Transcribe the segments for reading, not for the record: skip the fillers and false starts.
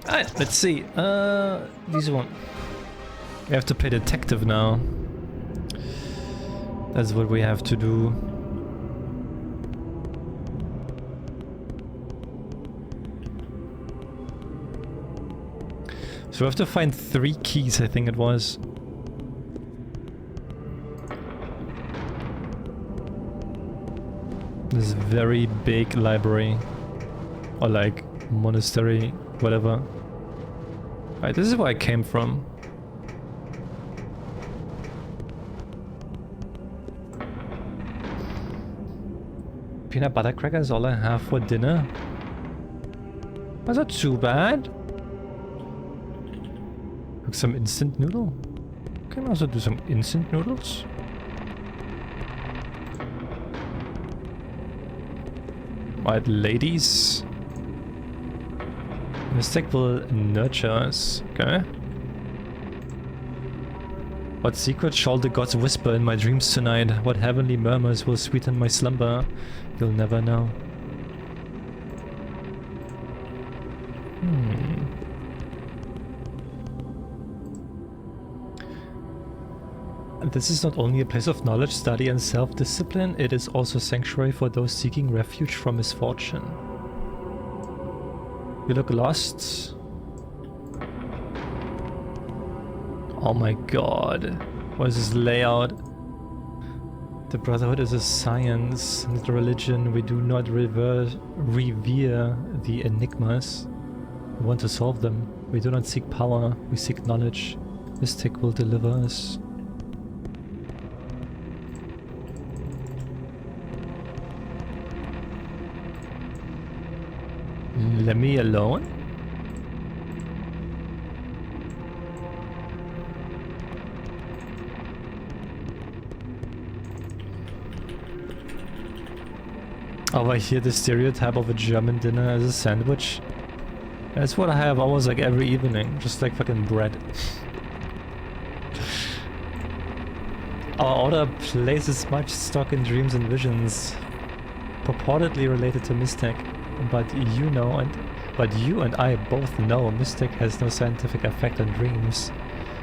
Alright, let's see. This one. We have to play detective now. That's what we have to do. So we have to find 3 keys, I think it was. This very big library. Or like monastery, whatever. Alright, this is where I came from. Peanut butter cracker is all I have for dinner. That's not too bad. Cook some instant noodle. Can I also do some instant noodles? Right, ladies. Mistake will nurture us. Okay. What secret shall the gods whisper in my dreams tonight? What heavenly murmurs will sweeten my slumber? You'll never know. This is not only a place of knowledge, study and self-discipline, it is also a sanctuary for those seeking refuge from misfortune. You look lost. Oh my god. What is this layout? The Brotherhood is a science, not a religion. We do not revere the enigmas. We want to solve them. We do not seek power, we seek knowledge. Mystic will deliver us. Let me alone? Over here, the stereotype of a German dinner as a sandwich. That's what I have almost like every evening, just like fucking bread. Our order places much stock in dreams and visions, purportedly related to Mystic. But you and I both know Mystic has no scientific effect on dreams.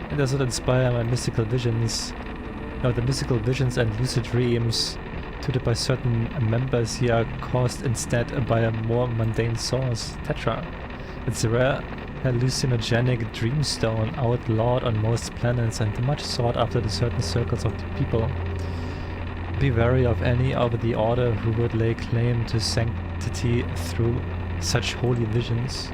It does not inspire my mystical visions. No, the mystical visions and lucid dreams tutored by certain members here are caused instead by a more mundane source, Tetra. It's a rare hallucinogenic dreamstone outlawed on most planets and much sought after in certain circles of the people. Be wary of any of the Order who would lay claim to sanctity through such holy visions.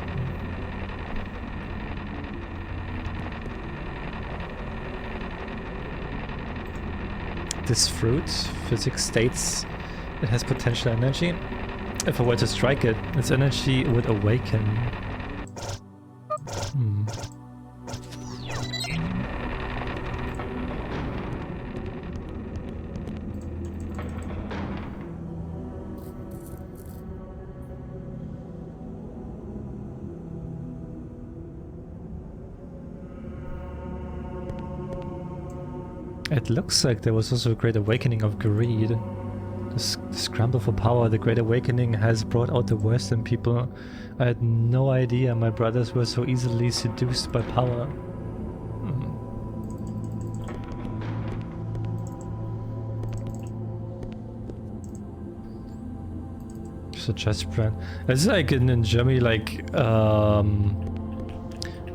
This fruit, physics states, it has potential energy. If I were to strike it, its energy would awaken. It looks like there was also a great awakening of greed. The scramble for power, the great awakening has brought out the worst in people. I had no idea my brothers were so easily seduced by power. So just bread. It's like in Germany, like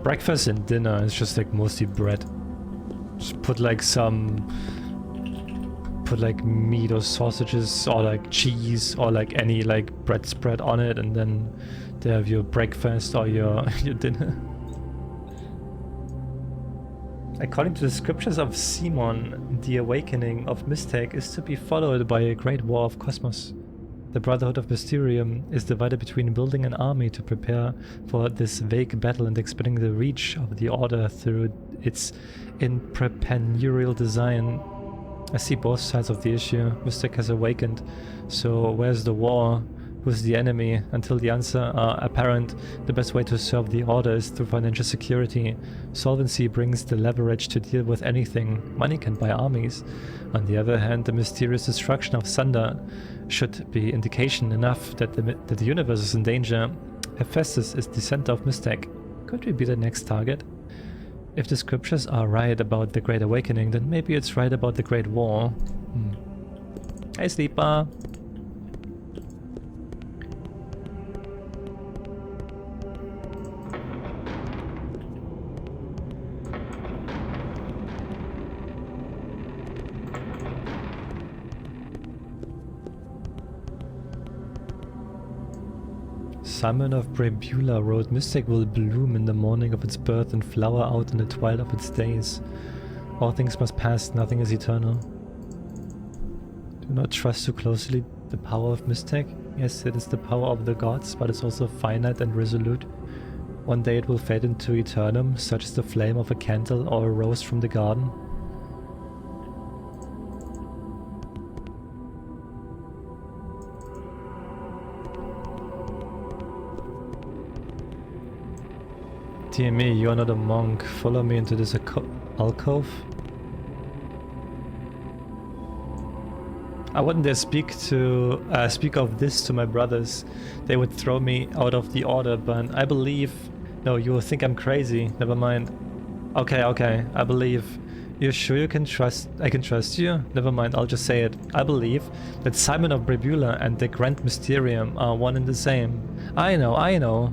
breakfast and dinner is just like mostly bread. Just put like meat or sausages or like cheese or like any like bread spread on it, and then they have your breakfast or your dinner. According to the scriptures of Simon, the awakening of Mystic is to be followed by a great war of cosmos. The Brotherhood of Mysterium is divided between building an army to prepare for this vague battle and expanding the reach of the Order through its entrepreneurial design. I see both sides of the issue. Mystic has awakened, so where's the war? Who's the enemy? Until the answer are apparent, the best way to serve the Order is through financial security. Solvency brings the leverage to deal with anything. Money can buy armies. On the other hand, the mysterious destruction of Sunder should be indication enough that the universe is in danger. Hephaestus is the center of Mystic. Could we be the next target? If the scriptures are right about the Great Awakening, then maybe it's right about the Great War. Hey, Sleeper! Simon of Brabula wrote, Mystic will bloom in the morning of its birth and flower out in the twilight of its days. All things must pass, nothing is eternal. Do not trust too closely the power of Mystic. Yes, it is the power of the gods, but it's also finite and resolute. One day it will fade into eternum, such as the flame of a candle or a rose from the garden. Dear me, you are not a monk. Follow me into this alcove. I wouldn't dare speak of this to my brothers. They would throw me out of the order, but I believe... No, you will think I'm crazy. Never mind. Okay, I believe. You're sure you can trust... I can trust you? Never mind, I'll just say it. I believe that Simon of Brabula and the Grand Mysterium are one and the same. I know.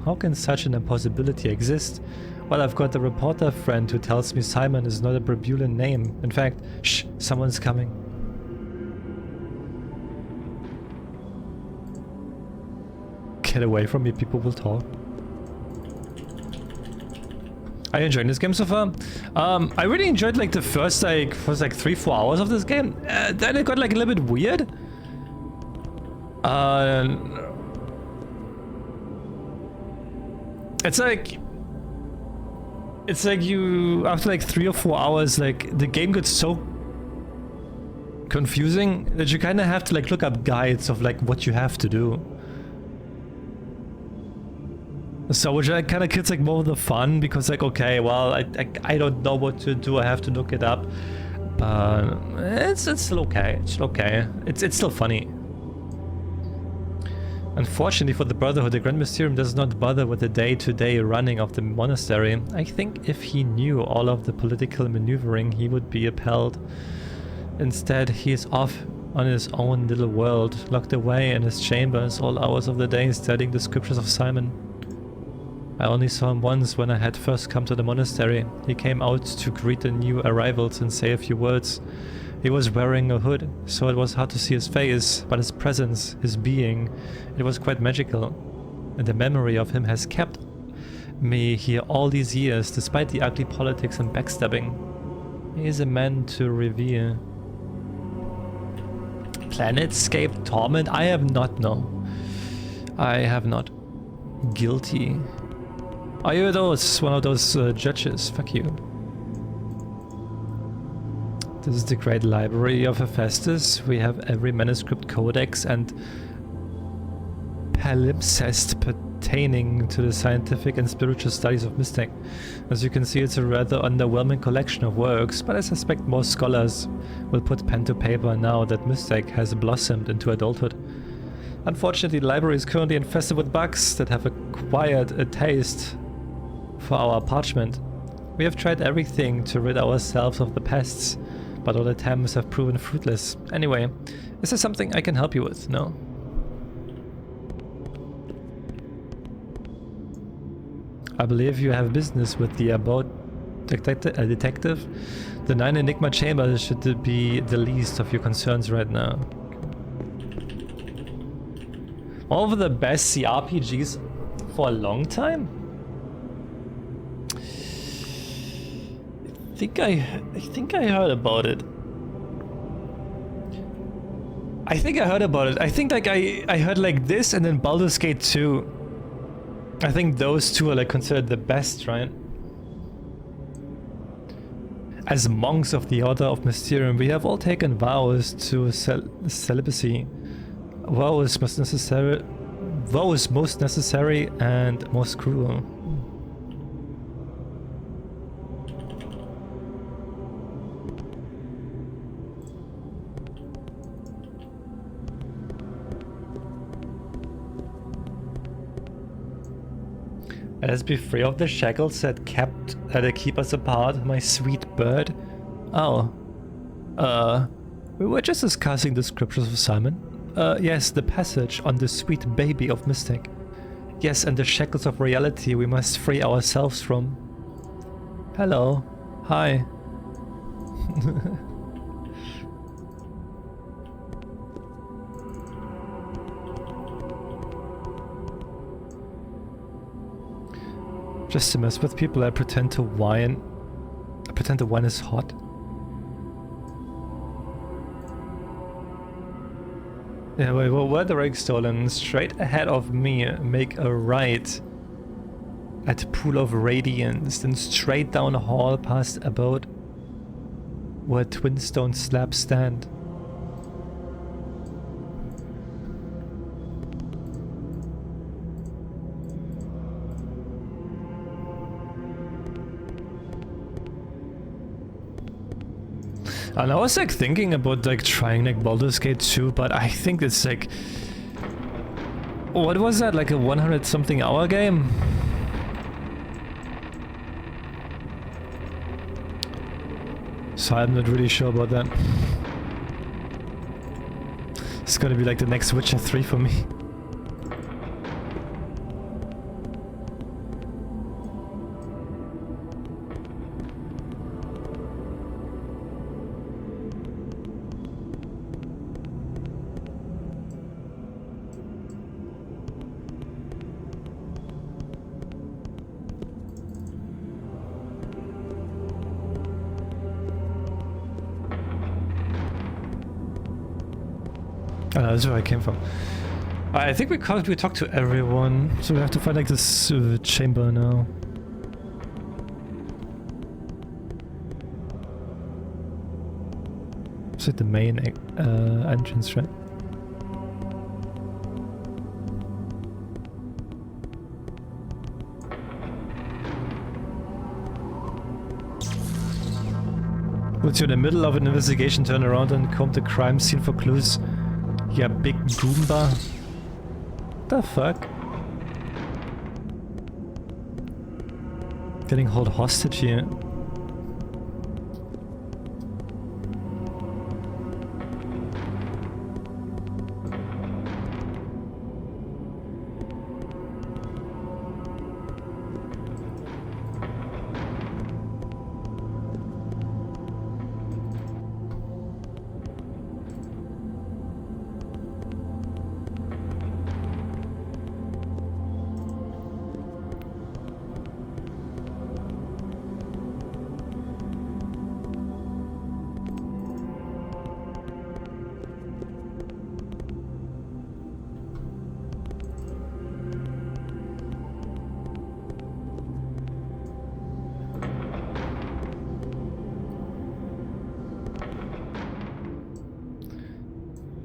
How can such an impossibility exist? Well, I've got a reporter friend who tells me Simon is not a Brabulan name. In fact, shh, someone's coming. Get away from me, people will talk. Are you enjoying this game so far? I really enjoyed like the first like 3-4 hours of this game. Then it got like a little bit weird. It's like you after like 3 or 4 hours, like the game gets so confusing that you kind of have to like look up guides of like what you have to do. So which kind of kills like more of the fun, because like, okay, well, I don't know what to do, I have to look it up. It's still okay, it's still funny. Unfortunately for the Brotherhood, the Grand Mysterium does not bother with the day-to-day running of the monastery. I think if he knew all of the political maneuvering, he would be appalled. Instead, he is off on his own little world, locked away in his chambers all hours of the day, studying the scriptures of Simon. I only saw him once when I had first come to the monastery. He came out to greet the new arrivals and say a few words. He was wearing a hood, so it was hard to see his face, but his presence, his being, it was quite magical. And the memory of him has kept me here all these years, despite the ugly politics and backstabbing. He is a man to revere. Planetscape Torment? I have not, no. I have not. Guilty. Are you one of those judges? Fuck you. This is the great library of Hephaestus. We have every manuscript, codex, and palimpsest pertaining to the scientific and spiritual studies of Mystic. As you can see, it's a rather underwhelming collection of works, but I suspect most scholars will put pen to paper now that Mystic has blossomed into adulthood. Unfortunately, the library is currently infested with bugs that have acquired a taste for our parchment. We have tried everything to rid ourselves of the pests, but all attempts have proven fruitless. Anyway, is there something I can help you with? No? I believe you have business with the detective. The 9 Enigma chambers should be the least of your concerns right now. One of the best CRPGs for a long time? I think I heard about it. I think like I heard like this and then Baldur's Gate 2. I think those two are like considered the best, right? As monks of the Order of Mysterium, we have all taken vows to celibacy. Vows most necessary and most cruel. Let us be free of the shackles that keep us apart, my sweet bird. Oh. We were just discussing the scriptures of Simon. Yes, the passage on the sweet baby of Mystic. Yes, and the shackles of reality we must free ourselves from. Hello. Hi. Just to mess with people, I pretend the wine is hot. Yeah, wait, well, where the rig stolen? Straight ahead of me, make a right at Pool of Radiance, then straight down a hall past Abode, where twin stone slabs stand. And I was like thinking about like trying like Baldur's Gate 2, but I think it's like, what was that, like a 100 something hour game? So I'm not really sure about that. It's gonna be like the next Witcher 3 for me. Oh, no, that's where I came from. I think we talked to everyone, so we have to find like this chamber now. It's like the main entrance, right? Once you're in the middle of an investigation, turn around and comb the crime scene for clues. Yeah, big Goomba. The fuck? Getting held hostage here.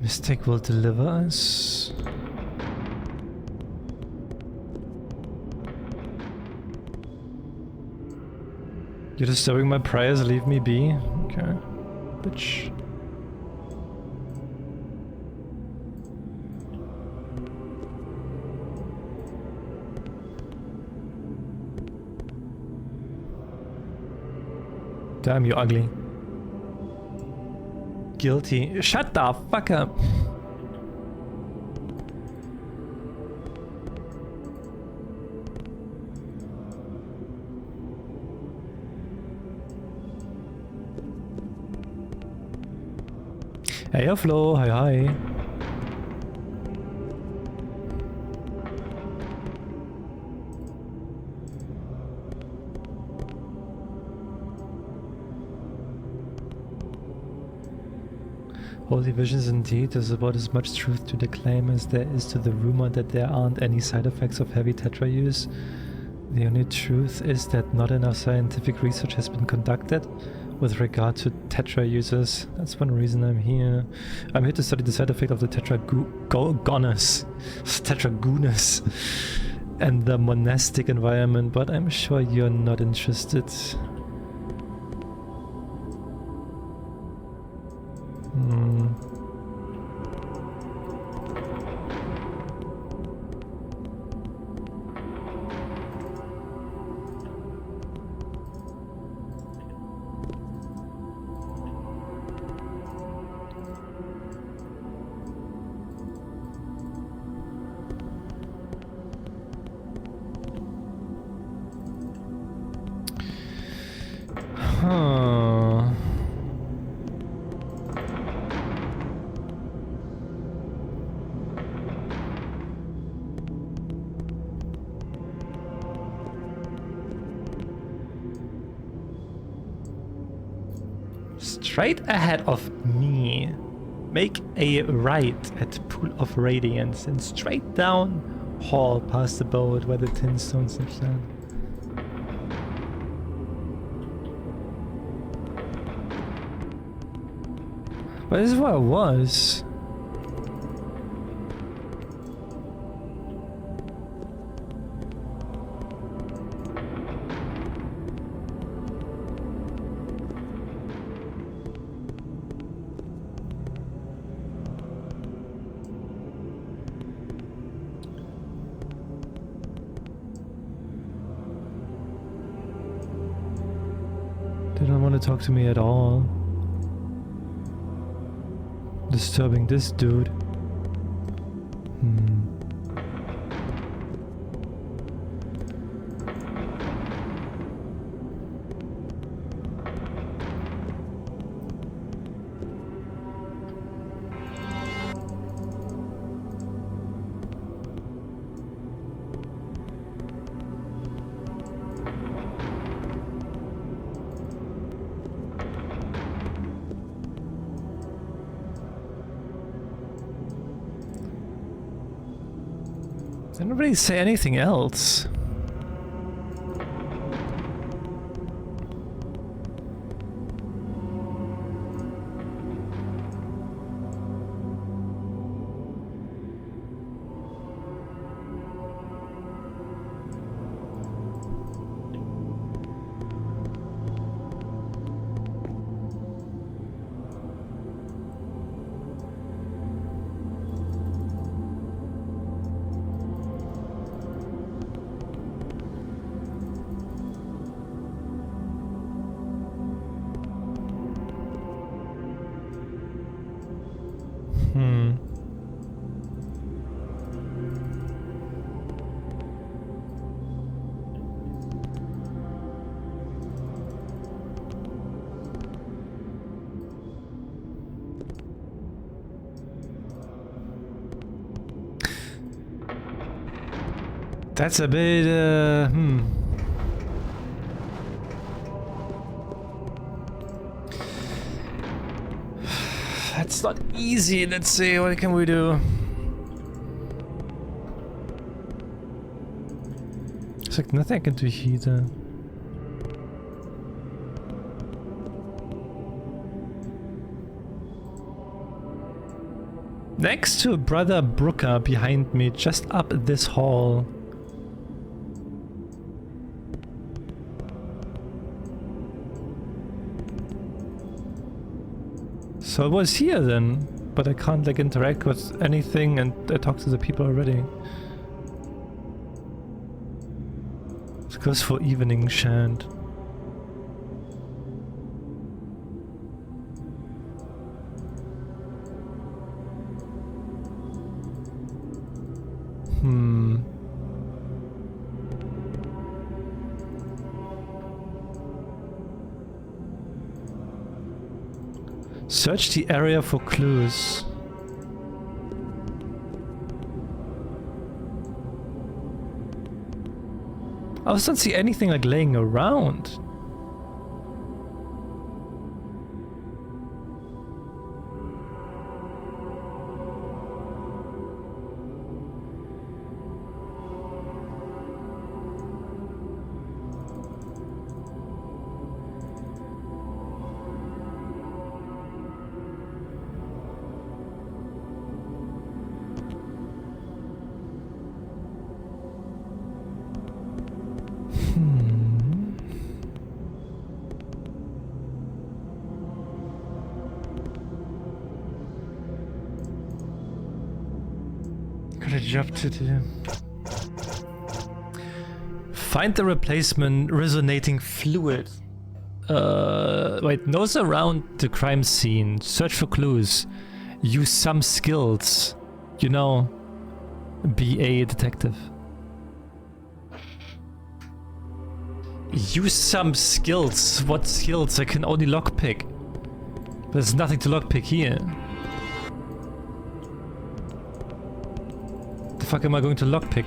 Mystic will deliver us. You're disturbing my prayers, leave me be. Okay. Bitch. Damn, you ugly. Guilty. Shut the fuck up. Hey, Flo. Hi, hi. Holy visions indeed, there's about as much truth to the claim as there is to the rumor that there aren't any side effects of heavy tetra use. The only truth is that not enough scientific research has been conducted with regard to tetra users. That's one reason I'm here. I'm here to study the side effect of the tetragonus, and the monastic environment, but I'm sure you're not interested. Straight ahead of me. Make a right at Pool of Radiance and straight down hall past the boat where the tin stone snips down. But this is where I was. They don't want to talk to me at all. Disturbing this dude. Didn't really say anything else. That's a bit, That's not easy, let's see, what can we do? There's like nothing I can do here. Next to Brother Brooker behind me, just up this hall. So it was here then, but I can't like interact with anything and I talked to the people already. It goes for evening chant. Search the area for clues. I also don't see anything like laying around. Got a job to do. Find the replacement resonating fluid. Wait, nose around the crime scene. Search for clues. Use some skills. You know, be a detective. Use some skills. What skills? I can only lockpick. There's nothing to lockpick here. The fuck am I going to lockpick?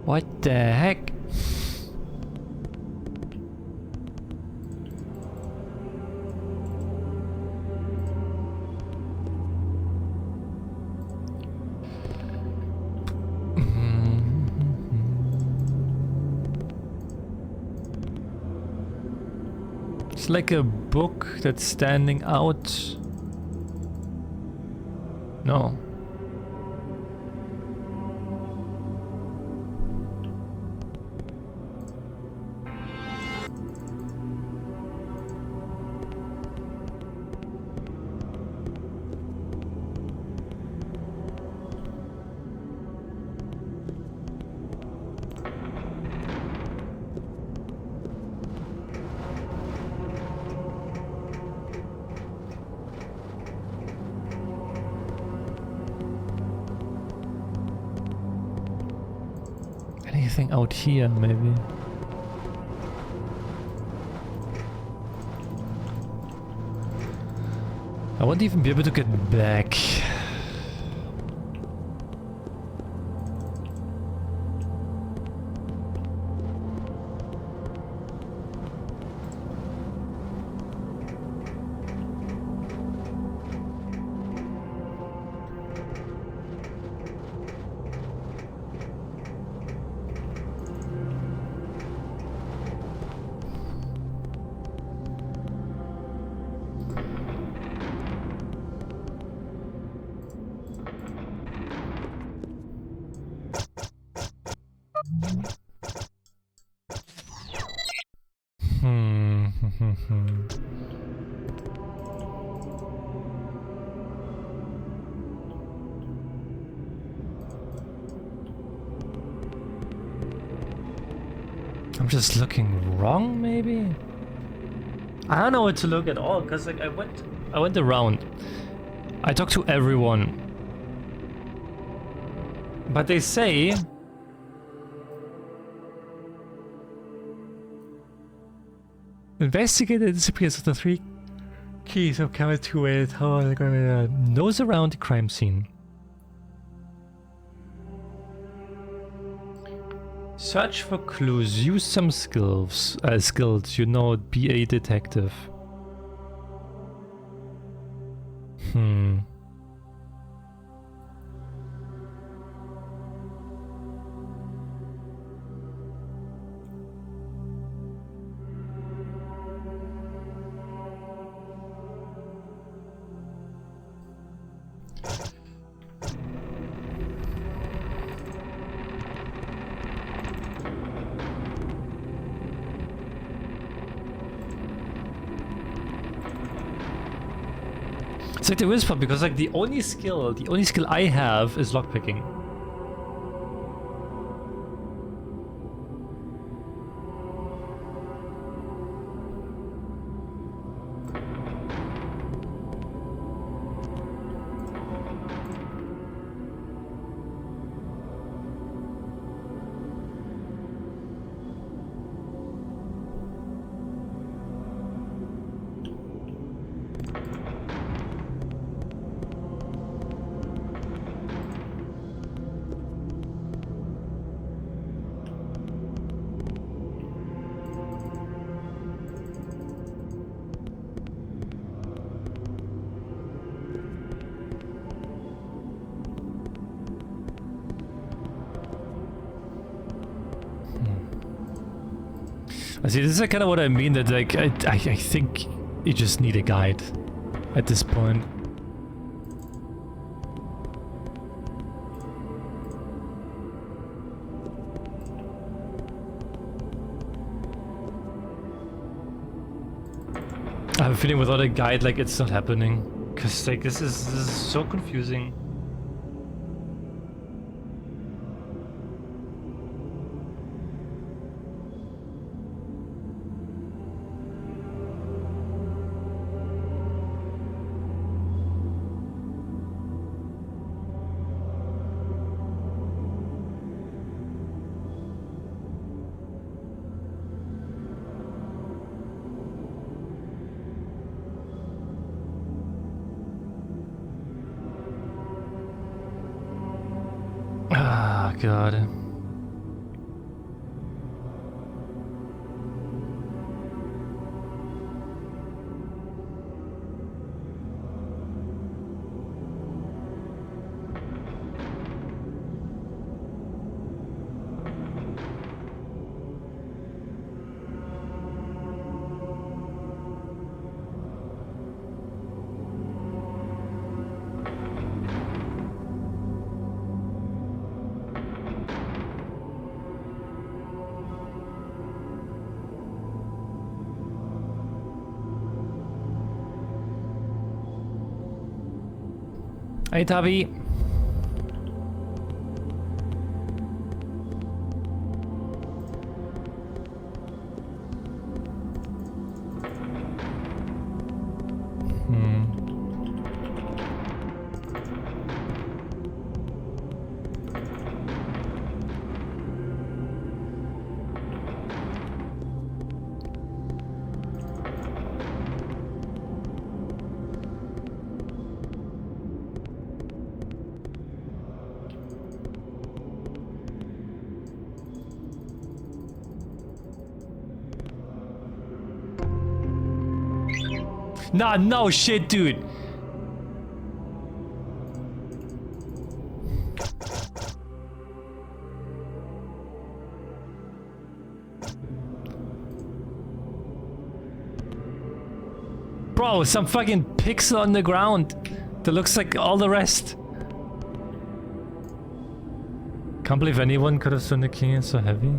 What the heck? It's like a book that's standing out. No. Anything out here, maybe? I won't even be able to get back. I'm just looking wrong, maybe? I don't know what to look at all, because like I went around. I talked to everyone. But they say investigate the disappearance of the 3 keys of camera 2 how are they going to nose around the crime scene. Search for clues. Use some skills. You know, be a detective. It's like the worst part because like the only skill I have is lockpicking. See, this is kind of what I mean, that like, I think you just need a guide at this point. I have a feeling without a guide, like, it's not happening. Cause like, this is so confusing. God. Hey, Tavi. Nah, no shit, dude. Bro, some fucking pixel on the ground that looks like all the rest. Can't believe anyone could have thrown the key in so heavy.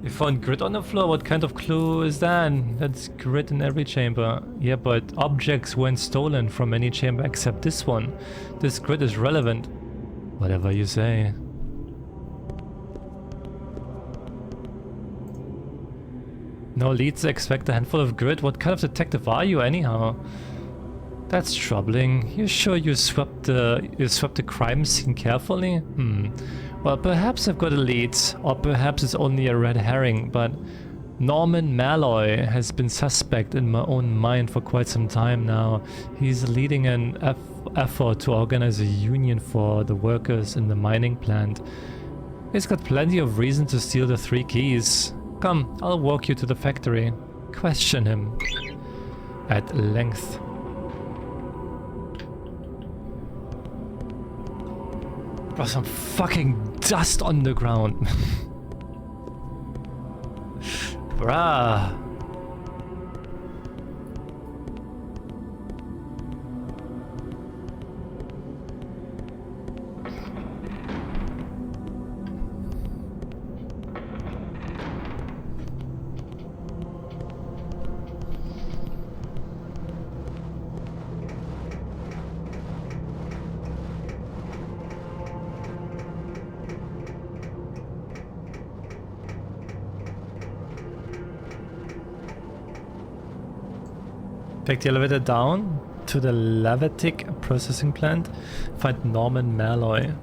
You found grit on the floor? What kind of clue is that? That's grit in every chamber. Yeah, but objects weren't stolen from any chamber except this one. This grit is relevant. Whatever you say. No leads, expect a handful of grit. What kind of detective are you anyhow? That's troubling. You sure you swept the crime scene carefully? Well, perhaps I've got a lead, or perhaps it's only a red herring, but Norman Malloy has been suspect in my own mind for quite some time now. He's leading an effort to organize a union for the workers in the mining plant. He's got plenty of reason to steal the 3 keys. Come, I'll walk you to the factory. Question him. At length. Bro, some fucking dust on the ground. Bruh. Take the elevator down to the Lavatic processing plant. Find Norman Malloy.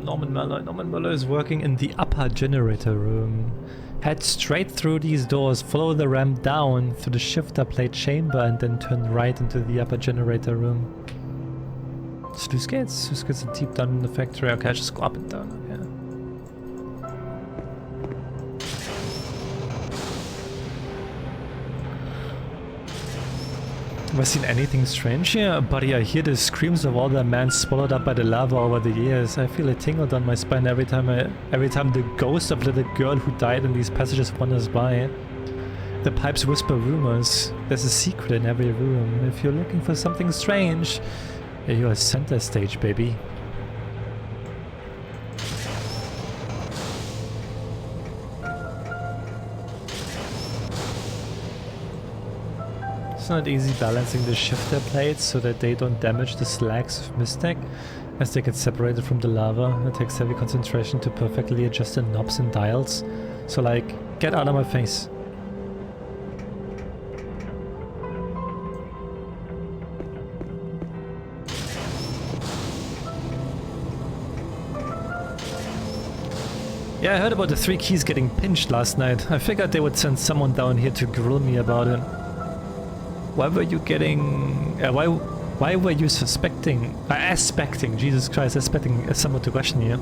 Norman Malloy is working in the upper generator room. Head straight through these doors, follow the ramp down through the shifter plate chamber, and then turn right into the upper generator room. Sluice gates are deep down in the factory. Okay, I just go up and down. Okay. Have I seen anything strange here? Buddy, I hear the screams of all the men swallowed up by the lava over the years. I feel a tingle down my spine every time the ghost of little girl who died in these passages wanders by. The pipes whisper rumors. There's a secret in every room. If you're looking for something strange, you're center stage, baby. It's not easy balancing the shifter plates so that they don't damage the slacks of Mistec as they get separated from the lava. It takes heavy concentration to perfectly adjust the knobs and dials. So like, get out of my face. Yeah, I heard about the 3 keys getting pinched last night. I figured they would send someone down here to grill me about it. Why were you getting... why were you suspecting... aspecting, Jesus Christ, aspecting someone to question you?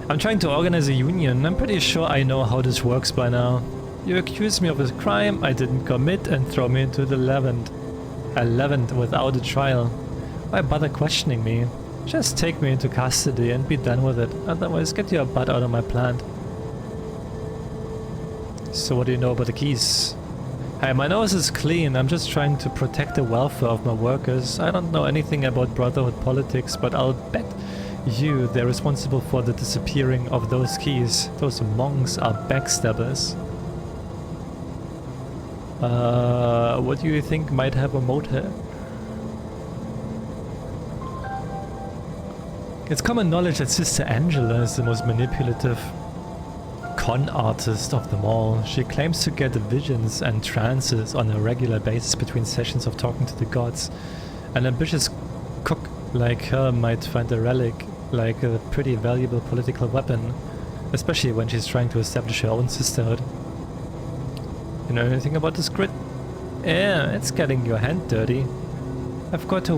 I'm trying to organize a union. I'm pretty sure I know how this works by now. You accuse me of a crime I didn't commit and throw me into the Levant. A Levant without a trial. Why bother questioning me? Just take me into custody and be done with it. Otherwise, get your butt out of my plant. So what do you know about the keys? Hey, my nose is clean. I'm just trying to protect the welfare of my workers. I don't know anything about Brotherhood politics, but I'll bet you they're responsible for the disappearing of those keys. Those monks are backstabbers. What do you think might have a motive? It's common knowledge that Sister Angela is the most manipulative con artist of them all. She claims to get visions and trances on a regular basis between sessions of talking to the gods. An ambitious cook like her might find a relic like a pretty valuable political weapon, especially when she's trying to establish her own sisterhood. You know anything about this grid? Yeah, it's getting your hand dirty. I've got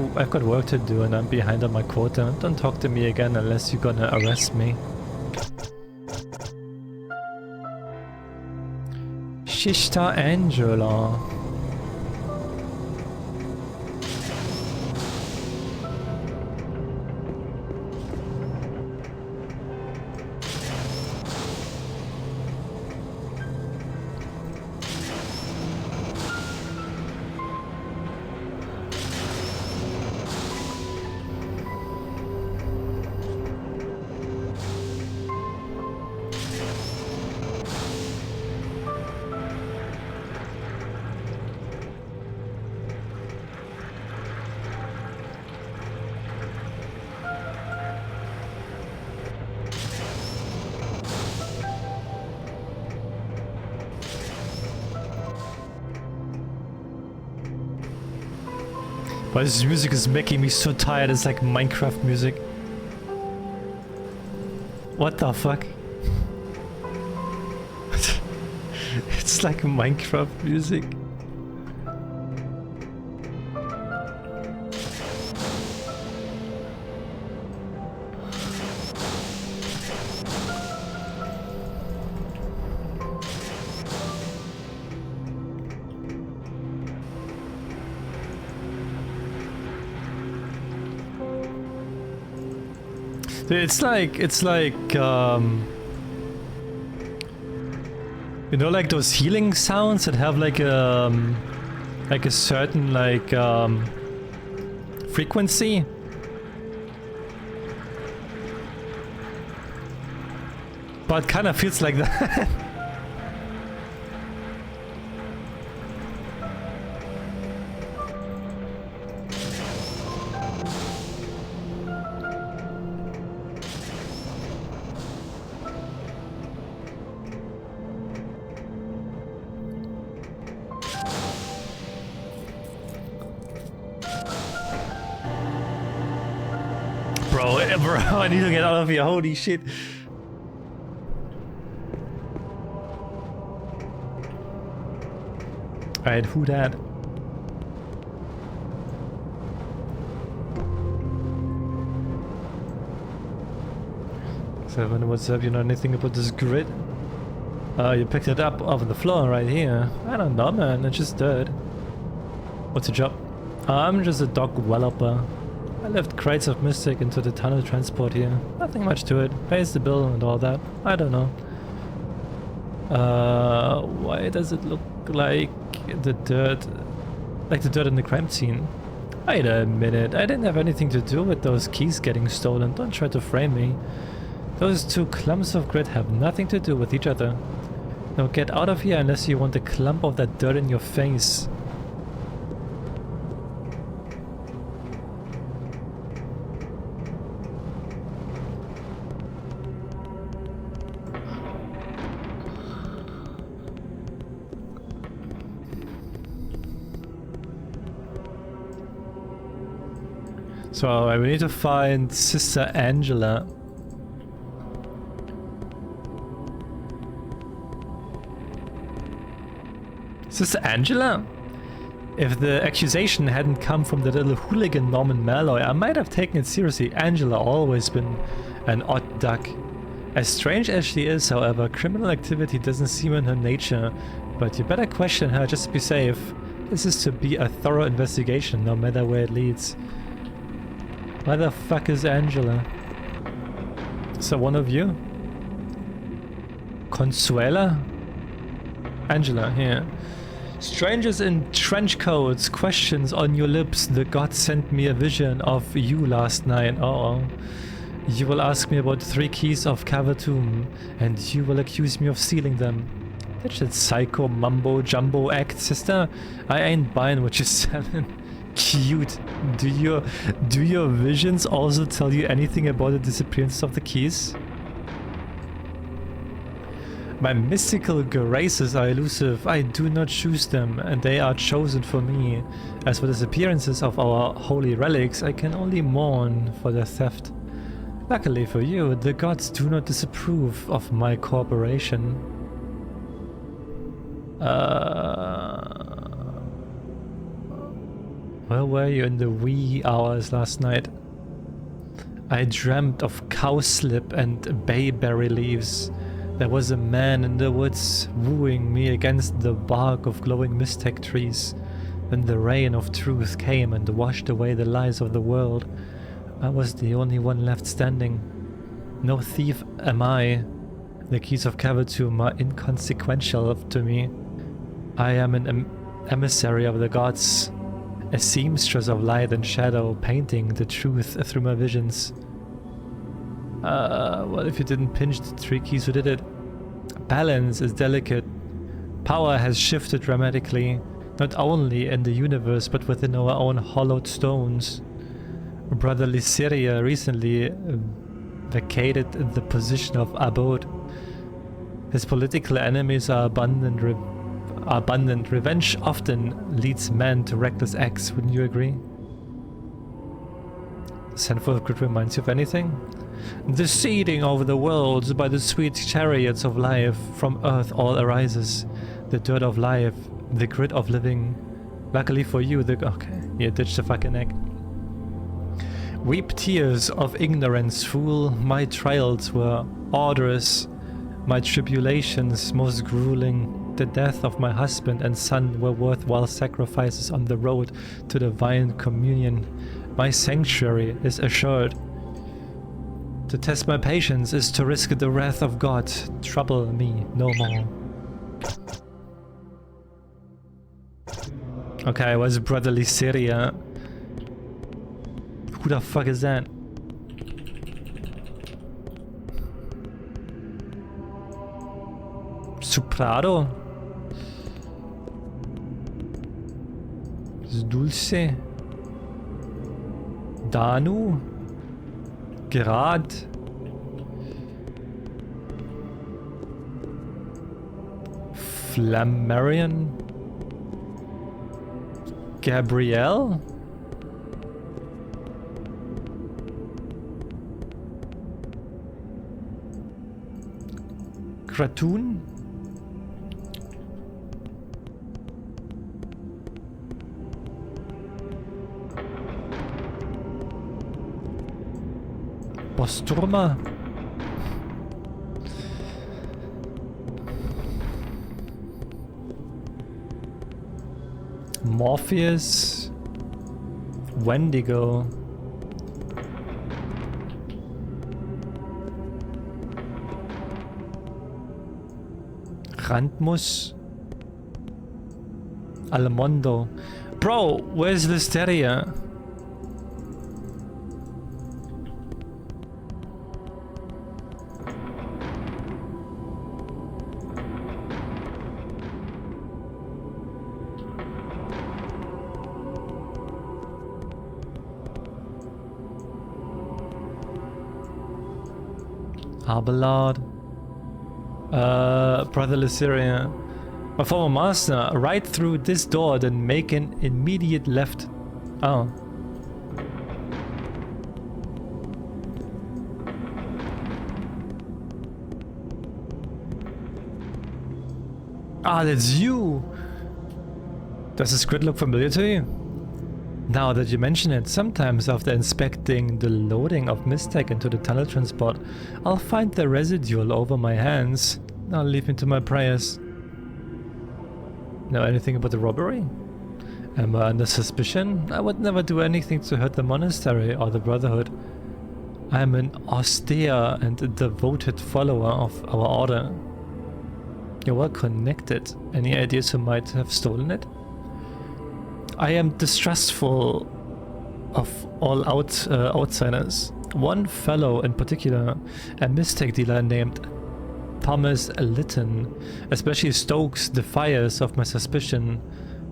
work to do and I'm behind on my quota. Don't talk to me again unless you're gonna arrest me. Sister Angela. But this music is making me so tired, it's like Minecraft music. What the fuck? It's like Minecraft music. It's like, you know, like those healing sounds that have like a certain like frequency. But kind of feels like that. Bro, I need to get out of here, holy shit. Alright, who dat? So, what's up? You know anything about this grid? You picked it up off the floor right here. I don't know, man, it's just dirt. What's your job? I'm just a dock developer. I left crates of Mystic into the tunnel transport here. Nothing much to it. Pays the bill and all that. I don't know. Why does it look like the dirt in the crime scene? Wait a minute. I didn't have anything to do with those keys getting stolen. Don't try to frame me. Those two clumps of grit have nothing to do with each other. Now get out of here unless you want a clump of that dirt in your face. So we need to find Sister Angela. Sister Angela? If the accusation hadn't come from the little hooligan Norman Malloy, I might have taken it seriously. Angela always been an odd duck. As strange as she is, however, criminal activity doesn't seem in her nature. But you better question her just to be safe. This is to be a thorough investigation, no matter where it leads. Where the fuck is Angela? Is that one of you? Consuela? Angela, here. Strangers in trench coats, questions on your lips. The god sent me a vision of you last night. Uh-oh. You will ask me about 3 keys of Cavatum, and you will accuse me of stealing them. That's that psycho mumbo jumbo act, sister. I ain't buying what you're selling. Cute. Do your visions also tell you anything about the disappearance of the keys? My mystical graces are elusive. I do not choose them, and they are chosen for me. As for the disappearances of our holy relics, I can only mourn for their theft. Luckily for you, the gods do not disapprove of my cooperation. Where were you in the wee hours last night? I dreamt of cowslip and bayberry leaves. There was a man in the woods wooing me against the bark of glowing mistake trees. When the rain of truth came and washed away the lies of the world, I was the only one left standing. No thief am I. The keys of Cavatum are inconsequential to me. I am an emissary of the gods, a seamstress of light and shadow, painting the truth through my visions. Well, if you didn't pinch the 3 keys, who did it? Balance is delicate. Power has shifted dramatically, not only in the universe, but within our own hollowed stones. Brother Lysiria recently vacated the position of abode. His political enemies are abundant. Revenge often leads men to reckless acts, wouldn't you agree? Sandful of Grid reminds you of anything? The seeding of the worlds by the sweet chariots of life. From earth all arises. The dirt of life, the grid of living. Luckily for you, okay, you ditched the fucking egg. Weep tears of ignorance, fool. My trials were arduous, my tribulations most grueling. The death of my husband and son were worthwhile sacrifices on the road to divine communion. My sanctuary is assured. To test my patience is to risk the wrath of God. Trouble me no more. Okay, where's Brotherly Syria? Who the fuck is that? Suprado? Dulce? Danu? Gerard? Flammarion? Gabrielle? Kratoon? Bosturma? Morpheus? Wendigo? Randmus? Alamondo? Bro, where's Listeria? Abelard. Brother Lysiria. My former master, right through this door, then make an immediate left. Oh. Ah, that's you! Does this grid look familiar to you? Now that you mention it, sometimes after inspecting the loading of Mistake into the tunnel transport, I'll find the residue over my hands. I'll leave me to my prayers. Know anything about the robbery? Am I under suspicion? I would never do anything to hurt the monastery or the Brotherhood. I am an austere and a devoted follower of our order. You're well connected. Any ideas who might have stolen it? I am distrustful of all outsiders. One fellow in particular, a mistake dealer named Thomas Lytton, especially stokes the fires of my suspicion.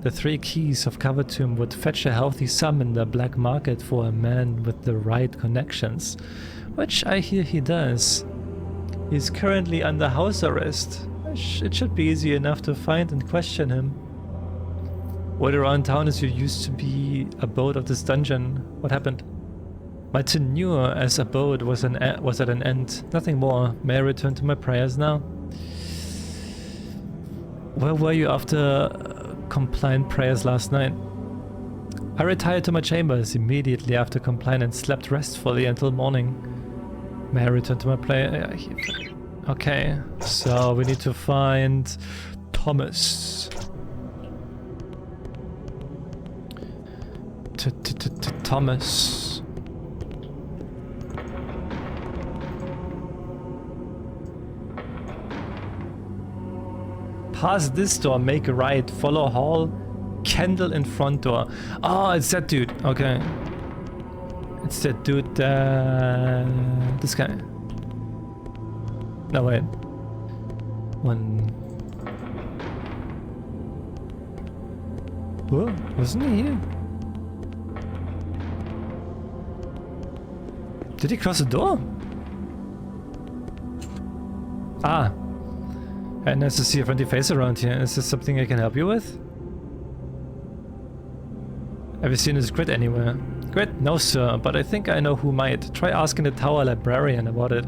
The 3 keys of Cavatum would fetch a healthy sum in the black market for a man with the right connections, which I hear he does. He's currently under house arrest. It should be easy enough to find and question him. What around town is your used to be abode of this dungeon? What happened? My tenure as abode was at an end. Nothing more. May I return to my prayers now? Where were you after compliant prayers last night? I retired to my chambers immediately after compliant and slept restfully until morning. May I return to my prayer? Okay, so we need to find Thomas. Thomas. Pass this door, make a right, follow hall, candle in front door. Oh, it's that dude. Okay. It's that dude, this guy. No, wait. Whoa, wasn't he here? Did he cross the door? Ah. And nice to see a friendly face around here. Is this something I can help you with? Have you seen this grid anywhere? Grid? No, sir, but I think I know who might. Try asking the tower librarian about it.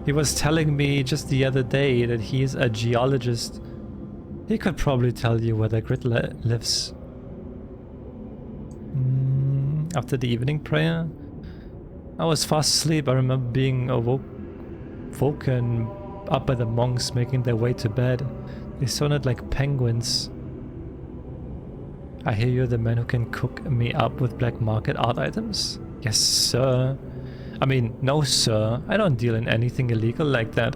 He was telling me just the other day that he's a geologist. He could probably tell you where the grid lives. After the evening prayer? I was fast asleep. I remember being woken up by the monks making their way to bed. They sounded like penguins. I hear you're the man who can cook me up with black market art items? Yes, sir. I mean, no, sir. I don't deal in anything illegal like that.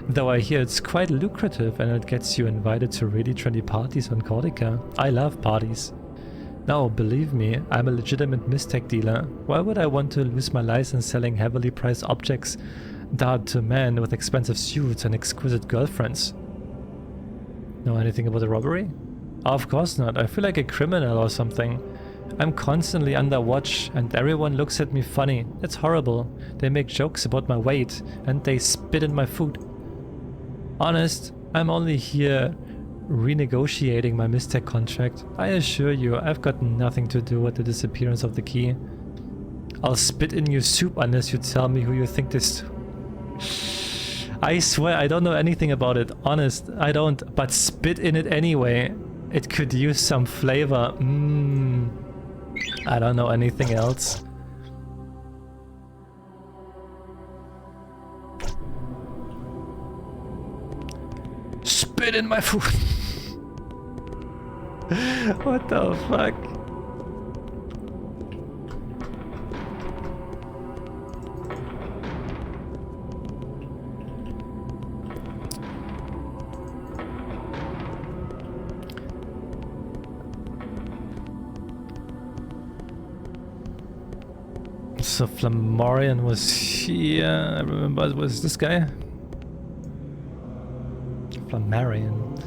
Though I hear it's quite lucrative and it gets you invited to really trendy parties on Corsica. I love parties. No, believe me, I'm a legitimate mistake dealer. Why would I want to lose my license selling heavily priced objects that to men with expensive suits and exquisite girlfriends? Know anything about the robbery? Of course not. I feel like a criminal or something. I'm constantly under watch and everyone looks at me funny. It's horrible. They make jokes about my weight and they spit in my food. Honest, I'm only here renegotiating my mistake contract. I assure you, I've got nothing to do with the disappearance of the key. I'll spit in your soup unless you tell me who you think this... I swear I don't know anything about it. Honest, I don't. But spit in it anyway. It could use some flavor. I don't know anything else. Spit in my food. What the fuck? So Flammarion was here. I remember it was this guy. Flammarion.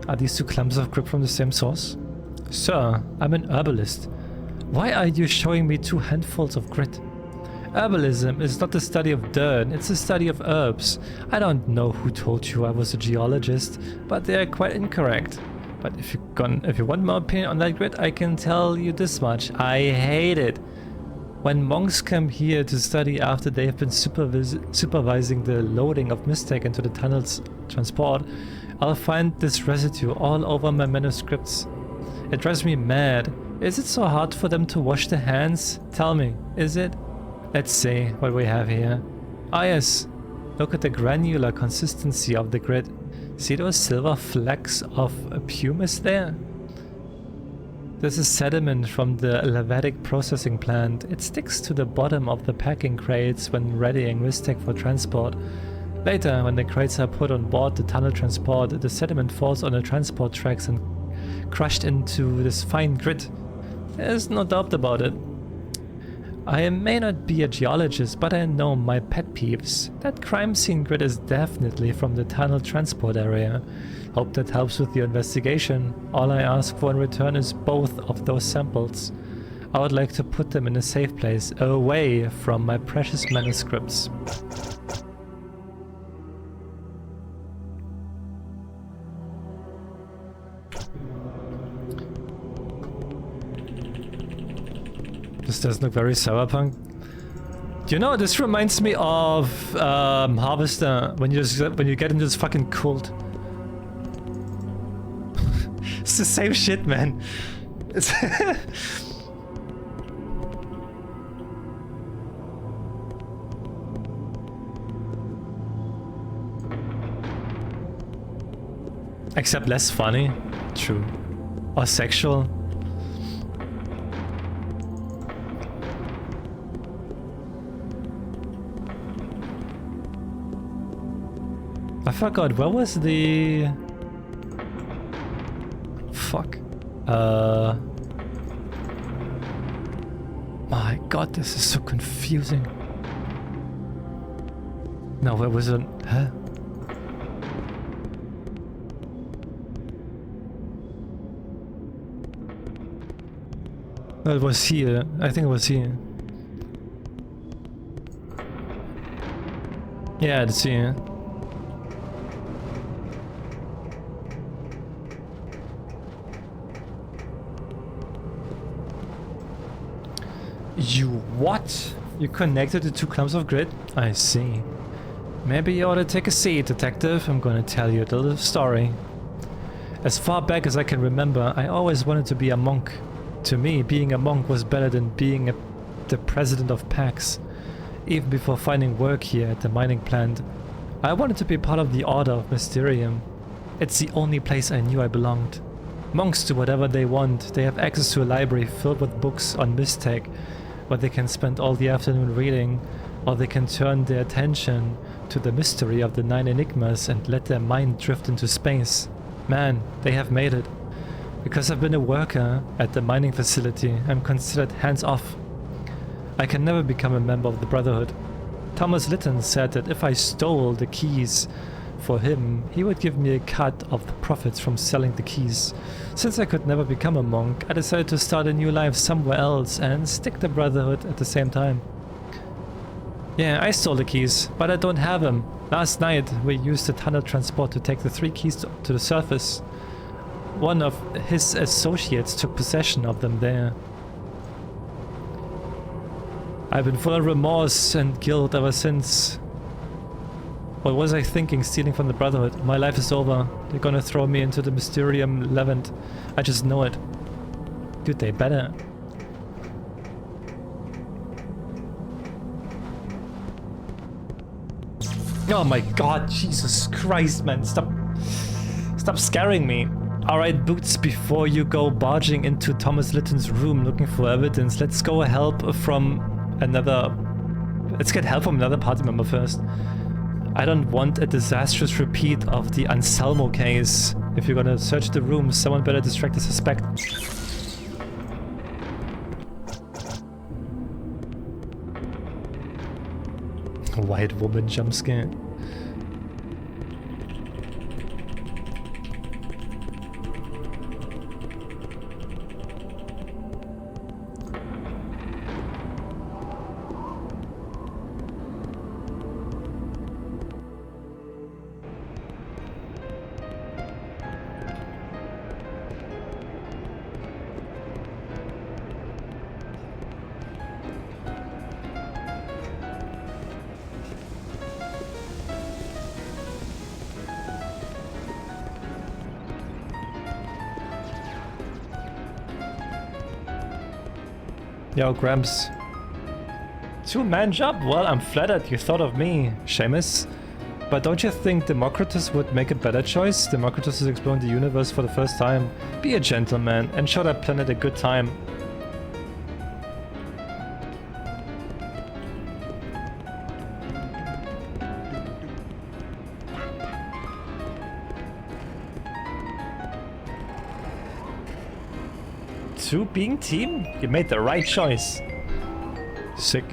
Are these two clumps of grip from the same source? Sir, I'm an herbalist. Why are you showing me 2 handfuls of grit? Herbalism is not the study of dirt, it's the study of herbs. I don't know who told you I was a geologist, but they are quite incorrect. But if you want my opinion on that grit, I can tell you this much. I hate it. When monks come here to study after they have been supervising the loading of mistake into the tunnel's transport, I'll find this residue all over my manuscripts. It drives me mad. Is it so hard for them to wash their hands? Tell me, is it? Let's see what we have here. Ah yes, look at the granular consistency of the grit. See those silver flecks of pumice there? This is sediment from the Levatic processing plant. It sticks to the bottom of the packing crates when readying Mistec for transport. Later, when the crates are put on board the tunnel transport, the sediment falls on the transport tracks and crushed into this fine grit. There's no doubt about it. I may not be a geologist, but I know my pet peeves. That crime scene grit is definitely from the tunnel transport area. Hope that helps with your investigation. All I ask for in return is both of those samples. I would like to put them in a safe place, away from my precious manuscripts. This doesn't look very cyberpunk. You know, this reminds me of Harvester when you get into this fucking cult. It's the same shit, man. It's except less funny. True. Or sexual. I forgot, where was the... Fuck. My god, this is so confusing. No, where was it? Huh? No, it was here. I think it was here. Yeah, it's here. You what? You connected the two clumps of grit? I see. Maybe you ought to take a seat, detective. I'm gonna tell you a little story. As far back as I can remember, I always wanted to be a monk. To me, being a monk was better than being the president of PAX. Even before finding work here at the mining plant, I wanted to be part of the Order of Mysterium. It's the only place I knew I belonged. Monks do whatever they want. They have access to a library filled with books on Mistec, where they can spend all the afternoon reading, or they can turn their attention to the mystery of the 9 enigmas and let their mind drift into space. Man, they have made it. Because I've been a worker at the mining facility, I'm considered hands-off. I can never become a member of the Brotherhood. Thomas Litton said that if I stole the keys for him, he would give me a cut of the profits from selling the keys. Since I could never become a monk, I decided to start a new life somewhere else and stick the Brotherhood at the same time. Yeah, I stole the keys, but I don't have them. Last night, we used the tunnel transport to take the 3 keys to the surface. One of his associates took possession of them there. I've been full of remorse and guilt ever since. What was I thinking, stealing from the Brotherhood? My life is over. They're gonna throw me into the Mysterium Levant. I just know it. Dude, they better. Oh my god, Jesus Christ, man. Stop scaring me. Alright, Boots, before you go barging into Thomas Litton's room looking for evidence, let's go help from another... Let's get help from another party member first. I don't want a disastrous repeat of the Anselmo case. If you're gonna search the room, someone better distract the suspect. White woman jump scare. Yo, Gramps. 2-man job? Well, I'm flattered you thought of me, Seamus. But don't you think Democritus would make a better choice? Democritus is exploring the universe for the first time. Be a gentleman and show that planet a good time. Two being team? You made the right choice. Sick.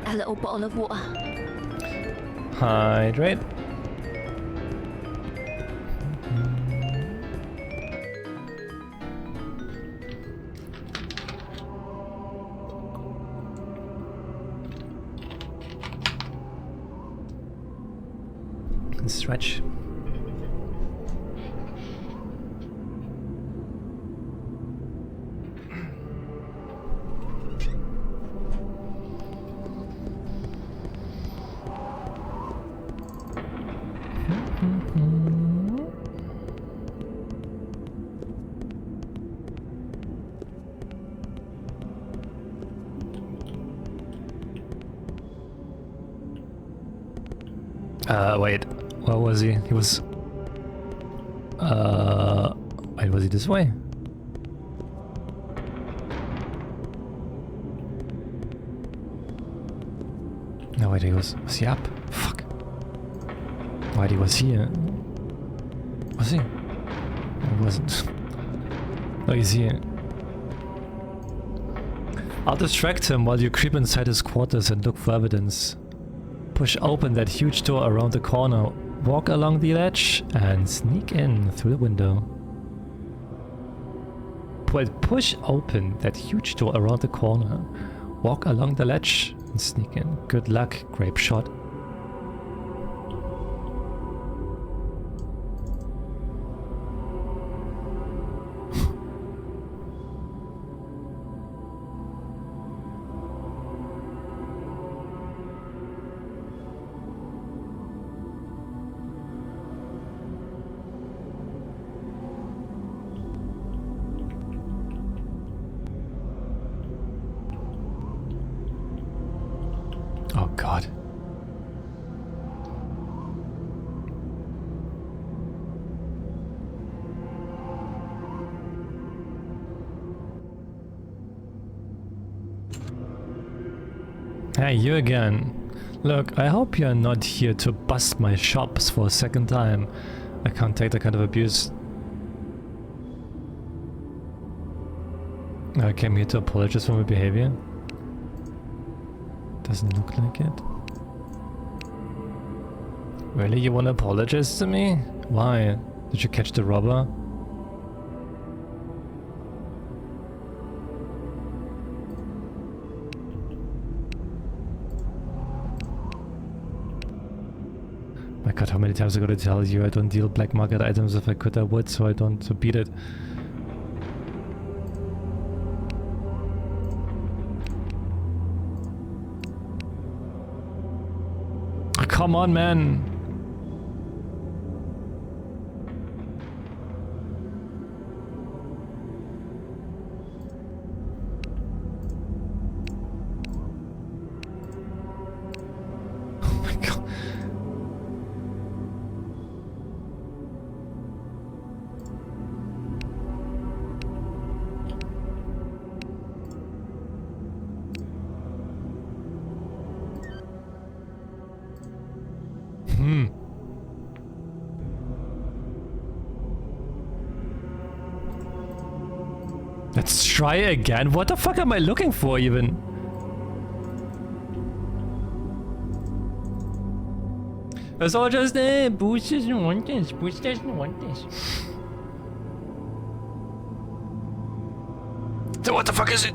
A little bottle of water. Hydrate. Stretch. Wait, where was he? He was... wait, was he this way? No, wait, was he up? Fuck. Wait, he was here. Was he? No, he wasn't. No, he's here. I'll distract him while you creep inside his quarters and look for evidence. Push open that huge door around the corner, walk along the ledge, and sneak in through the window. Push open that huge door around the corner, walk along the ledge, and sneak in. Good luck, grape shot. Oh god. Hey, you again. Look, I hope you're not here to bust my chops for a second time. I can't take that kind of abuse. I came here to apologize for my behavior. Doesn't look like it. Really, you want to apologize to me? Why? Did you catch the robber? My god, how many times I gotta tell you I don't deal black market items. If I could I would, so I don't, so beat it. Come on, man. Oh my god. Let's try again. What the fuck am I looking for even? It's all just Boost doesn't want this. Boost doesn't want this. So what the fuck is it?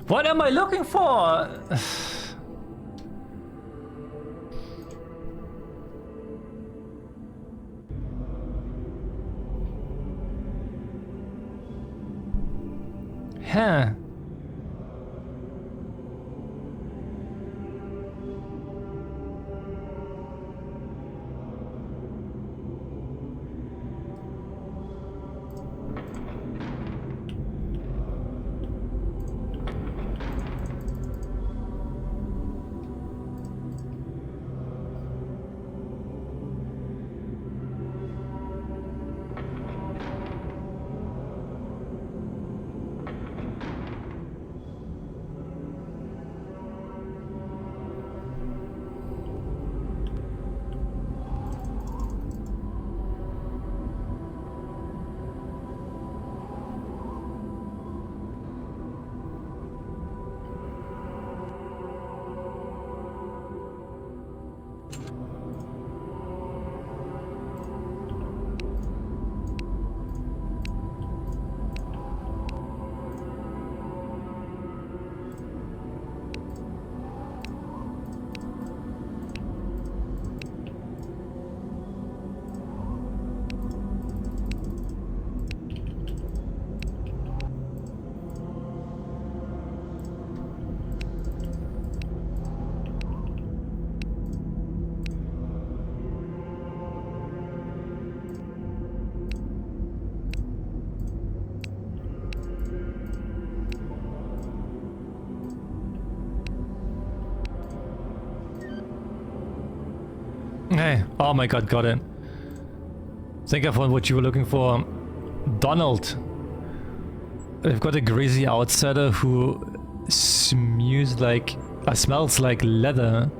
What am I looking for? Huh. Hey, oh my god, got it. Think I found what you were looking for. Donald. We've got a greasy outsider who smells like leather,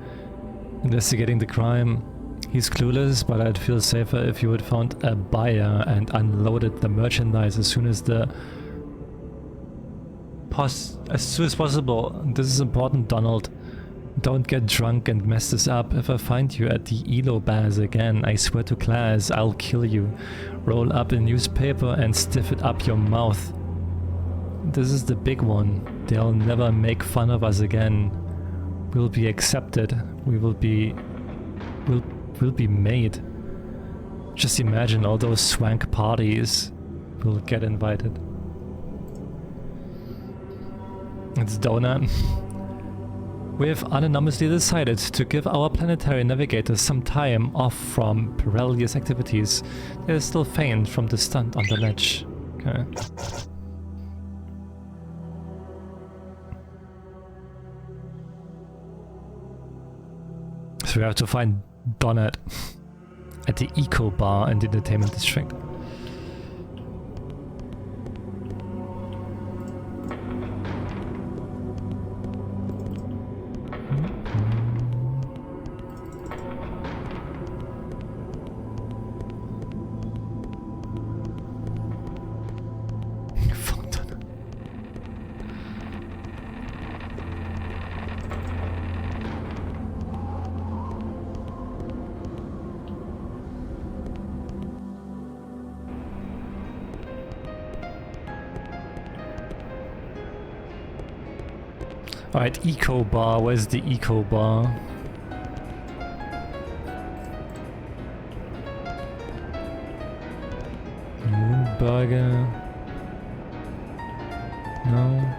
investigating the crime. He's clueless, but I'd feel safer if you had found a buyer and unloaded the merchandise as soon as possible. This is important, Donald. Don't get drunk and mess this up. If I find you at the Elo bars again, I swear to class, I'll kill you. Roll up a newspaper and stiff it up your mouth. This is the big one. They'll never make fun of us again. We'll be accepted. We'll be made. Just imagine all those swank parties. We'll get invited. It's Donut. We have unanimously decided to give our planetary navigators some time off from perilous activities. They're still faint from the stunt on the ledge. Okay. So we have to find Donut at the Eco Bar in the entertainment district. Alright, Eco Bar. Where's the Eco Bar? Moonburger. No.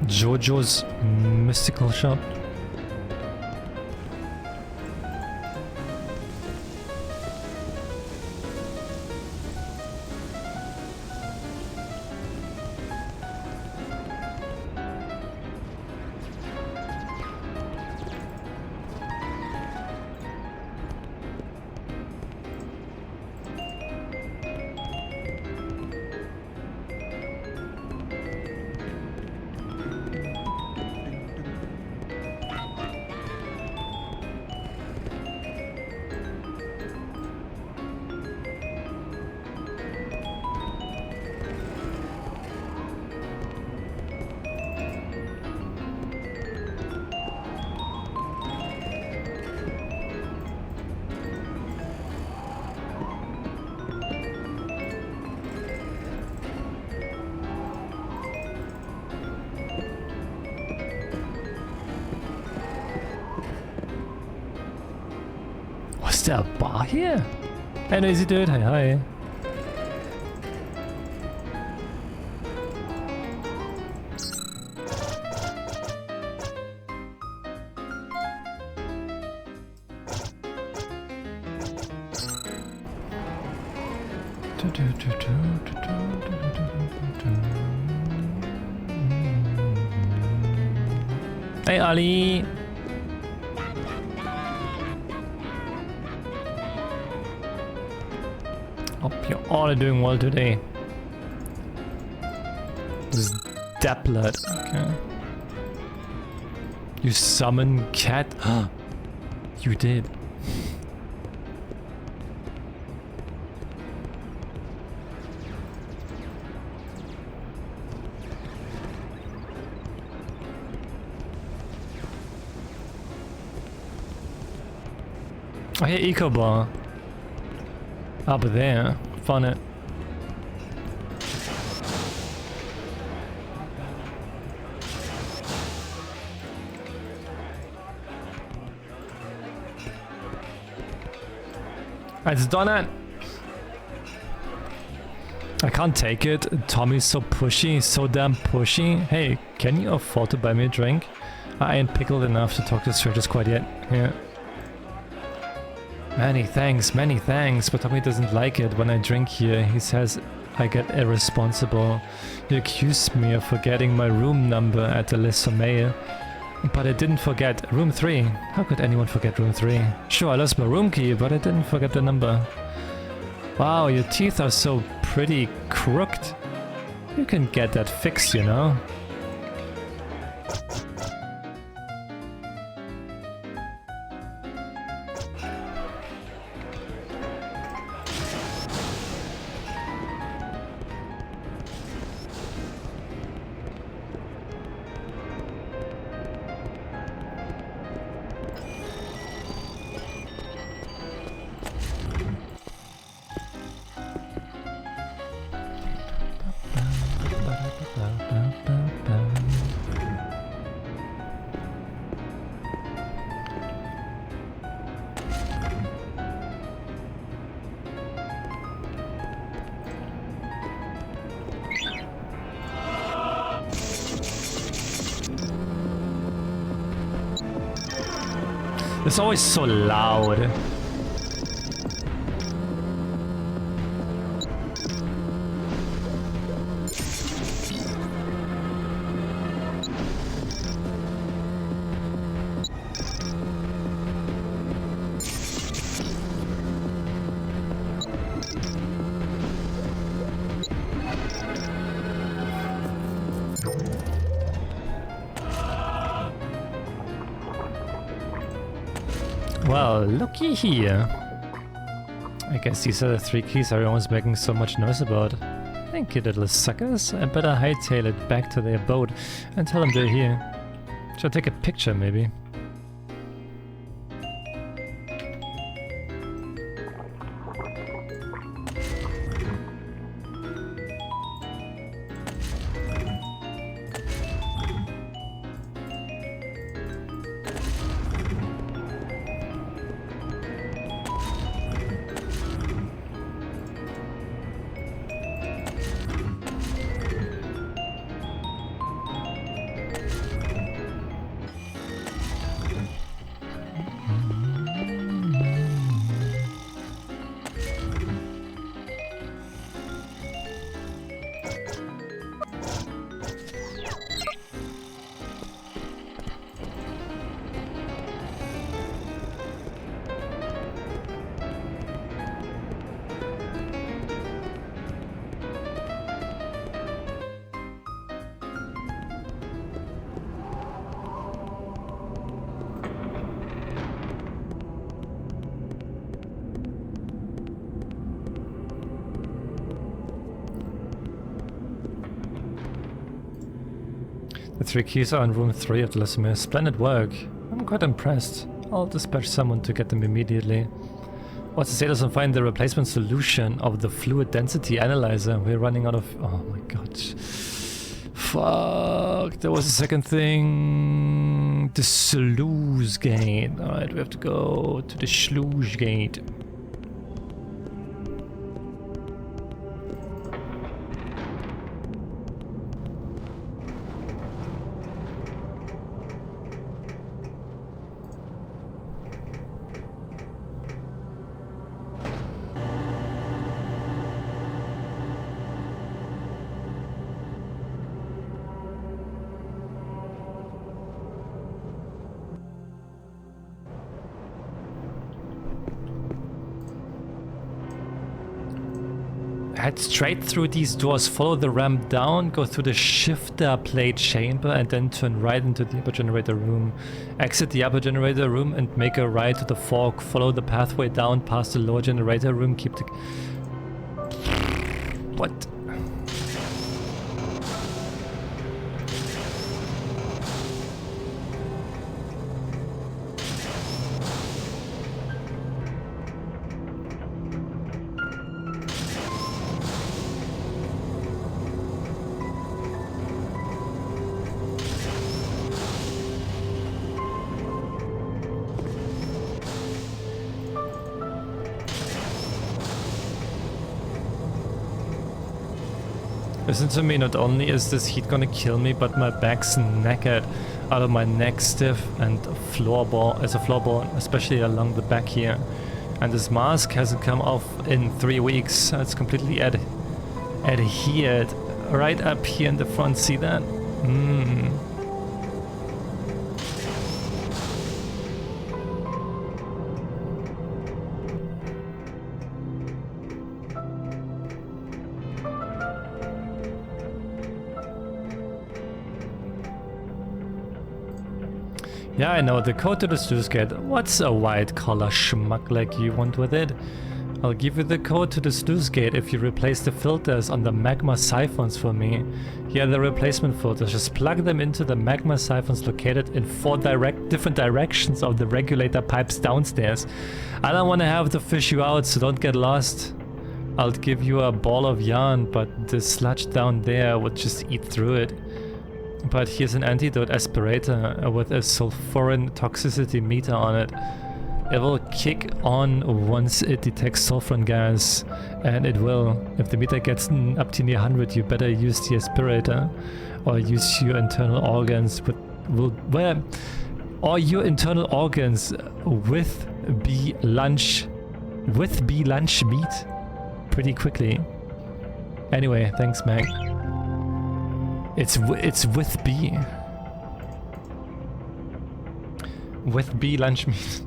Jojo's Mystical Shop. there a bar here? Hey, Noisy Dude, hi. Hey, Ali. Hope you're all doing well today. This is Daplet. Okay. You summon cat? You did. Oh, hey, Eco Bar. Up there. Fun it. It's done it. I can't take it. Tommy's so pushy, so damn pushy. Hey, can you afford to buy me a drink? I ain't pickled enough to talk to strangers quite yet. Yeah. Many thanks, but Tommy doesn't like it when I drink here. He says I get irresponsible. He accused me of forgetting my room number at the Le Sommeil. But I didn't forget room 3. How could anyone forget room 3? Sure, I lost my room key, but I didn't forget the number. Wow, your teeth are so pretty crooked. You can get that fixed, you know? It's always so loud. Well, looky here. I guess these are the 3 keys everyone's making so much noise about. Thank you, little suckers. I better hightail it back to their boat and tell them they're here. Should I take a picture, maybe? The 3 keys are in room 3 of the Le Sommeil. Splendid work. I'm quite impressed. I'll dispatch someone to get them immediately. What's the status on finding the replacement solution of the fluid density analyzer? We're running out of... Oh my god. Fuck. There was a second thing. The sluice gate. Alright, we have to go to the sluice gate. Head straight through these doors, follow the ramp down, go through the shifter plate chamber, and then turn right into the upper generator room. Exit the upper generator room and make a right to the fork. Follow the pathway down past the lower generator room. Keep the... What? Listen to me, not only is this heat gonna kill me, but my back's knackered out of my neck stiff and floorboard, especially along the back here. And this mask hasn't come off in 3 weeks. It's completely adhered right up here in the front. See that? Yeah, I know, the code to the sluice gate. What's a white collar schmuck like you want with it? I'll give you the code to the sluice gate if you replace the filters on the magma siphons for me. Here are the replacement filters. Just plug them into the magma siphons located in 4 different directions of the regulator pipes downstairs. I don't want to have to fish you out, so don't get lost. I'll give you a ball of yarn, but the sludge down there would just eat through it. But here's an antidote aspirator with a sulfurin toxicity meter on it. It will kick on once it detects sulfurin gas, and it will. If the meter gets up to near 100, you better use the aspirator, or use your internal organs with B lunch meat pretty quickly. Anyway, thanks, Meg. It's with B. With B lunch meat.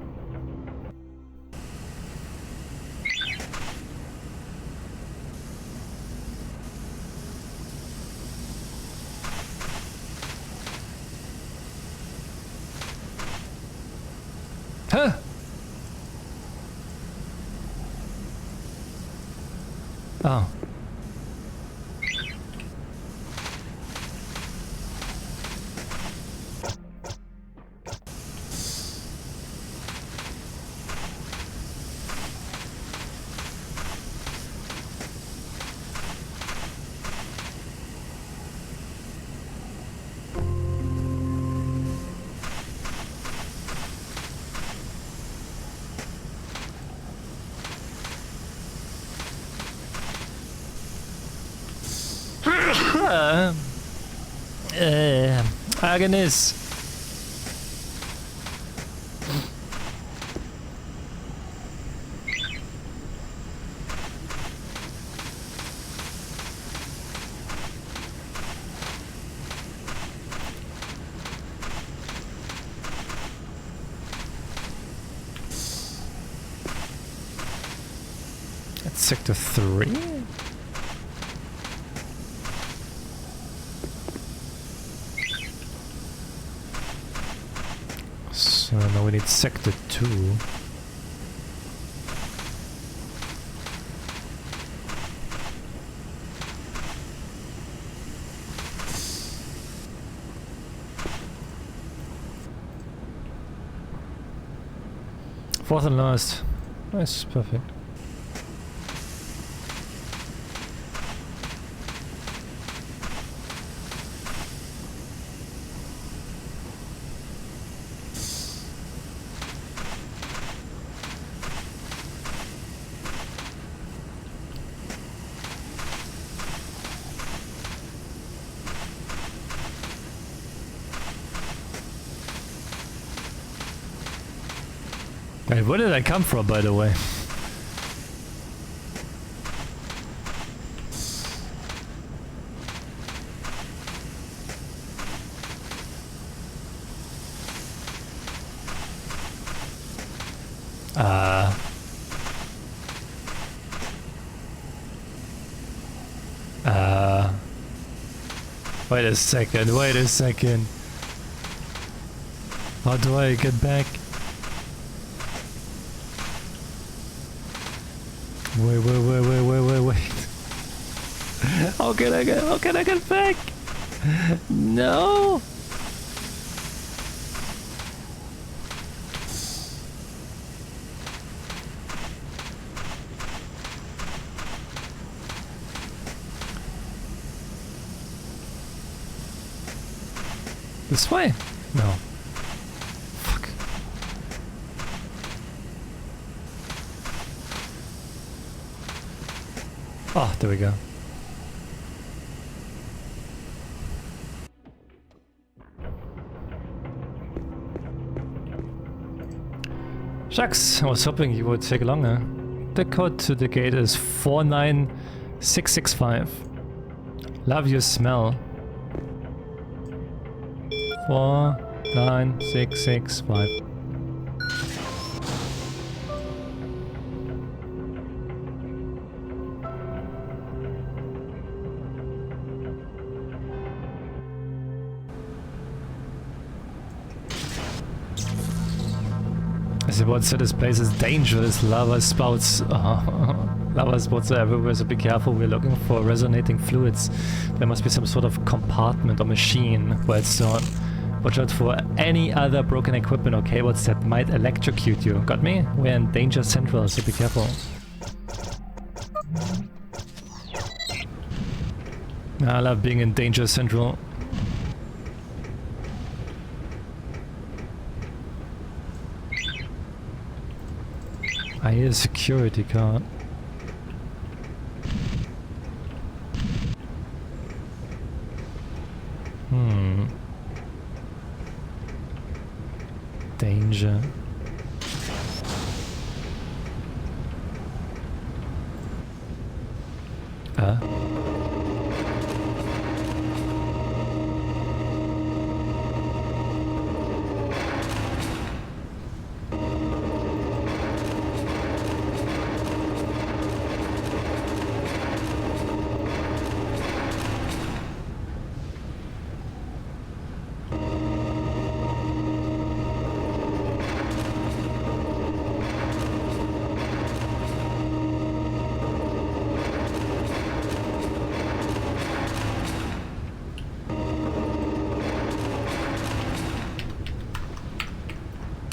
Huh? Oh. Agnes. That's sector 3. So now we need sector 2. Fourth and last. Nice, perfect. Hey, where did I come from, by the way? Wait a second, wait a second. How do I get back? Wait. How can I get back? No! This way? No. Fuck. Oh, there we go. Shucks, I was hoping you would take longer. The code to the gate is 49665. Love your smell. 49665. As about said, this place is dangerous. Lava spouts. Lava spouts are everywhere, so be careful. We're looking for resonating fluids. There must be some sort of compartment or machine where it's stored. Watch out for any other broken equipment or cables that might electrocute you. Got me? We're in Danger Central, so be careful. I love being in Danger Central. I hear a security card. Danger.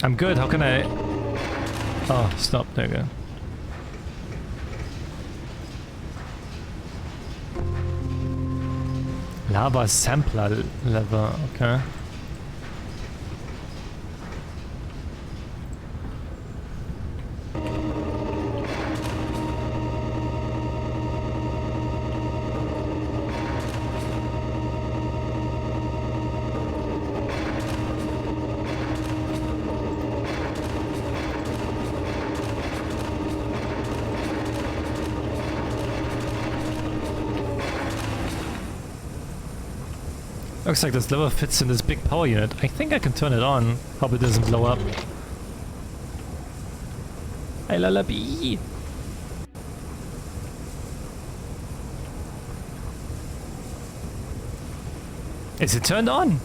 I'm good, how can I... Oh, stop, there you go. Lava sampler lever, okay. Looks like this lever fits in this big power unit. I think I can turn it on. Hope it doesn't blow up. Hey, Lullaby! Is it turned on?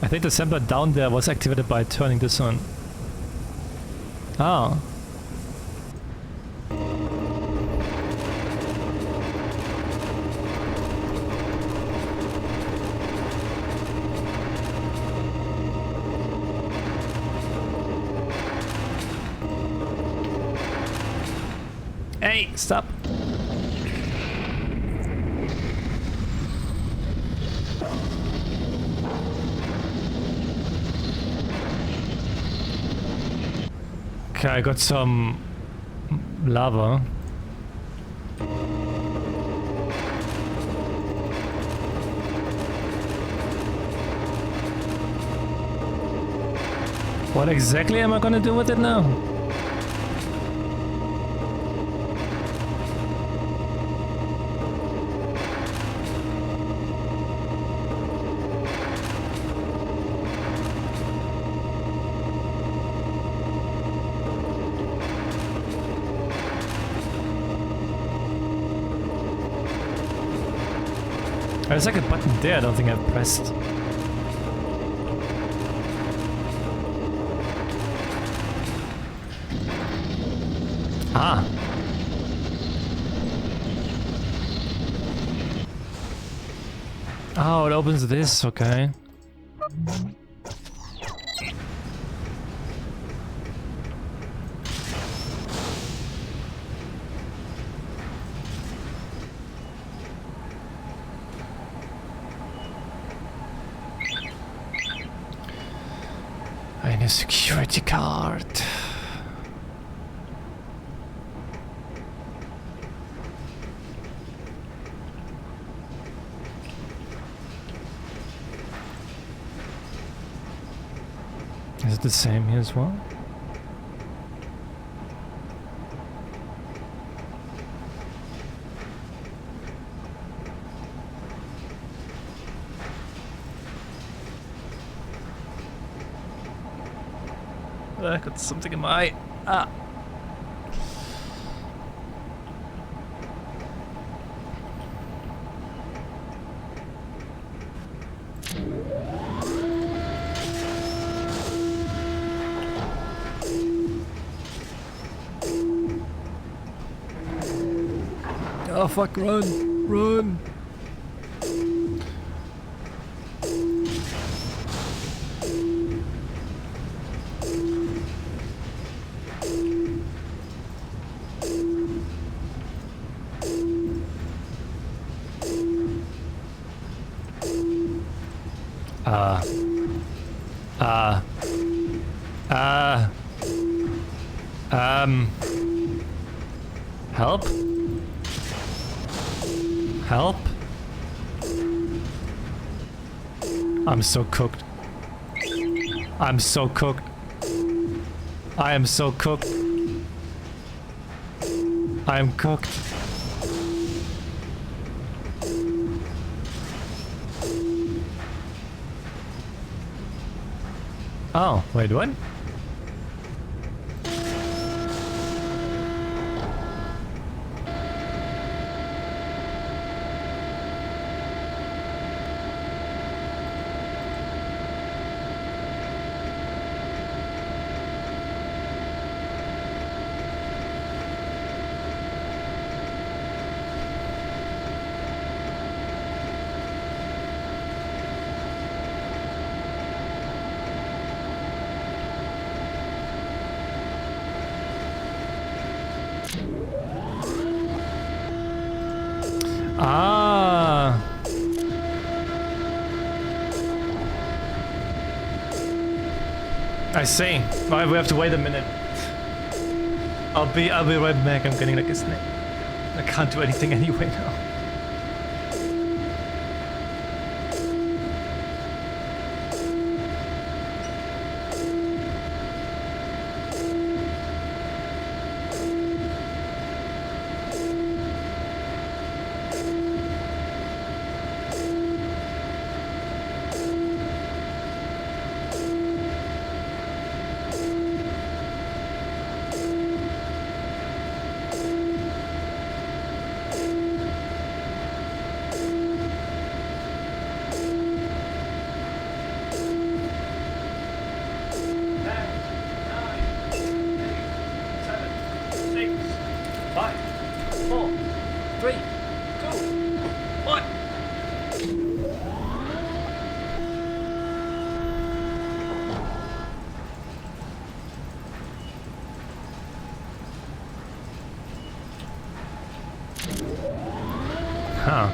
I think the sampler down there was activated by turning this on. Oh. Hey, stop. Okay, I got some lava. What exactly am I gonna do with it now? There's like a button there I don't think I've pressed. Ah. Oh, it opens this, okay. I need a security card. Is it the same here as well? I got something in my eye. Ah. Oh fuck, run! Run! Help? Help? I'm so cooked. I'm so cooked. I am so cooked. I am cooked. Oh, wait, what? Ah. I see. Alright, we have to wait a minute. I'll be right back. I'm getting like a snake. I can't do anything anyway now. Huh.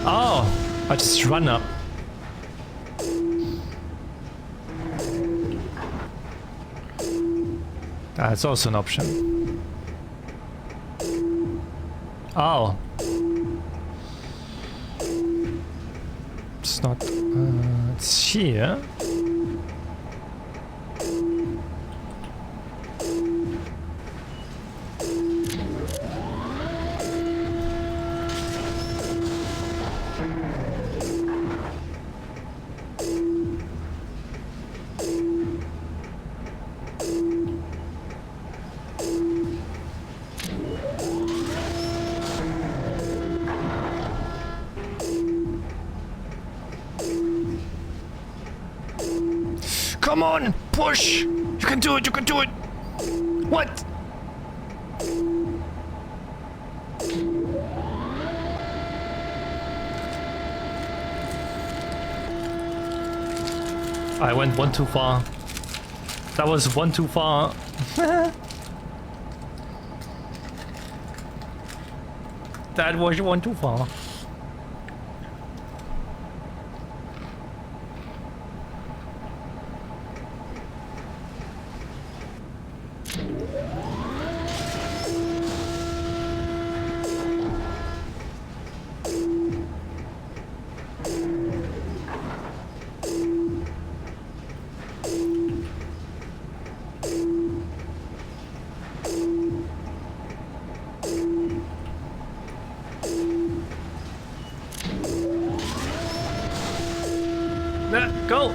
Oh, I just run up. That's also an option. Oh. It's not... it's here. Come on, push! You can do it, you can do it! What? I went one too far. That was one too far. That was one too far. Go!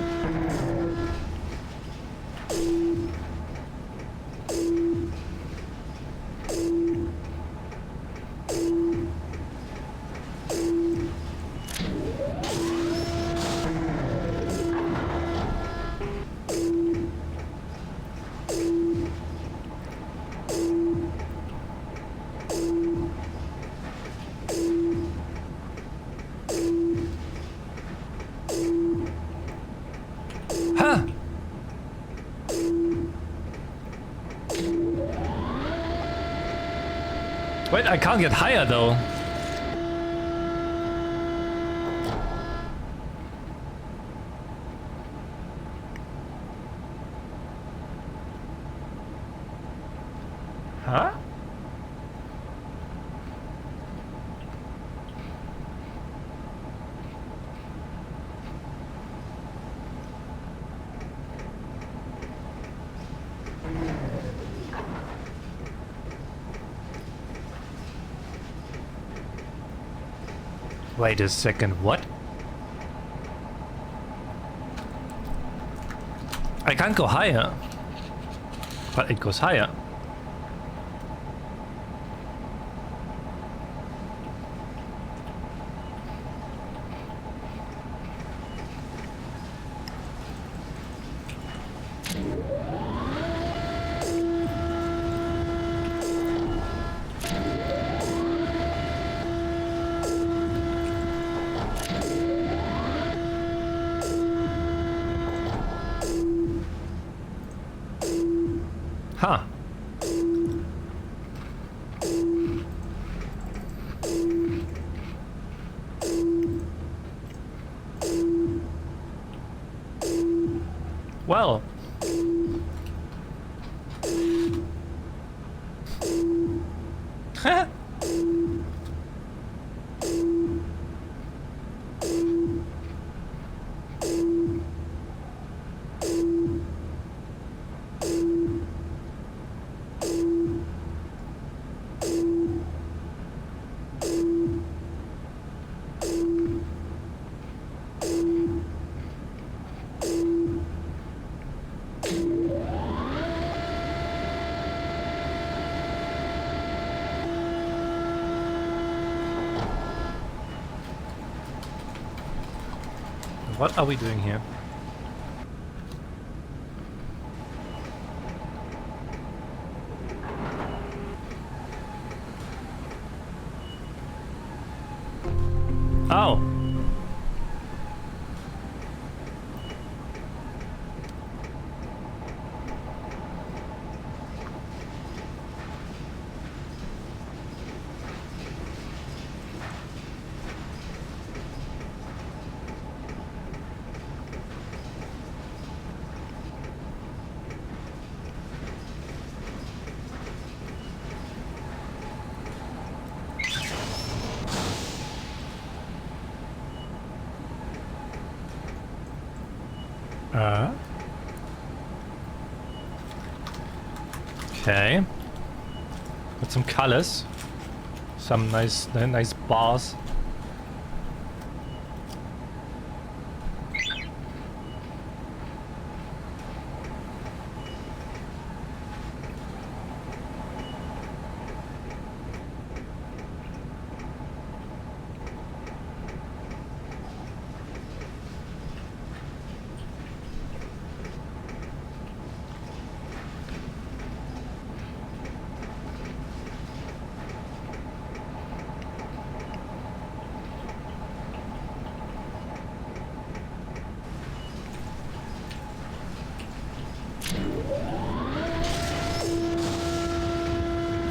Wait, I can't get higher though. Huh? Wait a second, what? I can't go higher. But it goes higher. Huh. Well. What are we doing here? Oh. Okay. Got some colors. Some nice bars.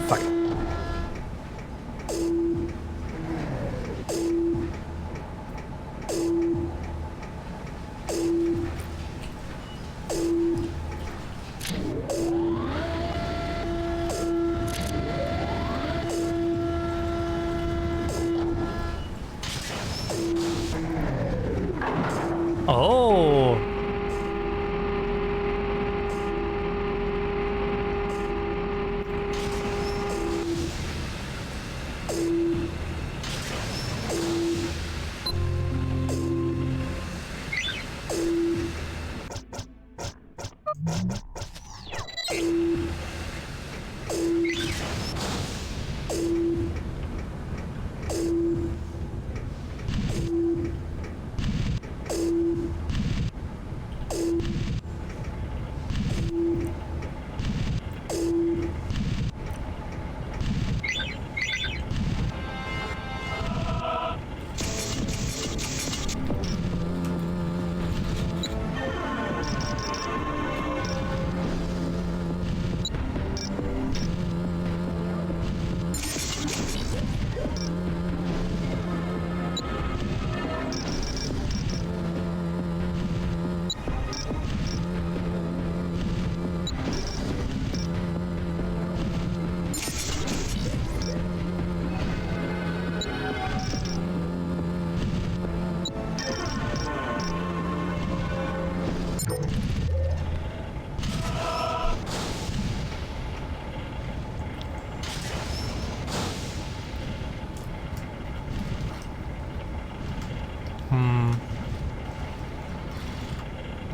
Fuck. Oh.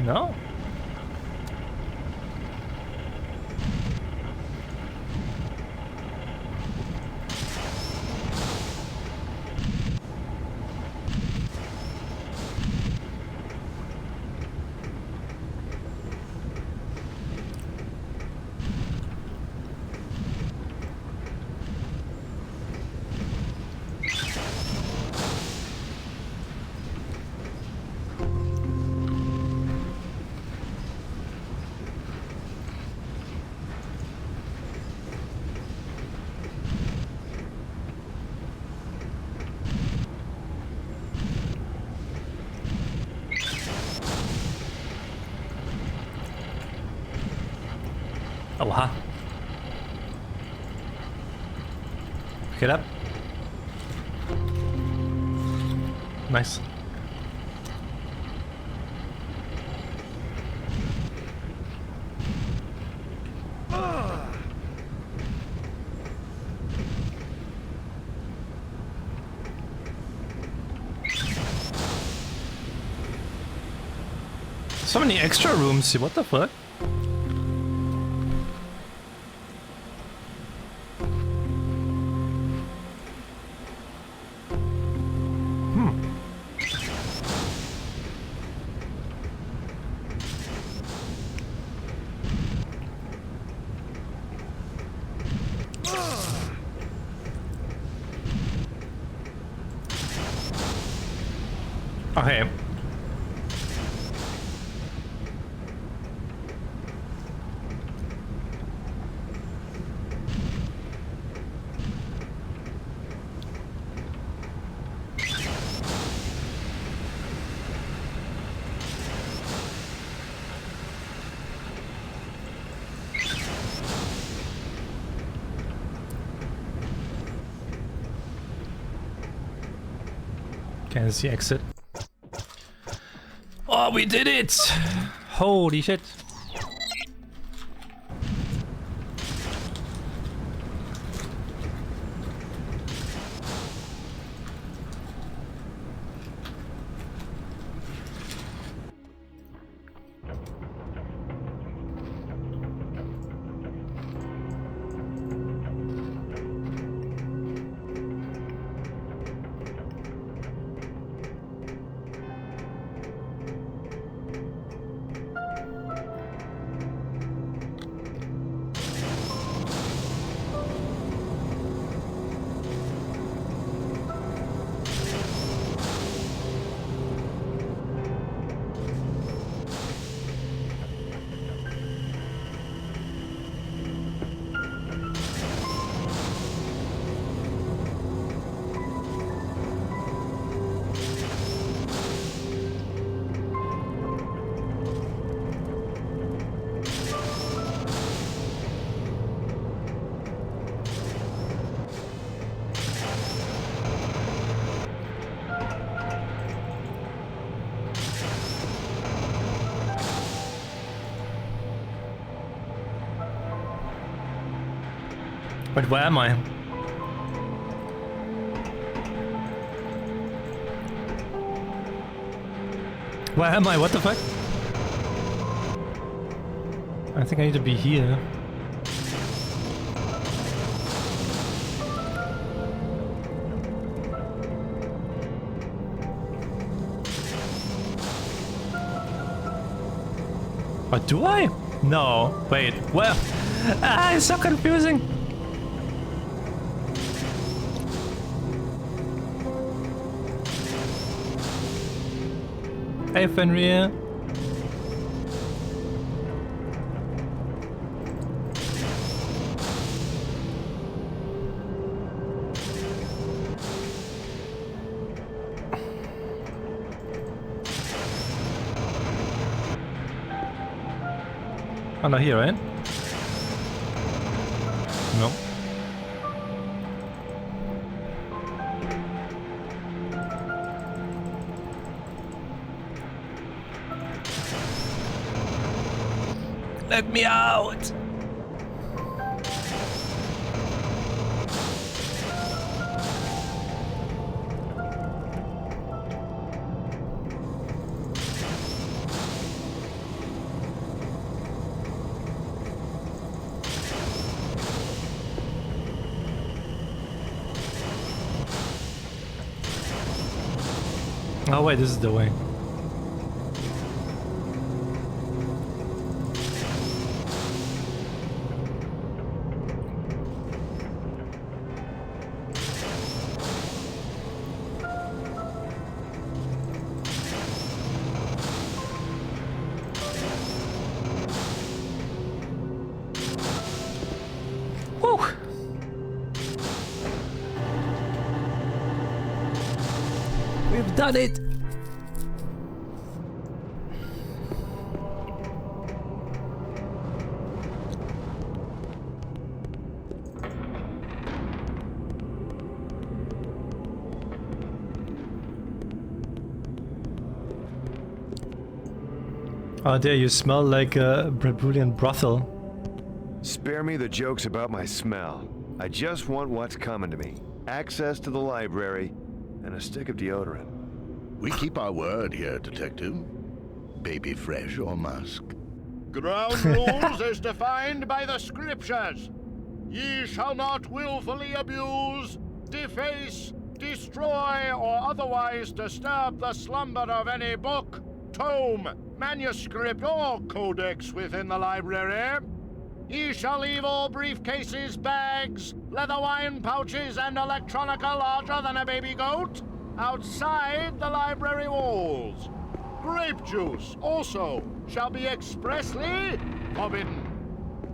No? Oha. Pick it up. Nice. So many extra rooms. What the fuck? Okay. Can I see exit? Oh, we did it! Holy shit. But where am I? Where am I? What the fuck? I think I need to be here. Or do I? No. Wait. Where? Ah, it's so confusing. Hey, Fenrir. Oh, not here, right? No. Let me out! Oh wait, this is the way. Woo! We've done it! Oh dear, you smell like a Brazilian brothel. Spare me the jokes about my smell. I just want what's coming to me. Access to the library and a stick of deodorant. We keep our word here, Detective. Baby fresh or musk. Ground rules as defined by the scriptures. Ye shall not willfully abuse, deface, destroy, or otherwise disturb the slumber of any book, tome, manuscript, or codex within the library. Ye shall leave all briefcases, bags, leather wine pouches, and electronica larger than a baby goat outside the library walls. Grape juice also shall be expressly forbidden.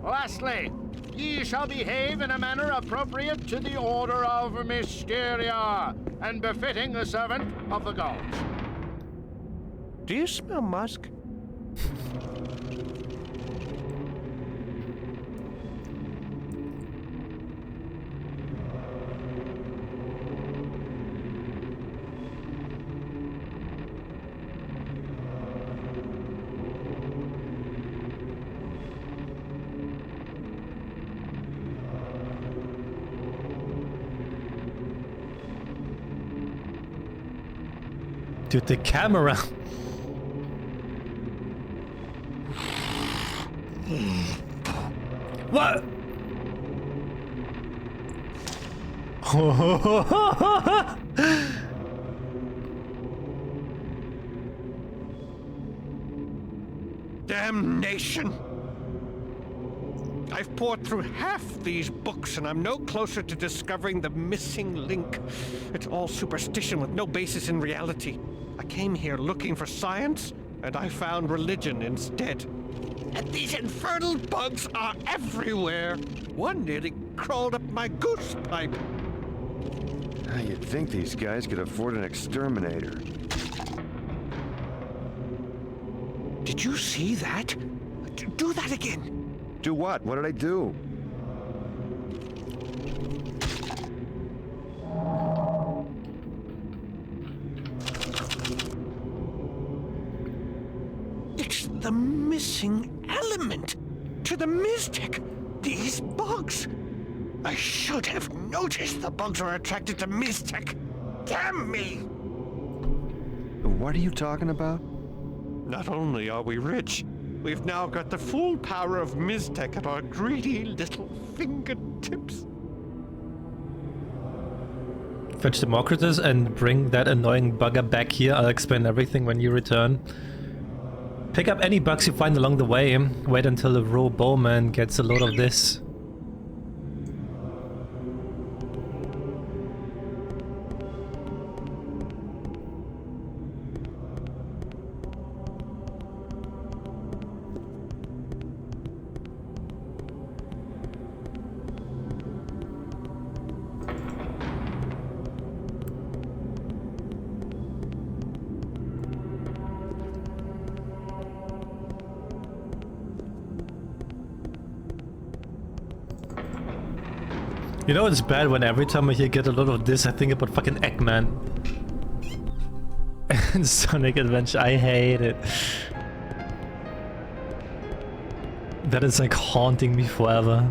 Lastly, ye shall behave in a manner appropriate to the order of Mysteria and befitting the servant of the gods. Do you smell musk? Dude, the camera. What? Damnation! I've poured through half these books and I'm no closer to discovering the missing link. It's all superstition with no basis in reality. I came here looking for science, and I found religion instead. And these infernal bugs are everywhere. One nearly crawled up my goose pipe. You'd think these guys could afford an exterminator. Did you see that? Do that again. Do what? What did I do? It's the missing element to the mystic. These bugs. I should have noticed the bugs were attracted to Miztech. Damn me! What are you talking about? Not only are we rich, we've now got the full power of Miztech at our greedy little fingertips. Fetch Democritus and bring that annoying bugger back here. I'll explain everything when you return. Pick up any bugs you find along the way. Wait until the raw bowman gets a load of this. You know it's bad when every time I get a lot of this I think about fucking Eggman. And Sonic Adventure, I hate it. That is like haunting me forever.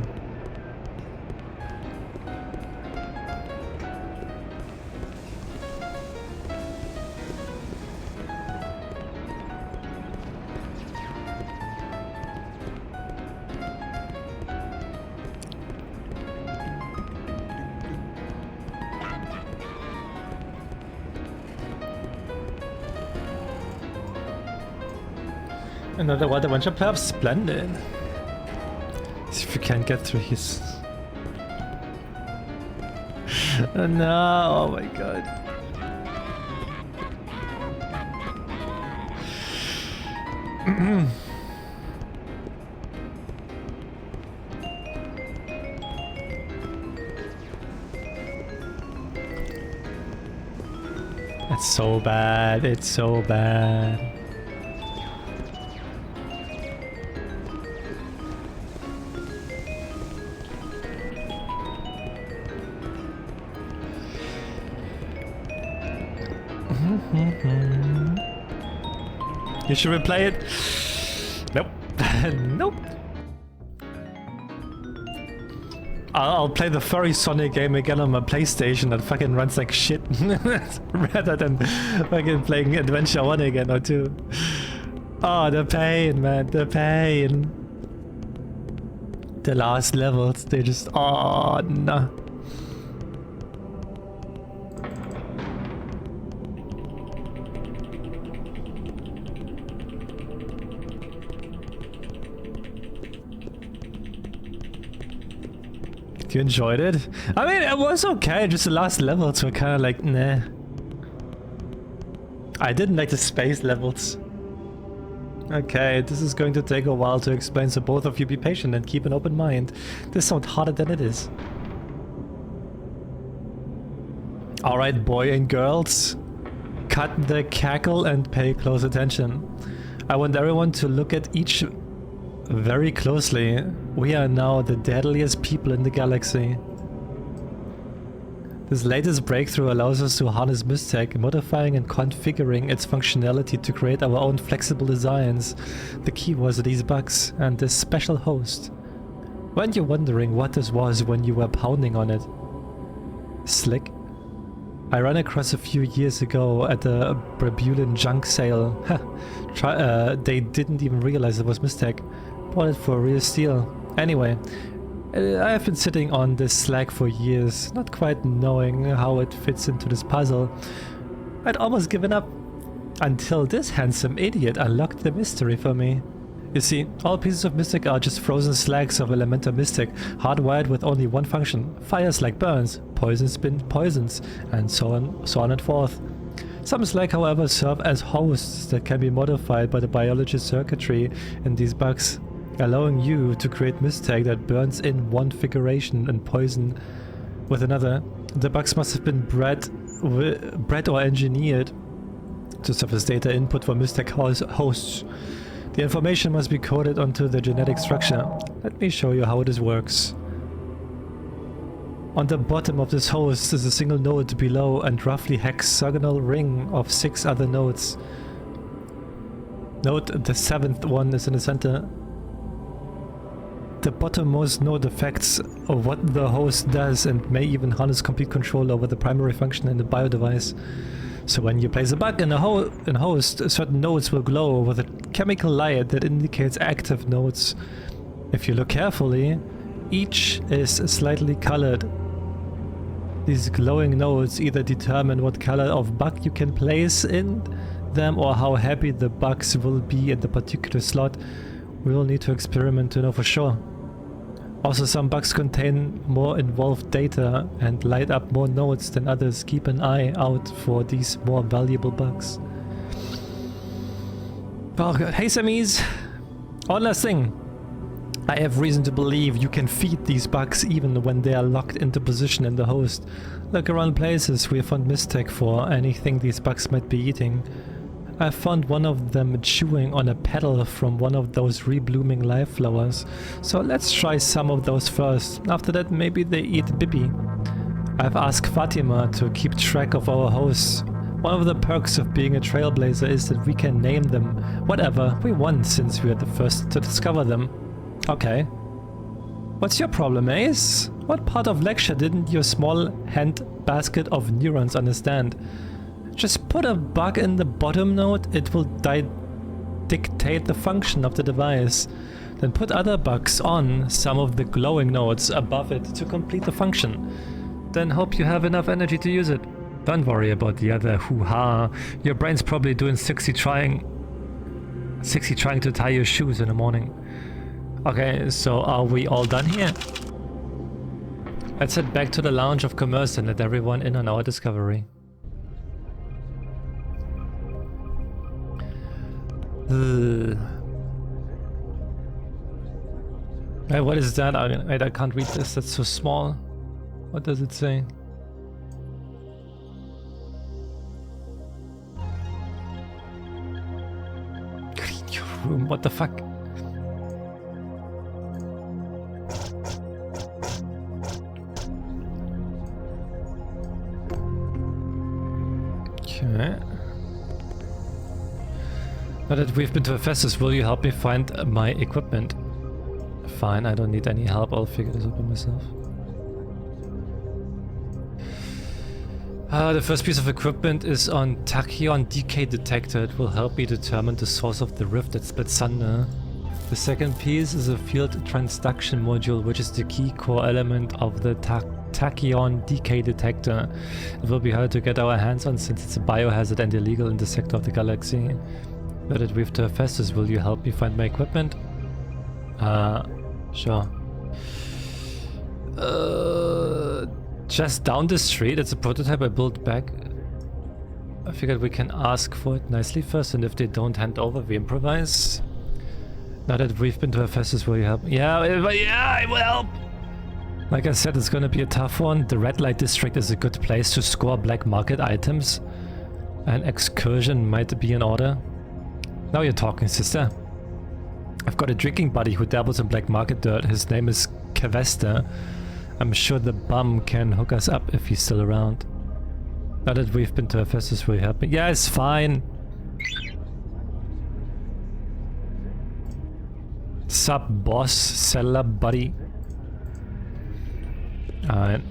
Another wild adventure, perhaps? Splendid. See if we can get through his... Oh no, oh my god. It's so bad, it's so bad. You should replay it. Nope. Nope. I'll play the furry Sonic game again on my PlayStation that fucking runs like shit. Rather than fucking playing Adventure 1 again or 2. Oh, the pain, man. The pain. The last levels, they just... Oh, no. You enjoyed it? I mean, it was okay, just the last levels were kind of like, nah. I didn't like the space levels. Okay, this is going to take a while to explain, so both of you be patient and keep an open mind. This sounds harder than it is. Alright, boy and girls. Cut the cackle and pay close attention. I want everyone to look at each very closely. We are now the deadliest people in the galaxy. This latest breakthrough allows us to harness Miztech, modifying and configuring its functionality to create our own flexible designs. The key was these bugs and this special host. Weren't you wondering what this was when you were pounding on it? Slick? I ran across a few years ago at the Babiniku junk sale. They didn't even realize it was Miztech. Bought it for a real steal. Anyway, I've been sitting on this slack for years, not quite knowing how it fits into this puzzle. I'd almost given up until this handsome idiot unlocked the mystery for me. You see, all pieces of Miztech are just frozen slacks of elemental Miztech, hardwired with only one function. Fires like burns, poisons spin poisons, and so on and forth. Some slag, however, serve as hosts that can be modified by the biologist circuitry in these bugs, allowing you to create Miztech that burns in one configuration and poison with another. The bugs must have been bred or engineered to serve as data input for Miztech hosts. The information must be coded onto the genetic structure. Let me show you how this works. On the bottom of this host is a single node below and roughly hexagonal ring of 6 other nodes. Note the 7th one is in the center. the bottommost node affects what the host does and may even harness complete control over the primary function in the bio device. So when you place a bug in a host, certain nodes will glow with a chemical light that indicates active nodes. If you look carefully, each is slightly colored. These glowing nodes either determine what color of bug you can place in them or how happy the bugs will be in the particular slot. We will need to experiment to know for sure. Also, some bugs contain more involved data and light up more nodes than others. Keep an eye out for these more valuable bugs. Oh god. Hey Samis! One last thing. I have reason to believe you can feed these bugs even when they are locked into position in the host. Look around places we have found mistake for anything these bugs might be eating. I found one of them chewing on a petal from one of those reblooming live flowers. So let's try some of those first. After that, maybe they eat Bibi. I've asked Fatima to keep track of our hosts. One of the perks of being a trailblazer is that we can name them whatever we want since we are the first to discover them. Okay. What's your problem, Ace? What part of lecture didn't your small hand basket of neurons understand? Just put a bug in the bottom node, it will dictate the function of the device. Then put other bugs on some of the glowing nodes above it to complete the function. Then hope you have enough energy to use it. Don't worry about the other hoo-ha. Your brain's probably doing 60 trying to tie your shoes in the morning. Okay, so are we all done here? Let's head back to the Lounge of Commerce and let everyone in on our discovery. Hey, what is that? I can't read this, that's so small. What does it say? Clean your room, what the fuck? Okay. Now that we've been to Ephesus, will you help me find my equipment? Fine, I don't need any help, I'll figure this out by myself. The first piece of equipment is on Tachyon Decay Detector. It will help me determine the source of the rift that splits Sunder. The second piece is a field transduction module, which is the key core element of the Tachyon Decay Detector. It will be hard to get our hands on since it's a biohazard and illegal in this sector of the galaxy. Now that we've to Ephesus, will you help me find my equipment? Sure. Just down the street, it's a prototype I built back. I figured we can ask for it nicely first, and if they don't hand over, we improvise. Now that we've been to Ephesus, will you help? Yeah, I will help! Like I said, it's gonna be a tough one. The red light district is a good place to score black market items. An excursion might be in order. Now you're talking, sister. I've got a drinking buddy who dabbles in black market dirt. His name is Kavesta. I'm sure the bum can hook us up if he's still around. Now that we've been to Ephesus, will you help me? Yeah, it's fine. Sup, boss, seller buddy. Alright.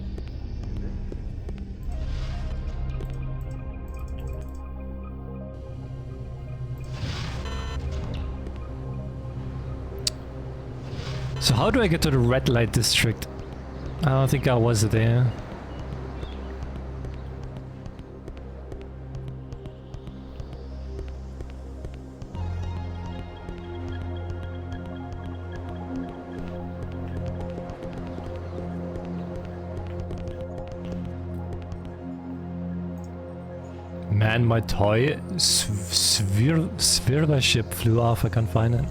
So how do I get to the red light district? I don't think I was there. Man, my toy sphere ship flew off. I can't find it.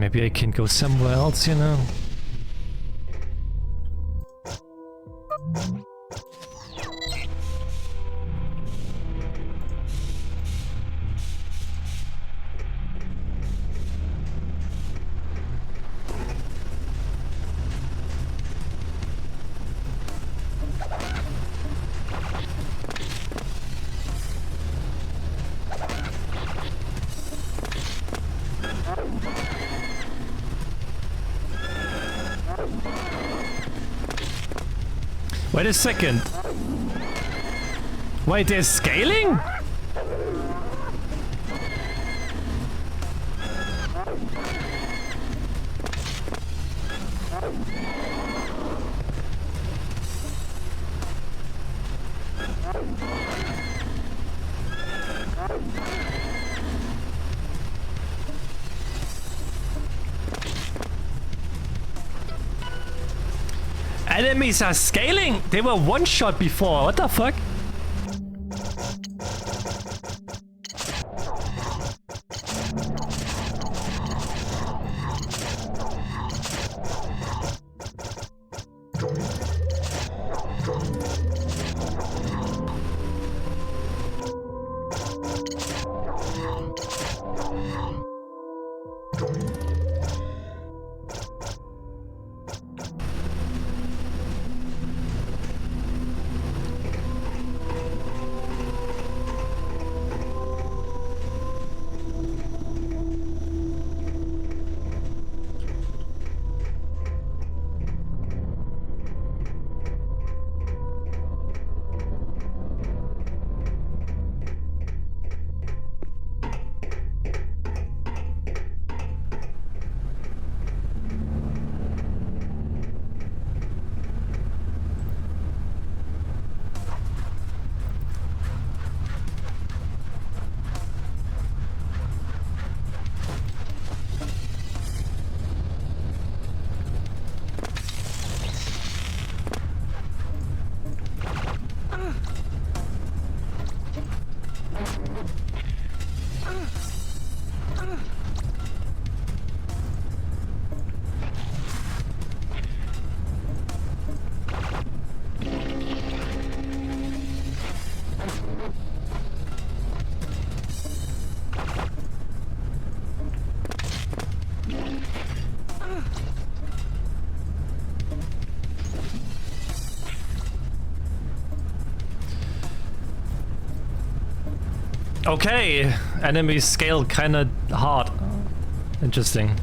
Maybe I can go somewhere else, you know? Wait a second. Wait, there's scaling? Enemies are scaling? They were one shot before. What the fuck? Okay, enemies scale kinda hard. Interesting.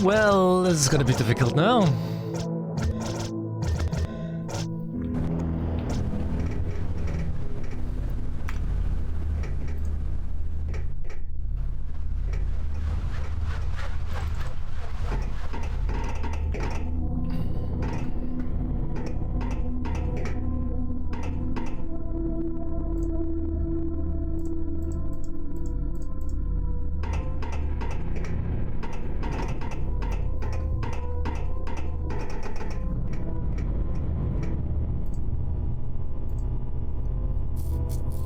Well, this is gonna be difficult now.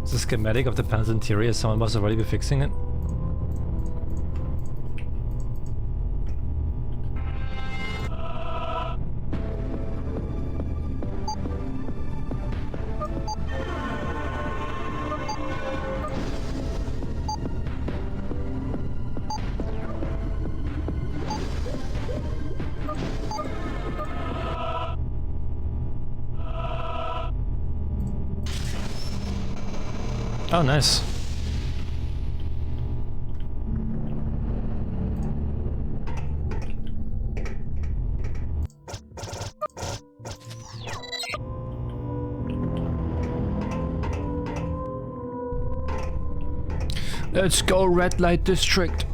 The schematic of the panel's interior, someone must already be fixing it. Oh, nice. Let's go, red light district.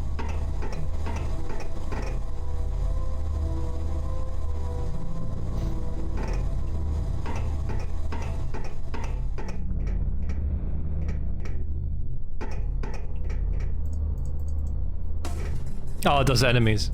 Oh, those enemies.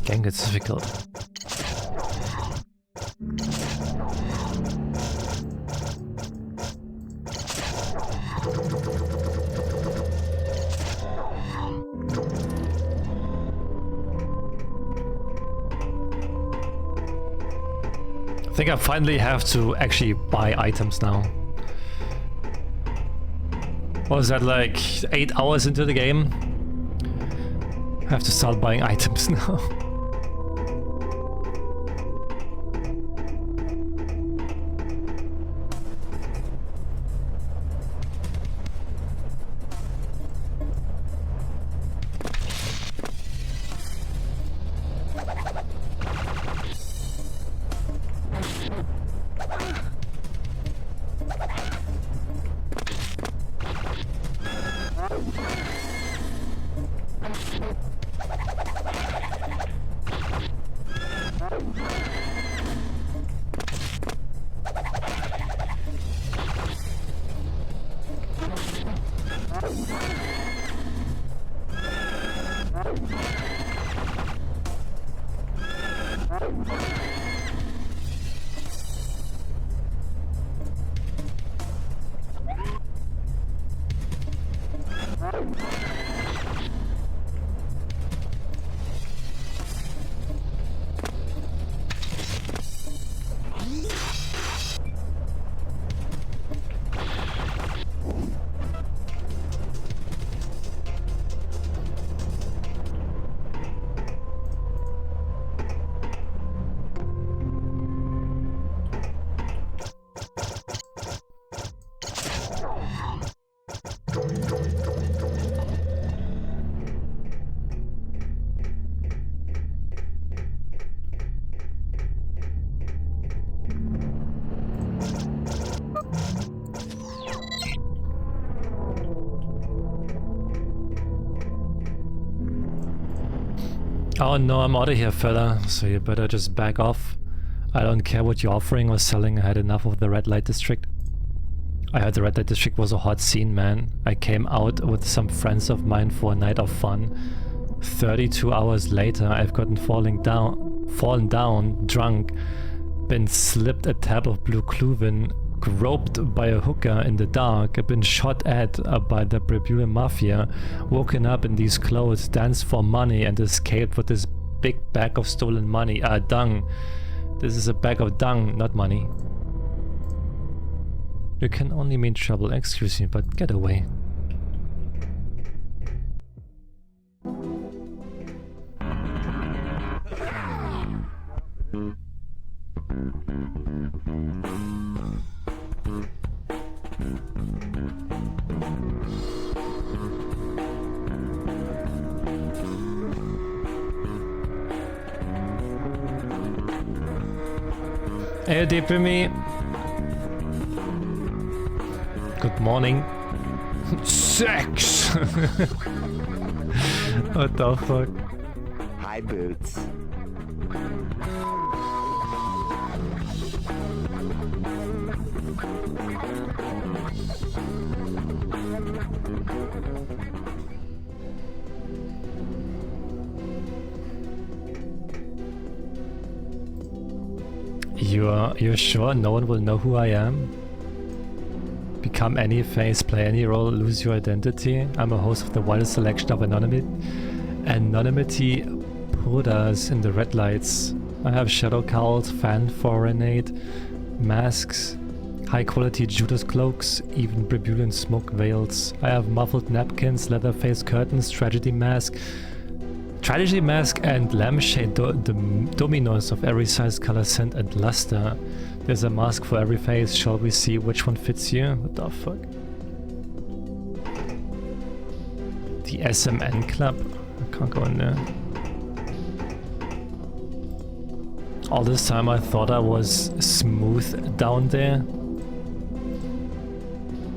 Gang, it's difficult. I think I finally have to actually buy items now. Was that like 8 hours into the game? I have to start buying items now. Oh no, I'm out of here, fella, so you better just back off. I don't care what you're offering or selling, I had enough of the red light district. I heard the red light district was a hot scene, man. I came out with some friends of mine for a night of fun. 32 hours later, I've gotten fallen down, drunk, been slipped a tab of blue Cluvin, groped by a hooker in the dark, been shot at by the Babiniku mafia, woken up in these clothes, danced for money and escaped with this big bag of stolen money. Dung. This is a bag of dung, not money. You can only mean trouble, excuse me, but get away. Hey, Deprimi. Good morning. Sex! What the fuck? Hi, Boots. You're sure no one will know who I am? Become any face, play any role, lose your identity. I'm a host of the widest selection of anonymity Buddhas in the red lights. I have shadow cowls, fan forenade, masks, high quality Judas cloaks, even Brebulian smoke veils. I have muffled napkins, leather face curtains, tragedy mask and lampshade dominoes of every size, color, scent and luster. There's a mask for every face. Shall we see which one fits you? What the fuck? The SMN club? I can't go in there. All this time I thought I was smooth down there.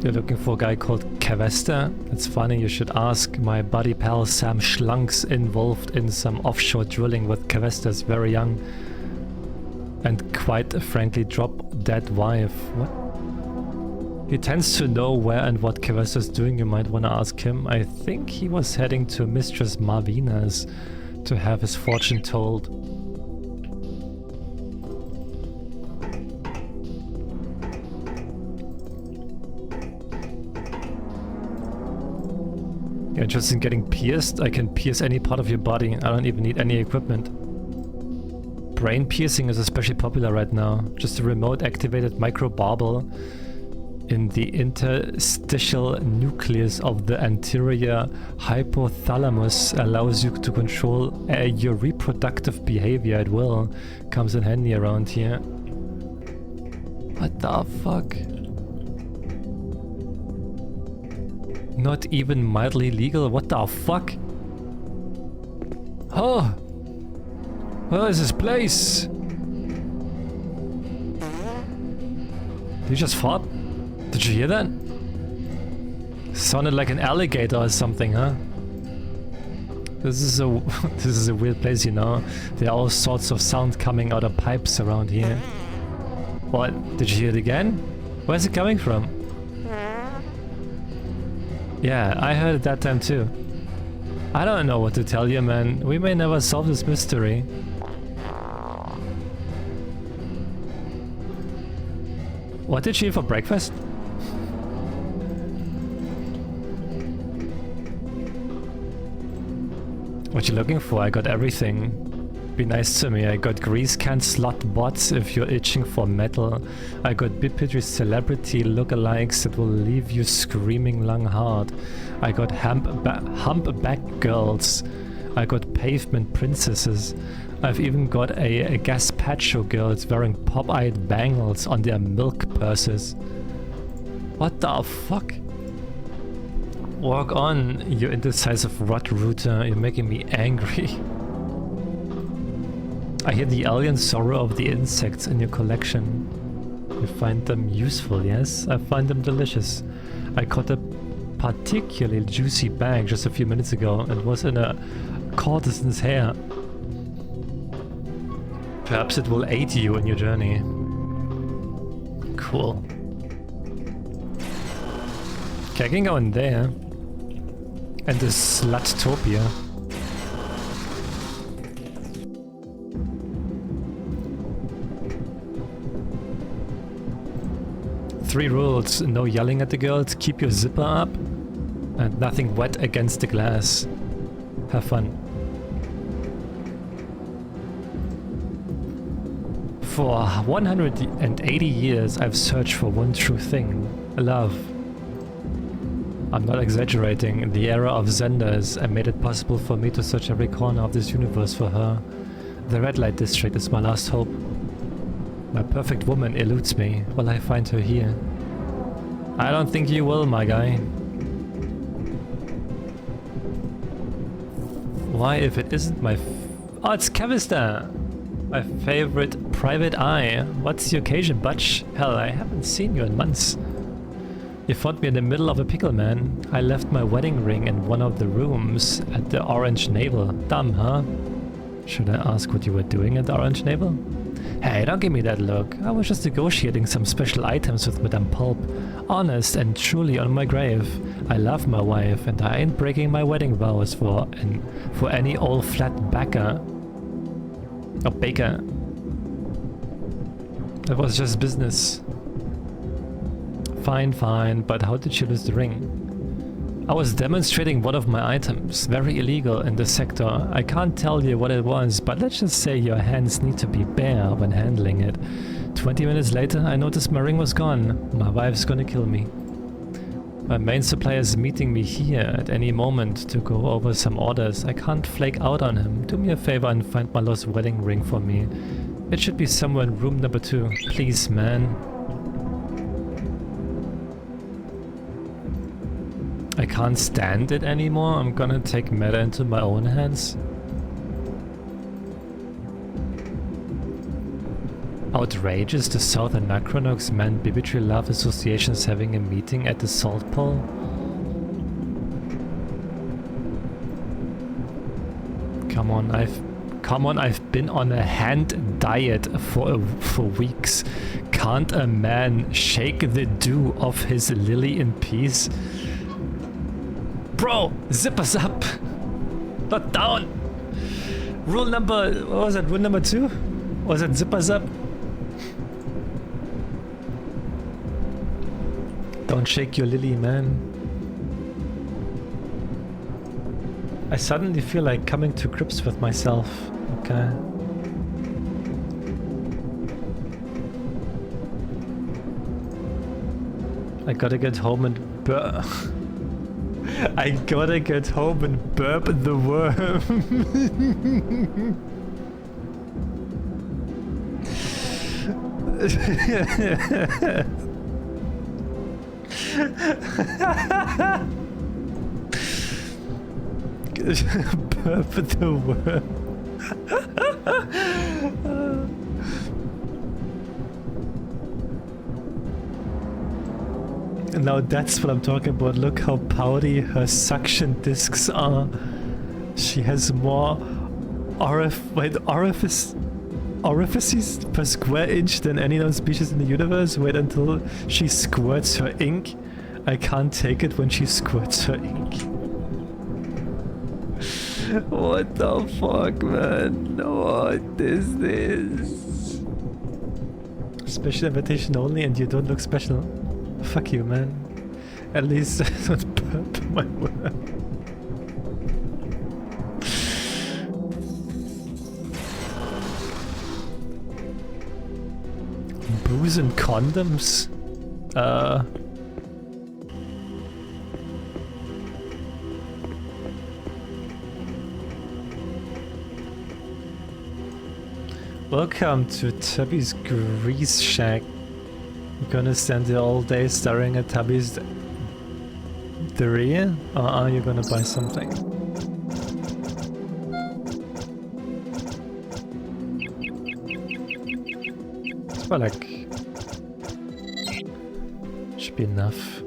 You're looking for a guy called Kavesta? It's funny, you should ask my buddy pal Sam Schlunk's involved in some offshore drilling with Kavesta's very young and quite frankly drop-dead wife. What? He tends to know where and what Kavesta's doing, you might want to ask him. I think he was heading to Mistress Marvina's to have his fortune told. You're interested in getting pierced? I can pierce any part of your body. I don't even need any equipment. Brain piercing is especially popular right now. Just a remote activated micro barbel in the interstitial nucleus of the anterior hypothalamus allows you to control your reproductive behavior at will. Comes in handy around here. What the fuck? Not even mildly legal? What the fuck? Oh! Where is this place? Did you just fart? Did you hear that? Sounded like an alligator or something, huh? This is a this is a weird place, you know. There are all sorts of sound coming out of pipes around here. What? Did you hear it again? Where's it coming from? Yeah, I heard it that time too. I don't know what to tell you, man. We may never solve this mystery. What did you eat for breakfast? What you looking for? I got everything. Be nice to me. I got grease can slot bots if you're itching for metal. I got Bipedry celebrity lookalikes that will leave you screaming lung hard. I got humpback girls. I got pavement princesses. I've even got a gazpacho girls wearing pop-eyed bangles on their milk purses. What the fuck? Walk on, you indecisive rot rooter. You're making me angry. I hear the alien sorrow of the insects in your collection. You find them useful, yes? I find them delicious. I caught a particularly juicy bag just a few minutes ago and was in a courtesan's hair. Perhaps it will aid you in your journey. Cool. Okay, I can go in there. And the Sluttopia. Three rules: no yelling at the girls, keep your zipper up, and nothing wet against the glass. Have fun. For 180 years I've searched for one true thing: love. I'm not exaggerating. The era of Zenders made it possible for me to search every corner of this universe for her. The red light district is my last hope. My perfect woman eludes me. Will I find her here? I don't think you will, my guy. Why, if it isn't my oh, it's Kavista! My favorite private eye. What's the occasion, Butch? Hell, I haven't seen you in months. You found me in the middle of a pickle, man. I left my wedding ring in one of the rooms at the Orange Navel. Dumb, huh? Should I ask what you were doing at the Orange Navel? Hey, don't give me that look. I was just negotiating some special items with Madame Pulp. Honest and truly on my grave. I love my wife and I ain't breaking my wedding vows for any old flat baker. Or baker. That was just business. Fine, fine, but how did you lose the ring? I was demonstrating one of my items, very illegal in the sector. I can't tell you what it was, but let's just say your hands need to be bare when handling it. 20 minutes later, I noticed my ring was gone. My wife's gonna kill me. My main supplier is meeting me here at any moment to go over some orders. I can't flake out on him. Do me a favor and find my lost wedding ring for me. It should be somewhere in room number 2. Please, man. I can't stand it anymore. I'm gonna take matter into my own hands. Outrageous, the South Anachronox Man Bigotry Love Association is having a meeting at the Salt Pole. Come on, I've been on a hand diet for weeks. Can't a man shake the dew off his lily in peace? Bro, zip us up! Not down! Rule number... what was that? Rule number 2? Was it zip us up? Don't shake your lily, man. I suddenly feel like coming to grips with myself. Okay. I gotta get home and I gotta get home and burp the worm. Burp the worm. Now that's what I'm talking about. Look how pouty her suction discs are. She has more orifices per square inch than any known species in the universe. Wait until she squirts her ink. I can't take it when she squirts her ink. What the fuck, man? What is this? Special invitation only and you don't look special. Fuck you, man. At least I don't burp my worm. Booze and condoms? Welcome to Tubby's Grease Shack. You're gonna stand there all day staring at Tubby's the rear? Or are you gonna buy something? Well, like... should be enough.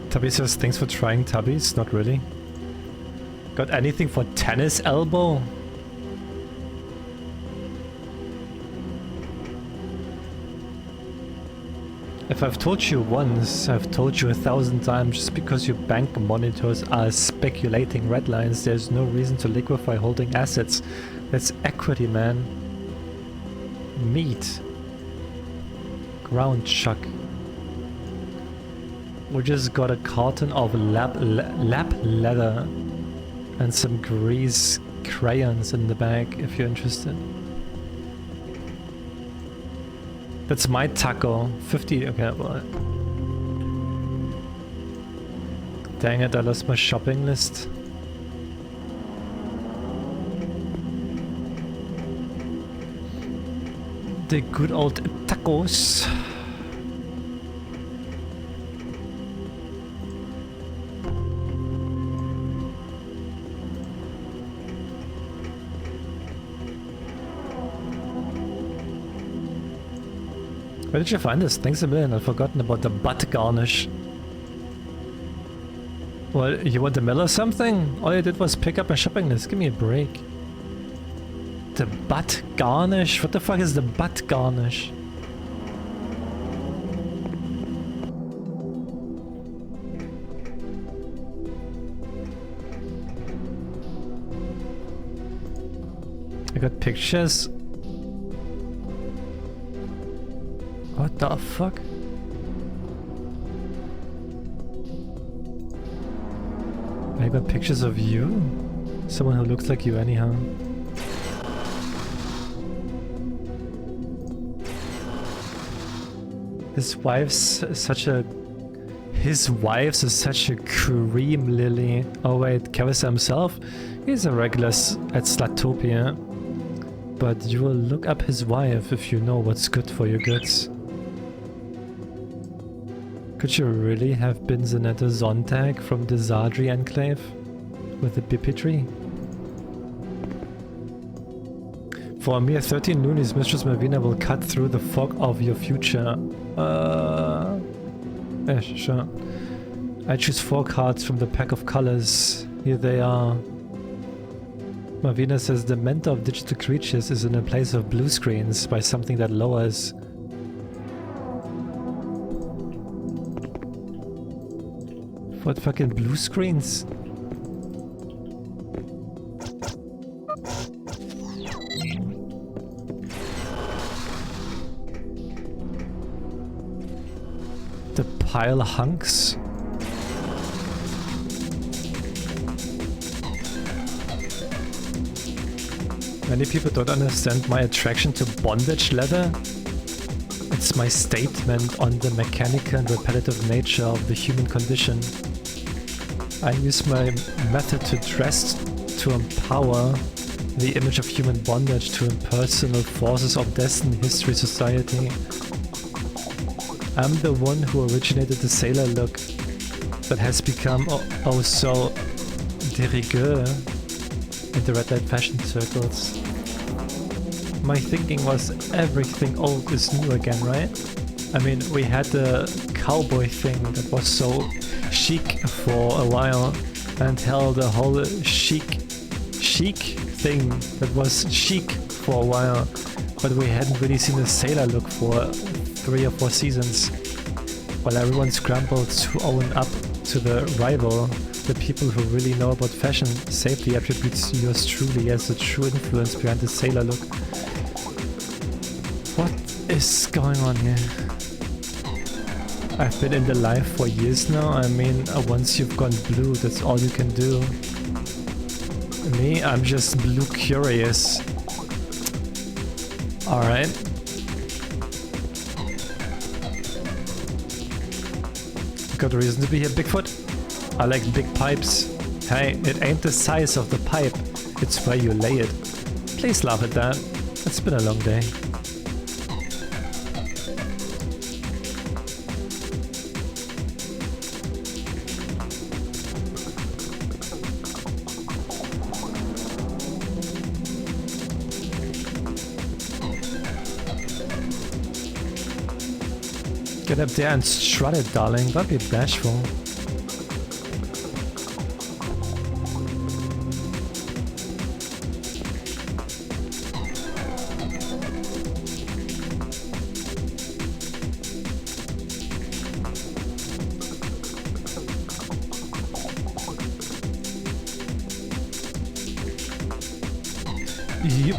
Tubby says thanks for trying, Tubbies. Not really. Got anything for tennis elbow? If I've told you once, I've told you 1,000 times. Just because your bank monitors are speculating red lines, there's no reason to liquefy holding assets. That's equity, man. Meat. Ground chuck. We just got a carton of lap leather and some grease crayons in the bag if you're interested. That's my taco. 50. Okay, well. Dang it, I lost my shopping list. The good old tacos. Where did you find this? Thanks a million. I've forgotten about the butt garnish. Well, you want a mill or something? All you did was pick up a shopping list. Give me a break. The butt garnish? What the fuck is the butt garnish? got pictures? What the fuck? I got pictures of you? Someone who looks like you anyhow. His wife's such a cream lily. Oh wait, Kevisa himself? He's a regular at Slatopia. But you will look up his wife if you know what's good for your goods. Could you really have been Zanetta Zontag from the Zadri Enclave? With the Bipitri? For a mere 13 loonies, Mistress Malvina will cut through the fog of your future. Yeah, sure. I choose 4 cards from the pack of colors. Here they are. Malvina says the mentor of digital creatures is in a place of blue screens by something that lowers. What fucking blue screens? The pile hunks? Many people don't understand my attraction to bondage leather. It's my statement on the mechanical and repetitive nature of the human condition. I use my method to dress to empower the image of human bondage to impersonal forces of destiny, history, society. I'm the one who originated the sailor look that has become oh so de rigueur in the red light fashion circles. My thinking was everything old is new again, right? I mean, we had the cowboy thing that was so chic for a while, and hell, the whole chic thing that was chic for a while, but we hadn't really seen a sailor look for 3 or 4 seasons. While everyone scrambled to own up to the rival, the people who really know about fashion safely attributes yours truly as the true influence behind the sailor look. What is going on here? I've been in the life for years now. I mean, once you've gone blue, that's all you can do. Me, I'm just blue curious. Alright. Got a reason to be here, Bigfoot? I like big pipes. Hey, it ain't the size of the pipe, it's where you lay it. Please laugh at that. It's been a long day. Get up there and strut it, darling. Don't be bashful.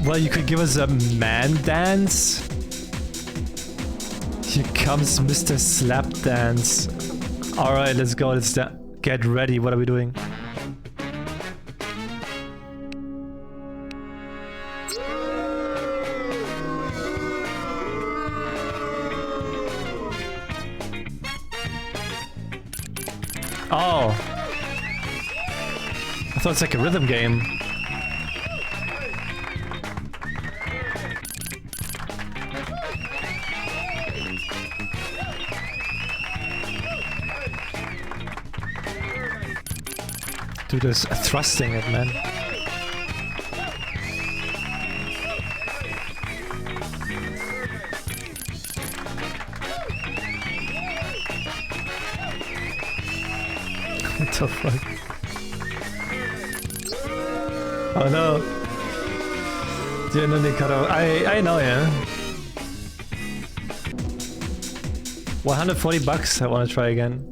Well, you could give us a man dance. Here comes Mr. Slap Dance. Alright, let's go. Let's get ready. What are we doing? Oh. I thought it's like a rhythm game. Do this thrusting it, man. What the fuck? Oh no. Dear Nikaro, I know, yeah. 140 bucks, I wanna try again.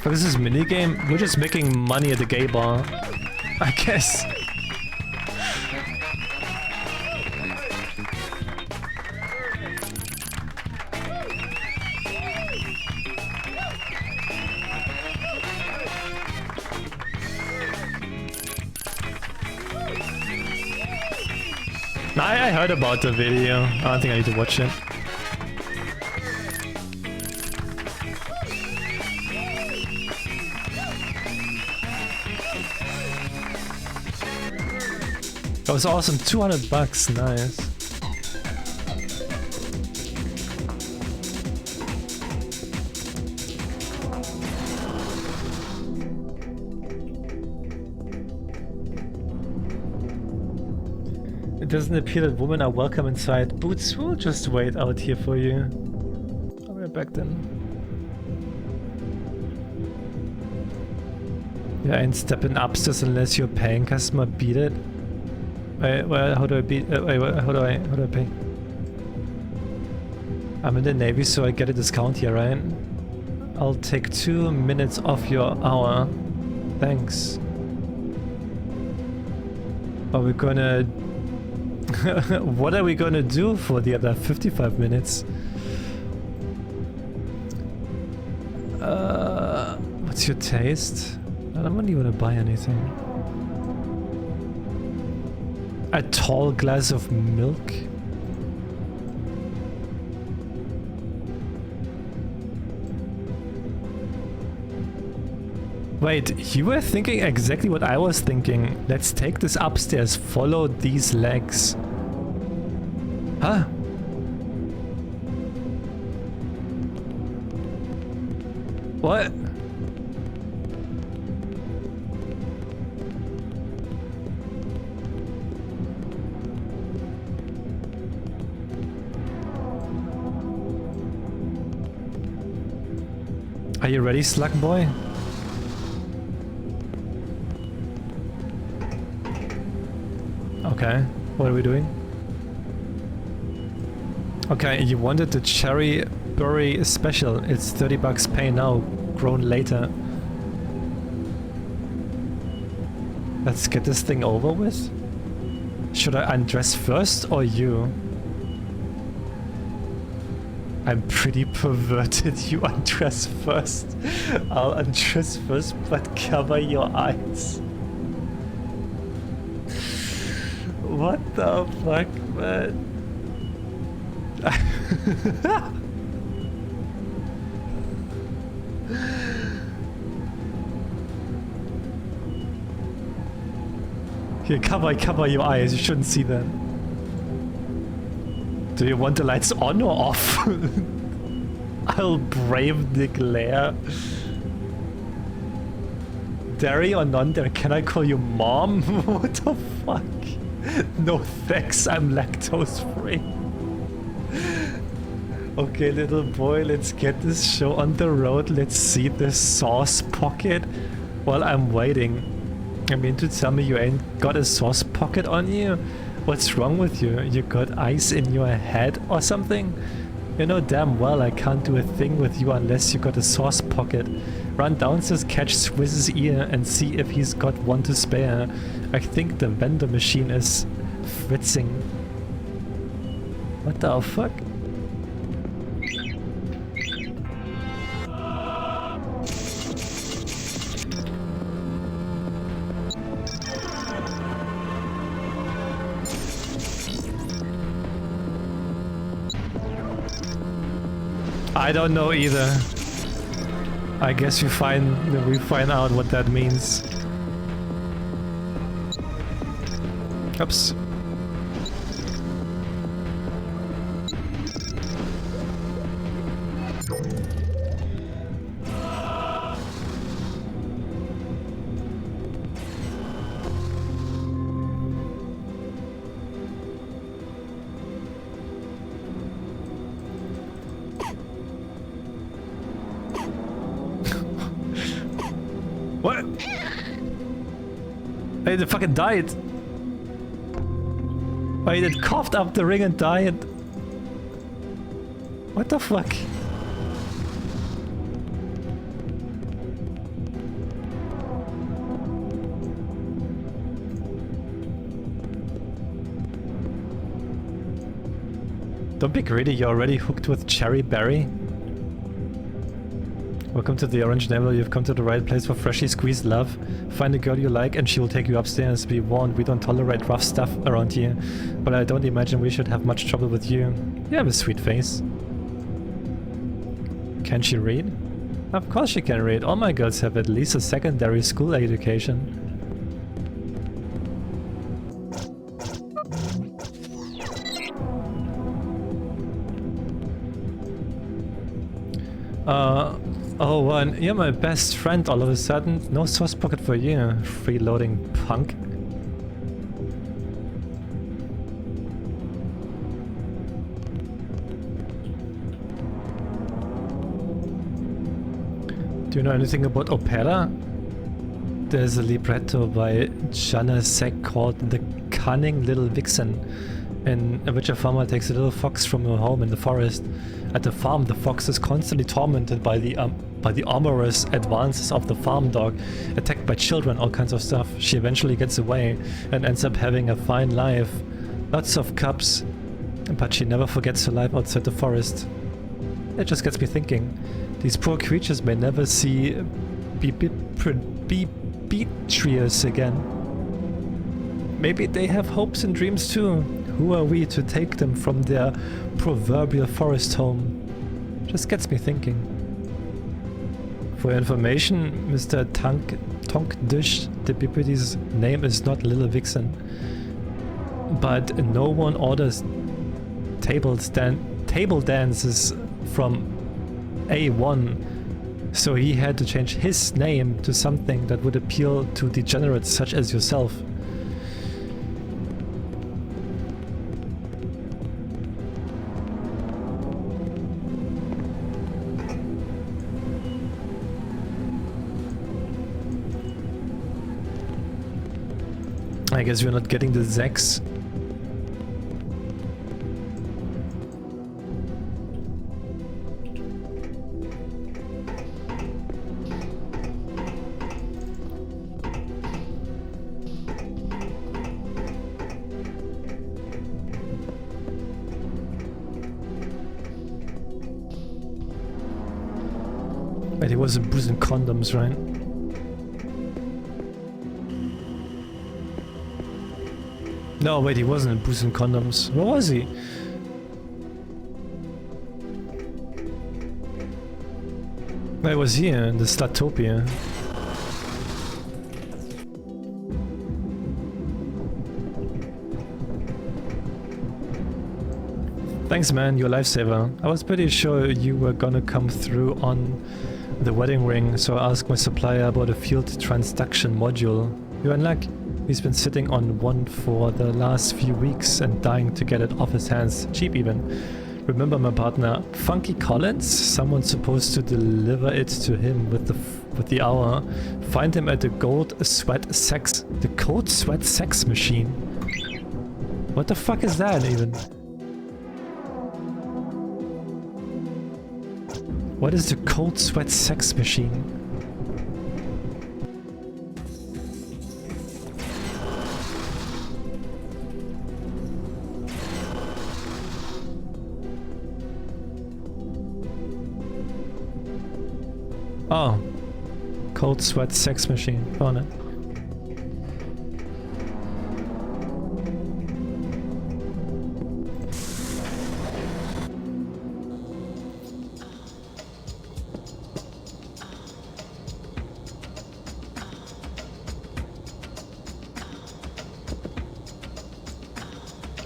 For this is minigame, we're just making money at the gay bar, I guess. I heard about the video. I don't think I need to watch it. That was awesome. 200 bucks. Nice. It doesn't appear that women are welcome inside. Boots, we'll just wait out here for you. I'll be right back then. Yeah, ain't stepping upstairs unless you're paying customer. Beat it. Wait, well, how do I beat? Wait, how do I pay? I'm in the Navy, so I get a discount here, right? I'll take 2 minutes off your hour. Thanks. Are we gonna... What are we gonna do for the other 55 minutes? What's your taste? I don't really want to buy anything. A tall glass of milk? Wait, you were thinking exactly what I was thinking. Let's take this upstairs, follow these legs. Huh? What? Are you ready, Slug Boy? Okay, what are we doing? Okay, you wanted the cherry berry special. It's 30 bucks pay now, grown later. Let's get this thing over with. Should I undress first or you? I'm pretty perverted. You undress first. I'll undress first, but cover your eyes. What the fuck, man? Here, cover your eyes. You shouldn't see that. Do you want the lights on or off? I'll brave the glare. Dairy or non-dairy? Can I call you mom? What the fuck? No thanks, I'm lactose free. Okay, little boy, let's get this show on the road. Let's see this sauce pocket while I'm waiting. I mean, to tell me you ain't got a sauce pocket on you? What's wrong with you? You got ice in your head or something? You know damn well I can't do a thing with you unless you got a sauce pocket. Run downstairs, catch Swiss's ear and see if he's got one to spare. I think the vendor machine is fritzing. What the fuck? I don't know either. I guess we find out what that means. Oops. What? Hey, they fucking died. Wait, it coughed up the ring and died. What the fuck? Don't be greedy, you're already hooked with Cherry Berry. Welcome to the Orange Navel, you've come to the right place for freshly squeezed love. Find a girl you like and she will take you upstairs. Be warned, we don't tolerate rough stuff around here. But I don't imagine we should have much trouble with you. You have a sweet face. Can she read? Of course she can read. All my girls have at least a secondary school education. Oh, and you're my best friend all of a sudden. No sauce pocket for you, freeloading punk. Do you know anything about opera? There's a libretto by Janacek called The Cunning Little Vixen, in which a farmer takes a little fox from her home in the forest. At the farm, the fox is constantly tormented by the amorous advances of the farm dog, attacked by children, all kinds of stuff. She eventually gets away and ends up having a fine life. Lots of cubs, but she never forgets her life outside the forest. It just gets me thinking. These poor creatures may never see Beatrice again. Maybe they have hopes and dreams too. Who are we to take them from their proverbial forest home? Just gets me thinking. For your information, Mr. Tonkdish, the deputy's name is not Little Vixen. But no one orders table dances from A1, so he had to change his name to something that would appeal to degenerates such as yourself. I guess we're not getting the Zex. But he was boozing condoms, right? No, wait, he wasn't boozing condoms. Where was he? I was here in the Slutopia. Thanks, man, you're a lifesaver. I was pretty sure you were gonna come through on the wedding ring, so I asked my supplier about a field transduction module. You're in luck. He's been sitting on one for the last few weeks and dying to get it off his hands, cheap even. Remember my partner, Funky Collins? Someone's supposed to deliver it to him with the hour. Find him at the Cold Sweat Sex Machine. What the fuck is that even? What is the Cold Sweat Sex Machine? Oh, Cold Sweat Sex Machine. Found it.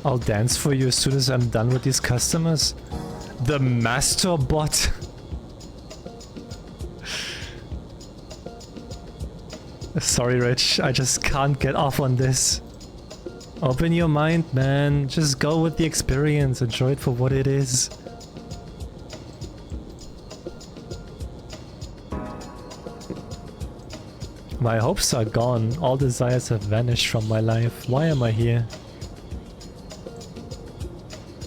I'll dance for you as soon as I'm done with these customers. The Master Bot. Sorry, Rich, I just can't get off on this. Open your mind, man. Just go with the experience. Enjoy it for what it is. My hopes are gone. All desires have vanished from my life. Why am I here?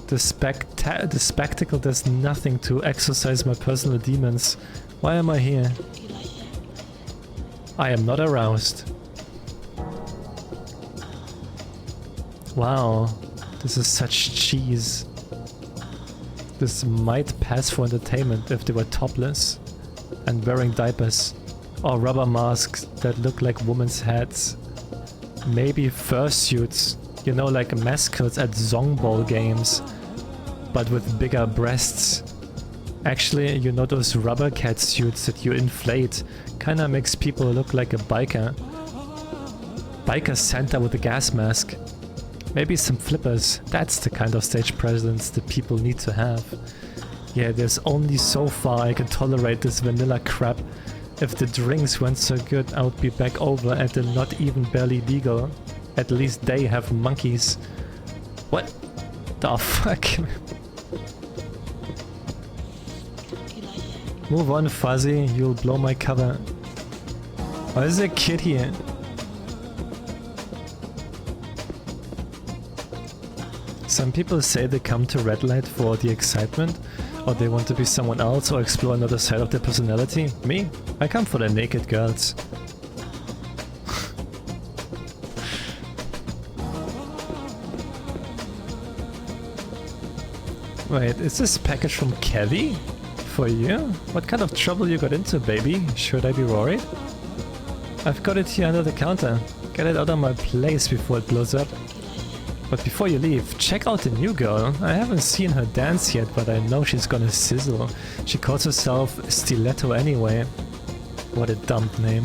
The spectacle does nothing to exorcise my personal demons. Why am I here? I am not aroused. Wow, this is such cheese. This might pass for entertainment if they were topless and wearing diapers or rubber masks that look like women's heads. Maybe fursuits, you know, like mascots at zongball games, but with bigger breasts. Actually, you know those rubber cat suits that you inflate? Kinda makes people look like a biker. Biker Santa with a gas mask. Maybe some flippers. That's the kind of stage presence the people need to have. Yeah, there's only so far I can tolerate this vanilla crap. If the drinks weren't so good, I would be back over at the not even barely legal. At least they have monkeys. What the fuck? Move on, Fuzzy, you'll blow my cover. Why is there a kid here? Some people say they come to Red Light for the excitement, or they want to be someone else or explore another side of their personality. Me? I come for the naked girls. Wait, is this package from Kelly? For you? What kind of trouble you got into, baby? Should I be worried? I've got it here under the counter. Get it out of my place before it blows up. But before you leave, check out the new girl. I haven't seen her dance yet, but I know she's gonna sizzle. She calls herself Stiletto anyway. What a dumb name.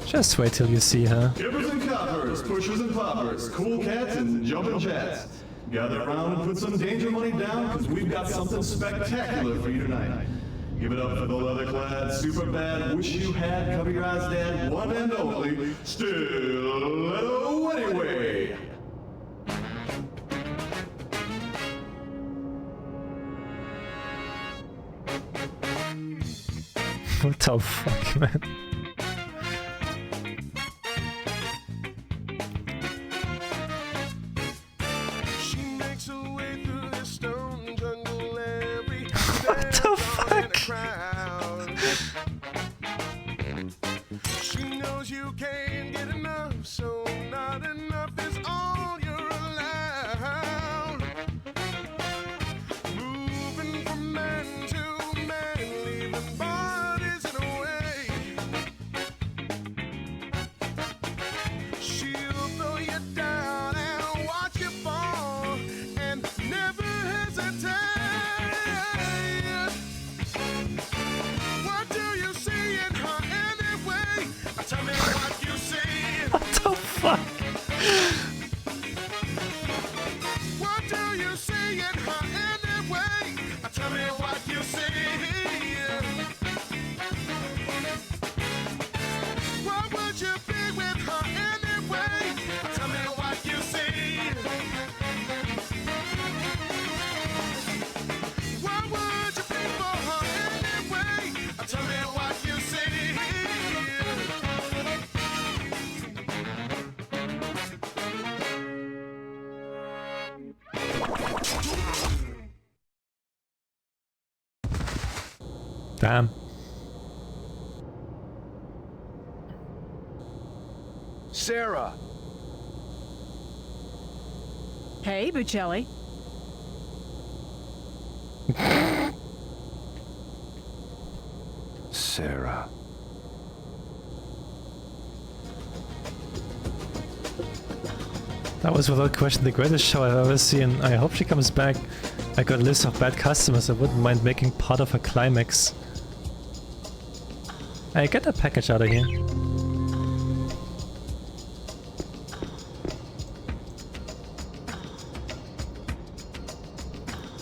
Just wait till you see her. Gibbers and coppers, pushers and poppers, cool cats and jumping jets. Gather around and put some danger money down, because we've got something spectacular for you tonight. Give it up for the leather-clad, super bad, wish you had, cover your eyes, dad, one and only, Stiletto anyway. What the fuck, man? She makes her way through the stone jungle every day. What the fuck? She knows you can't get enough, so not enough is all you're allowed. Moving from man to man, leaving bodies in a way. She'll throw you down and watch you fall, and never hesitate. What do you see in her anyway? Tell me what you see. What the fuck? What do you see in her anyway? Tell me what you see. What would you be with her anyway? Tell me what you see. What would you be for her anyway? Tell me what you see. Damn. Sarah! Hey, Buccelli. Sarah. That was without question the greatest show I've ever seen. I hope she comes back. I got a list of bad customers. I wouldn't mind making part of her climax. Hey, get that package out of here.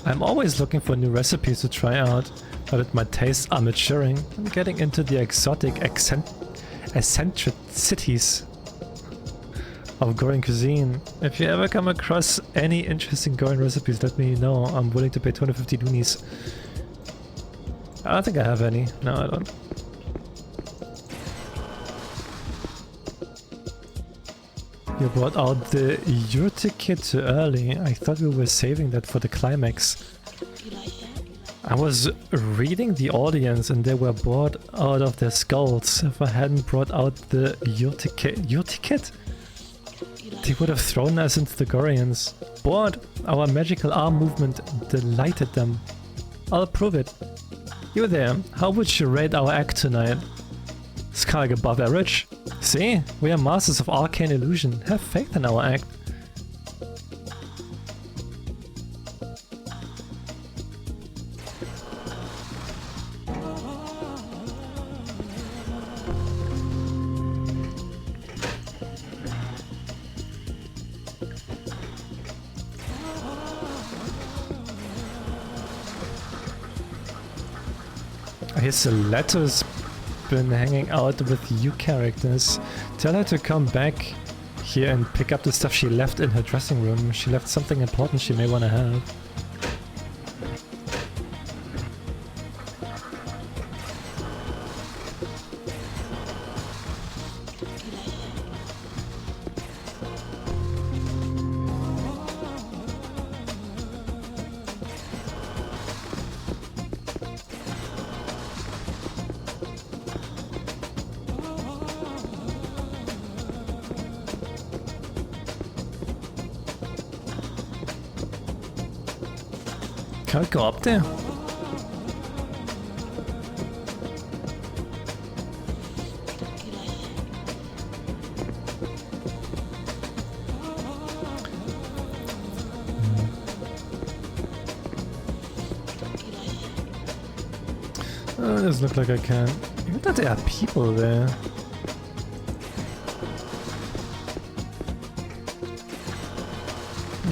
I'm always looking for new recipes to try out, but that my tastes are maturing. I'm getting into the exotic eccentricities of Gorean cuisine. If you ever come across any interesting Gorean recipes, let me know. I'm willing to pay 250 loonies. I don't think I have any. No, I don't. You brought out the Yurte kit too early. I thought we were saving that for the climax. I was reading the audience and they were bored out of their skulls. If I hadn't brought out the Yurte kit, they would have thrown us into the Goreans. Bored, our magical arm movement delighted them. I'll approve it. You there, how would you rate our act tonight? It's kinda like above average. See? We are masters of arcane illusion. Have faith in our act. His letter's been hanging out with you characters. Tell her to come back here and pick up the stuff she left in her dressing room. She left something important she may want to have. Can I go up there? Doesn't look like I can. Even though there are people there.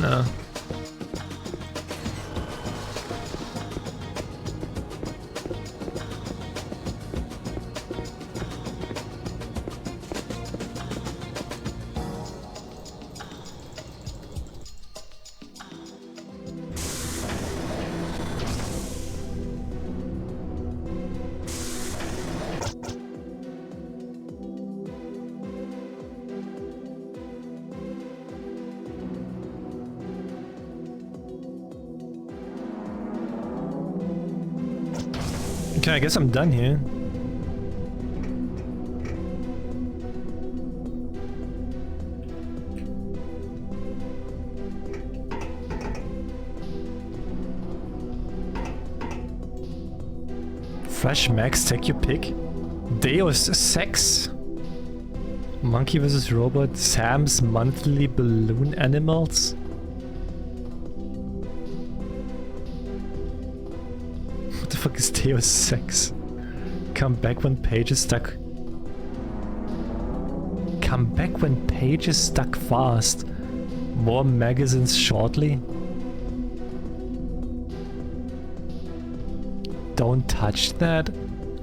No. Okay, I guess I'm done here. Fresh Max, take your pick. Deus Sex. Monkey vs. Robot. Sam's Monthly Balloon Animals. What the fuck is Deus Sex? Come back when page is stuck. Come back when page is stuck fast. More magazines shortly. Don't touch that.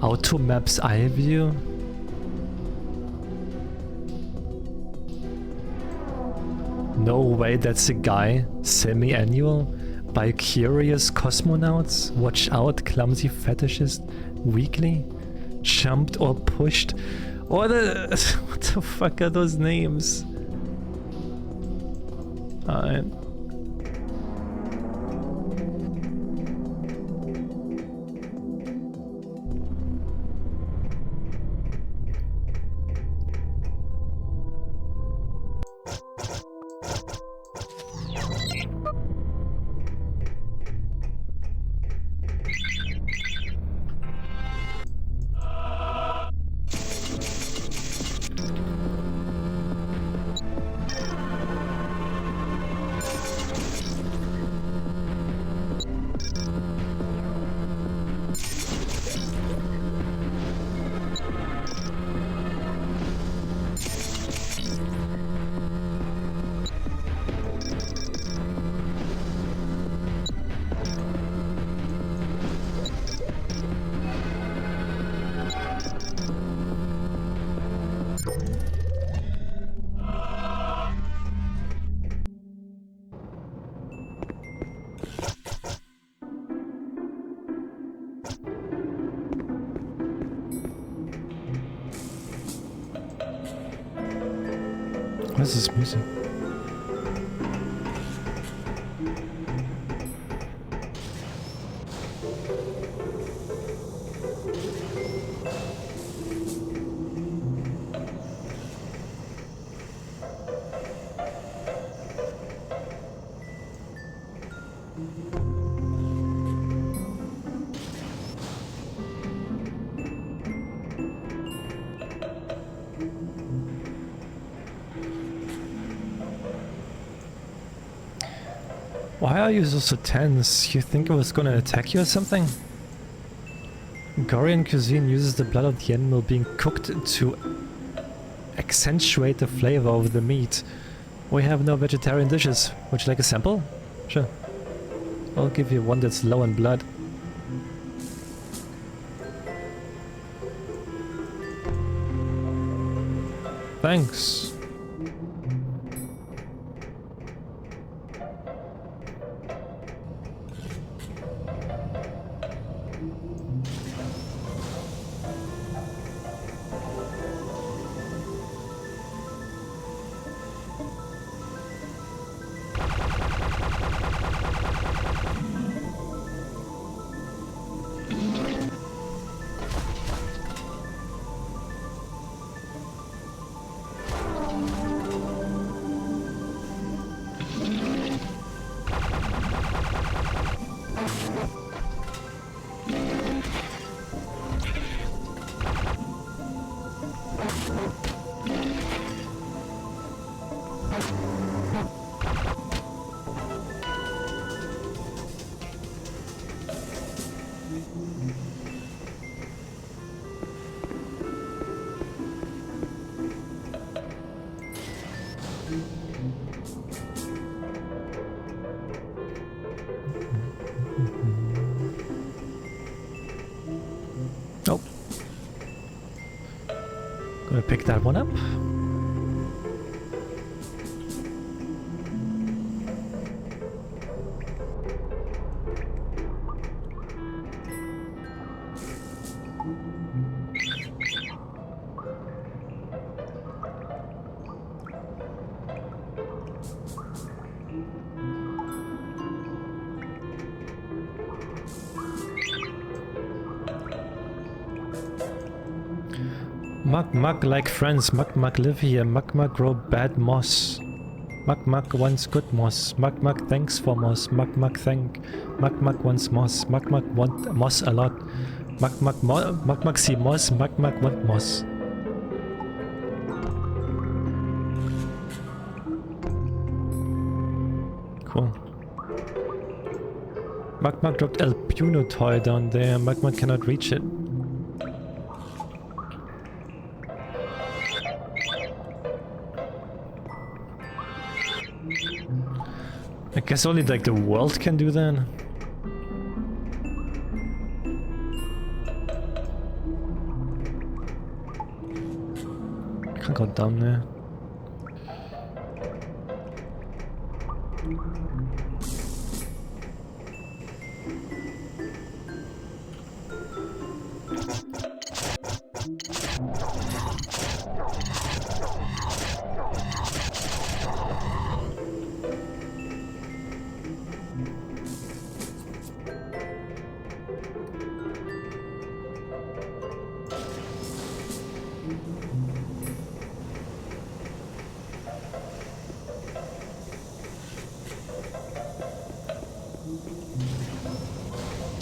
Auto maps eye view. No way, that's a guy. Semi-annual. By curious cosmonauts. Watch out, clumsy fetishist. Weekly. Jumped or pushed. What the fuck are those names? Alright. What is this music? Why are you so tense? You think I was gonna attack you or something? Korean cuisine uses the blood of the animal being cooked to accentuate the flavor of the meat. We have no vegetarian dishes. Would you like a sample? Sure. I'll give you one that's low in blood. Thanks. Oh. Gonna pick that one up. Mug like friends, Mug live here, Mug grow bad moss. Mug wants good moss, Mug thanks for moss, Mug thank. Mug wants moss, Mug want moss a lot. Mug see moss, Mug want moss. Cool. Mug dropped El Puno toy down there, Mug cannot reach it. I guess only like the world can do that. I can't go down there.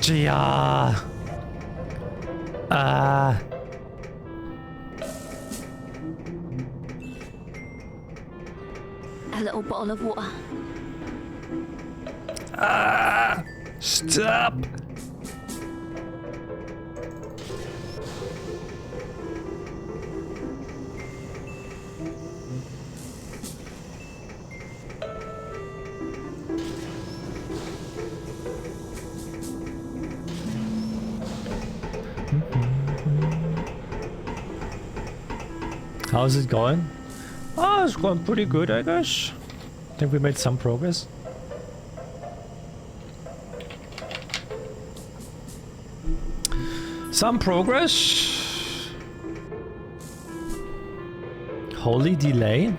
Ja. A little bottle of water. Stop. How's it going? Oh, it's going pretty good, I guess. I think we made some progress. Some progress. Holy delay.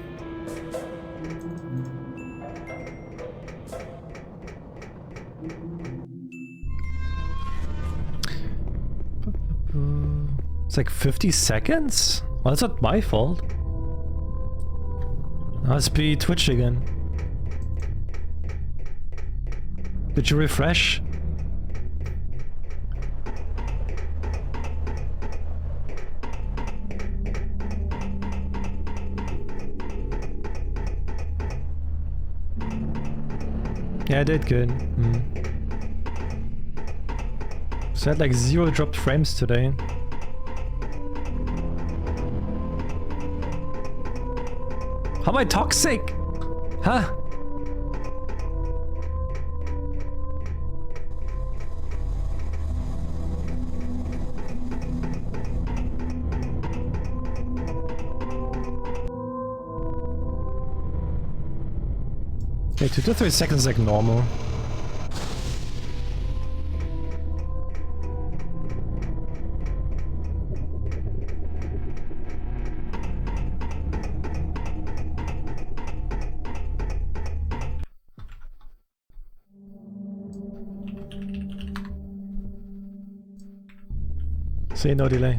It's like 50 seconds? Well, that's not my fault. Must be Twitch again. Did you refresh? Yeah, I did good. So I had like 0 dropped frames today. How am I toxic? Huh? Okay, 2 to 3 seconds like normal. Say no delay.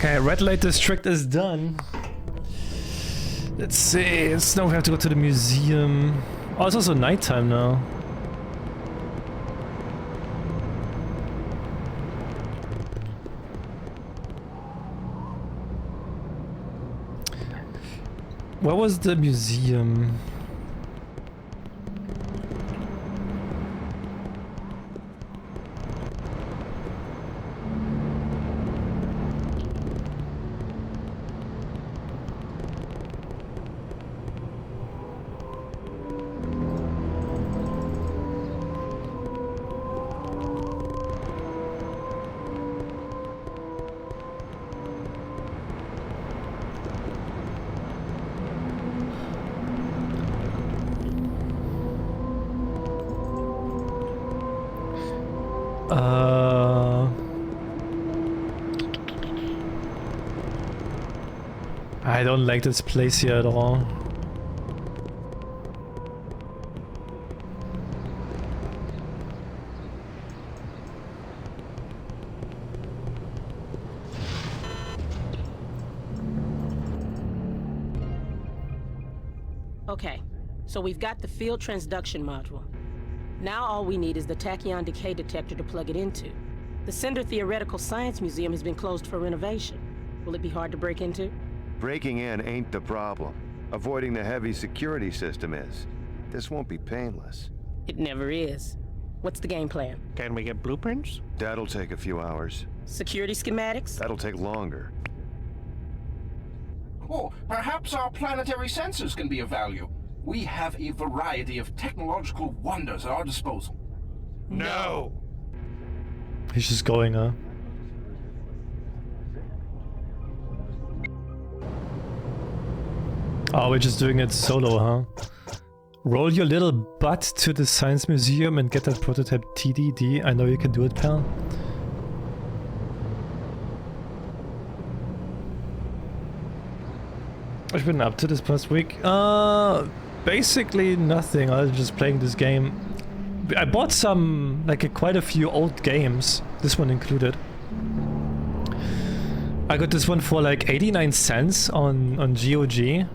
Okay, red light district is done. Let's see. Now we have to go to the museum. Oh, it's also nighttime now. Where was the museum? I don't like this place here at all. Okay, so we've got the field transduction module. Now all we need is the tachyon decay detector to plug it into. The Cinder Theoretical Science Museum has been closed for renovation. Will it be hard to break into? Breaking in ain't the problem. Avoiding the heavy security system is. This won't be painless. It never is. What's the game plan? Can we get blueprints? That'll take a few hours. Security schematics? That'll take longer. Oh, perhaps our planetary sensors can be of value. We have a variety of technological wonders at our disposal. No! He's just going, huh? Oh, we're just doing it solo, huh? Roll your little butt to the science museum and get that prototype TDD. I know you can do it, pal. I've been up to this past week. Basically nothing. I was just playing this game. I bought some, like quite a few old games, this one included. I got this one for like 89 cents on GOG.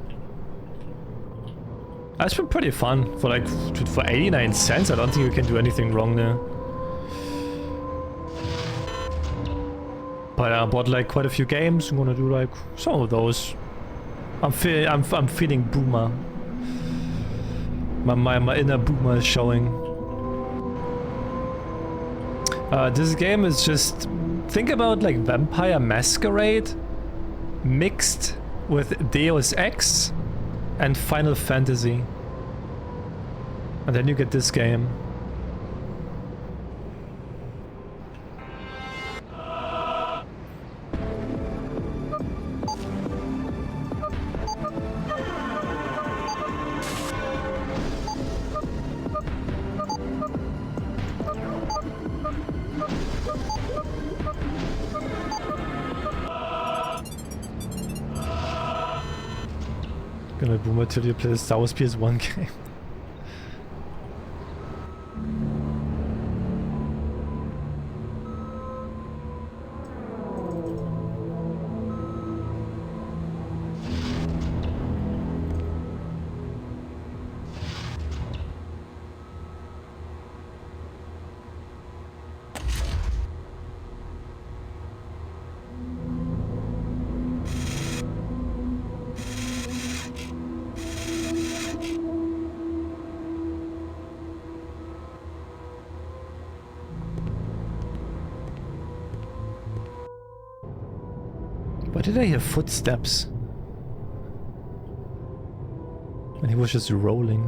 That's been pretty fun for like for 89 cents. I don't think you can do anything wrong there. But I bought like quite a few games. I'm gonna do like some of those. I'm feeling boomer. My inner boomer is showing. This game is just, think about like Vampire Masquerade mixed with Deus Ex and Final Fantasy. And then you get this game. Gonna boomer till you play the Star Wars PS1 game. Why did I hear footsteps? And he was just rolling.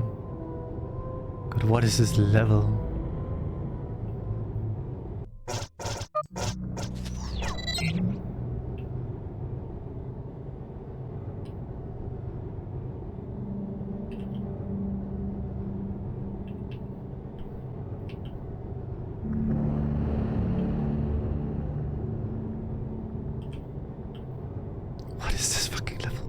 God, what is this level? What is this fucking level?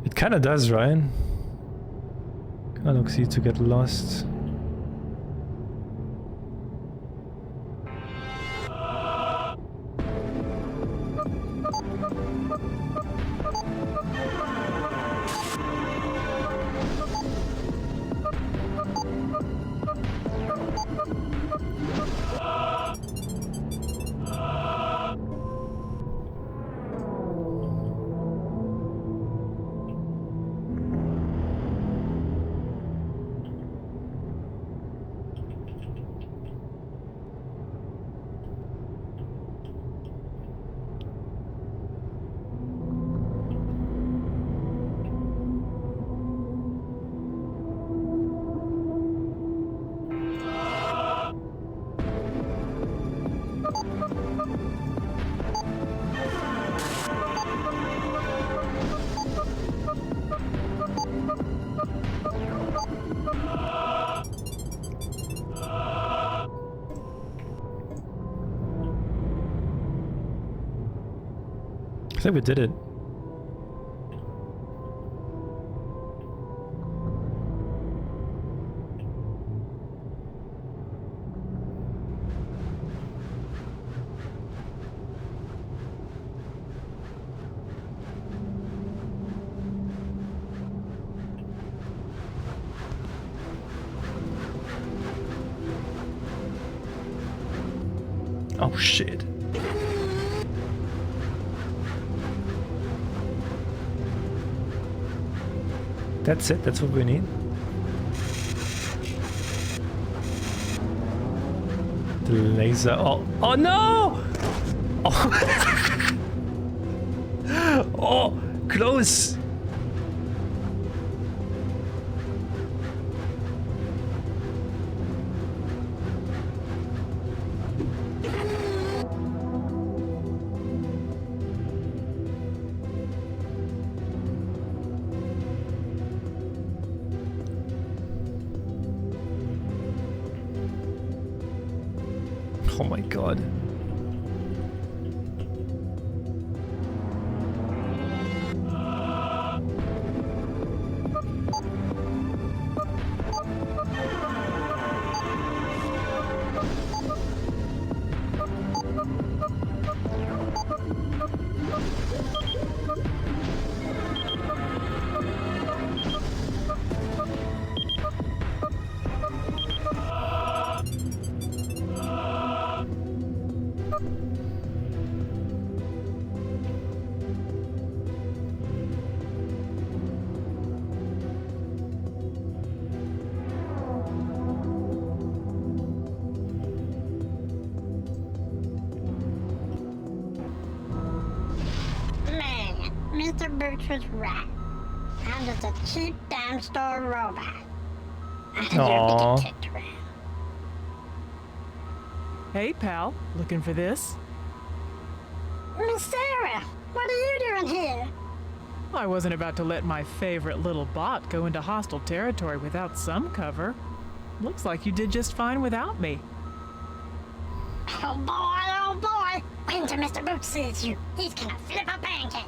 It kinda does, right? Kinda looks easy to get lost. I think we did it. Oh shit. That's it, that's what we need. The laser. Oh no! Oh, oh close! Oh my god. Mr. Boots was right. I'm just a cheap dime store robot. I deserve Aw. to get kicked around. Hey, pal. Looking for this? Miss Sarah, what are you doing here? I wasn't about to let my favorite little bot go into hostile territory without some cover. Looks like you did just fine without me. Oh boy, oh boy. Wait until Mr. Boots sees you. He's gonna flip a pancake.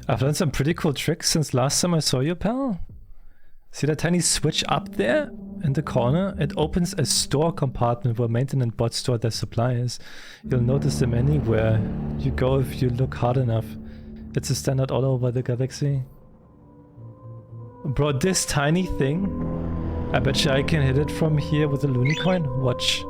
I've learned some pretty cool tricks since last time I saw you, pal. See that tiny switch up there in the corner? It opens a store compartment where maintenance bots store their supplies. You'll notice them anywhere you go if you look hard enough. It's a standard all over the galaxy. Bro, this tiny thing, I bet you I can hit it from here with a loony coin. Watch.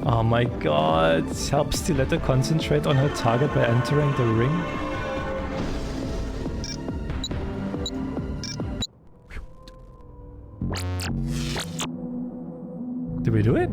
Oh my god, helps Stiletto concentrate on her target by entering the ring. Did we do it?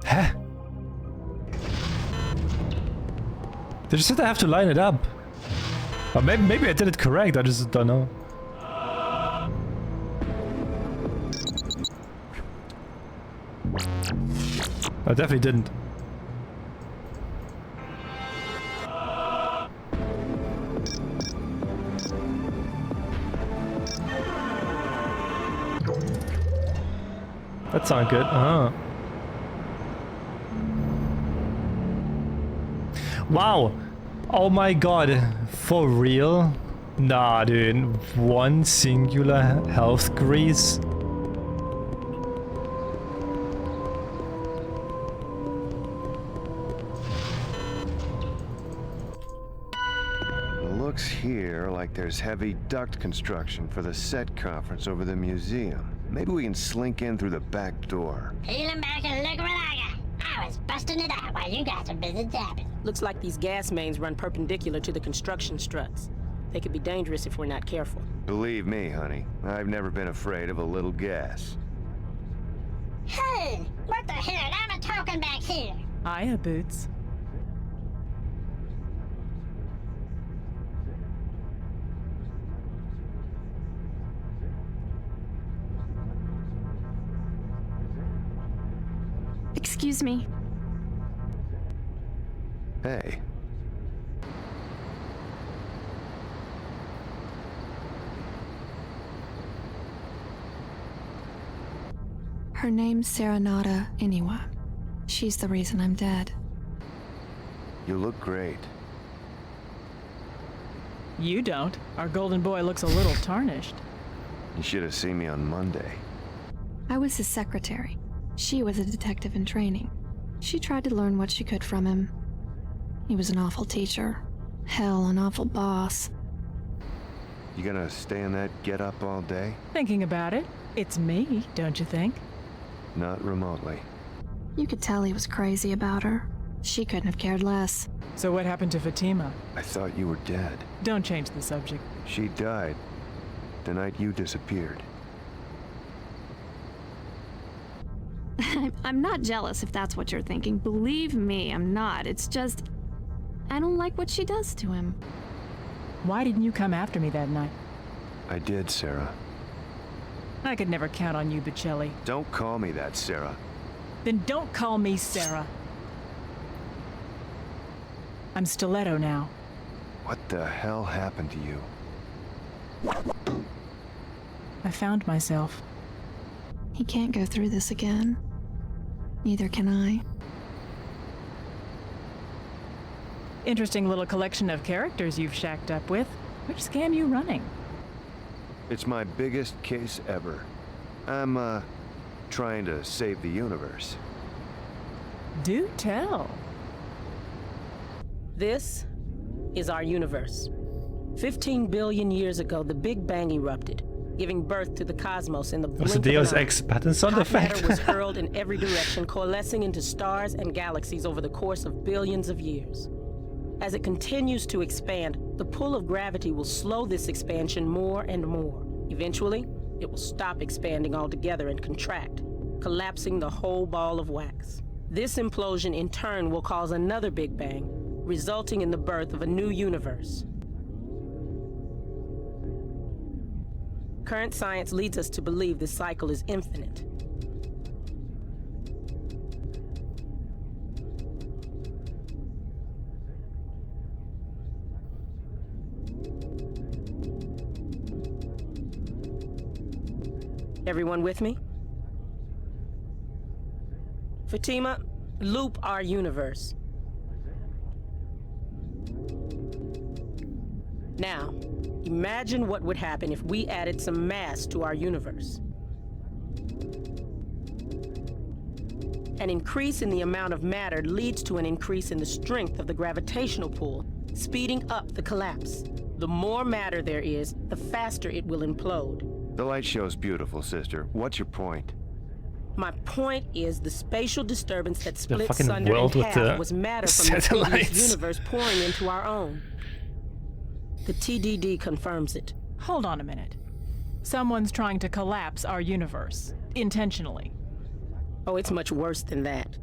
Huh? They just said I have to line it up. Or maybe I did it correct, I just don't know. I definitely didn't. That sounds good. Uh-huh. Wow. Oh my god. For real? Nah, dude. One singular health grease? Looks here like there's heavy duct construction for the set conference over the museum. Maybe we can slink in through the back door. Peeling back and look what I got. I was busting it out while you guys are busy dabbing. Looks like these gas mains run perpendicular to the construction struts. They could be dangerous if we're not careful. Believe me, honey, I've never been afraid of a little gas. Hey, what the hell? I'm a talking back here. Hiya, Boots. Excuse me. Hey. Her name's Serenata Iniwa. She's the reason I'm dead. You look great. You don't. Our golden boy looks a little tarnished. You should have seen me on Monday. I was his secretary. She was a detective in training. She tried to learn what she could from him. He was an awful teacher. Hell, an awful boss. You gonna stay in that get-up all day? Thinking about it, it's me, don't you think? Not remotely. You could tell he was crazy about her. She couldn't have cared less. So what happened to Fatima? I thought you were dead. Don't change the subject. She died the night you disappeared. I'm not jealous if that's what you're thinking. Believe me, I'm not. It's just... I don't like what she does to him. Why didn't you come after me that night? I did, Sarah. I could never count on you, Bocelli. Don't call me that, Sarah. Then don't call me Sarah. I'm Stiletto now. What the hell happened to you? I found myself. He can't go through this again. Neither can I. Interesting little collection of characters you've shacked up with. Which scam you running? It's my biggest case ever. I'm, trying to save the universe. Do tell. This is our universe. 15 billion years ago, the Big Bang erupted, giving birth to the cosmos in the blink Was the of an Deus eye. Ex pattern sound Hot matter effect? was hurled in every direction, coalescing into stars and galaxies over the course of billions of years. As it continues to expand, the pull of gravity will slow this expansion more and more. Eventually, it will stop expanding altogether and contract, collapsing the whole ball of wax. This implosion in turn will cause another Big Bang, resulting in the birth of a new universe. Current science leads us to believe this cycle is infinite. Everyone with me? Fatima, loop our universe. Now, imagine what would happen if we added some mass to our universe. An increase in the amount of matter leads to an increase in the strength of the gravitational pull, speeding up the collapse. The more matter there is, the faster it will implode. The light show's beautiful, sister. What's your point? My point is the spatial disturbance that The split fucking Sunder in world with half the was matter from the satellites. previous universe pouring into our own. The TDD confirms it. Hold on a minute. Someone's trying to collapse our universe. Intentionally. Oh, it's much worse than that.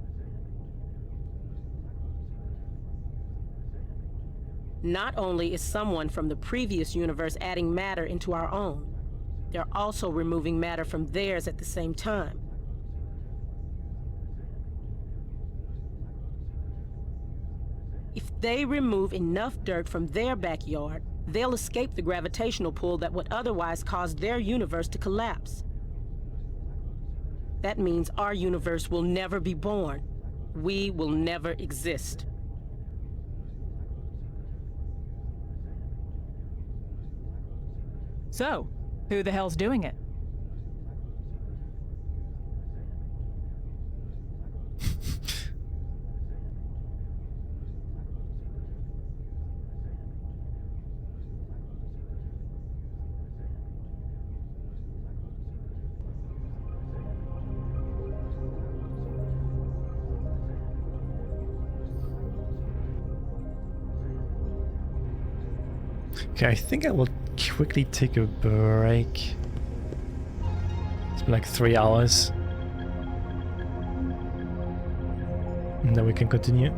Not only is someone from the previous universe adding matter into our own, they're also removing matter from theirs at the same time. If they remove enough dirt from their backyard, they'll escape the gravitational pull that would otherwise cause their universe to collapse. That means our universe will never be born. We will never exist. So, who the hell's doing it? Okay, I think I will quickly take a break. It's been like 3 hours. And then we can continue.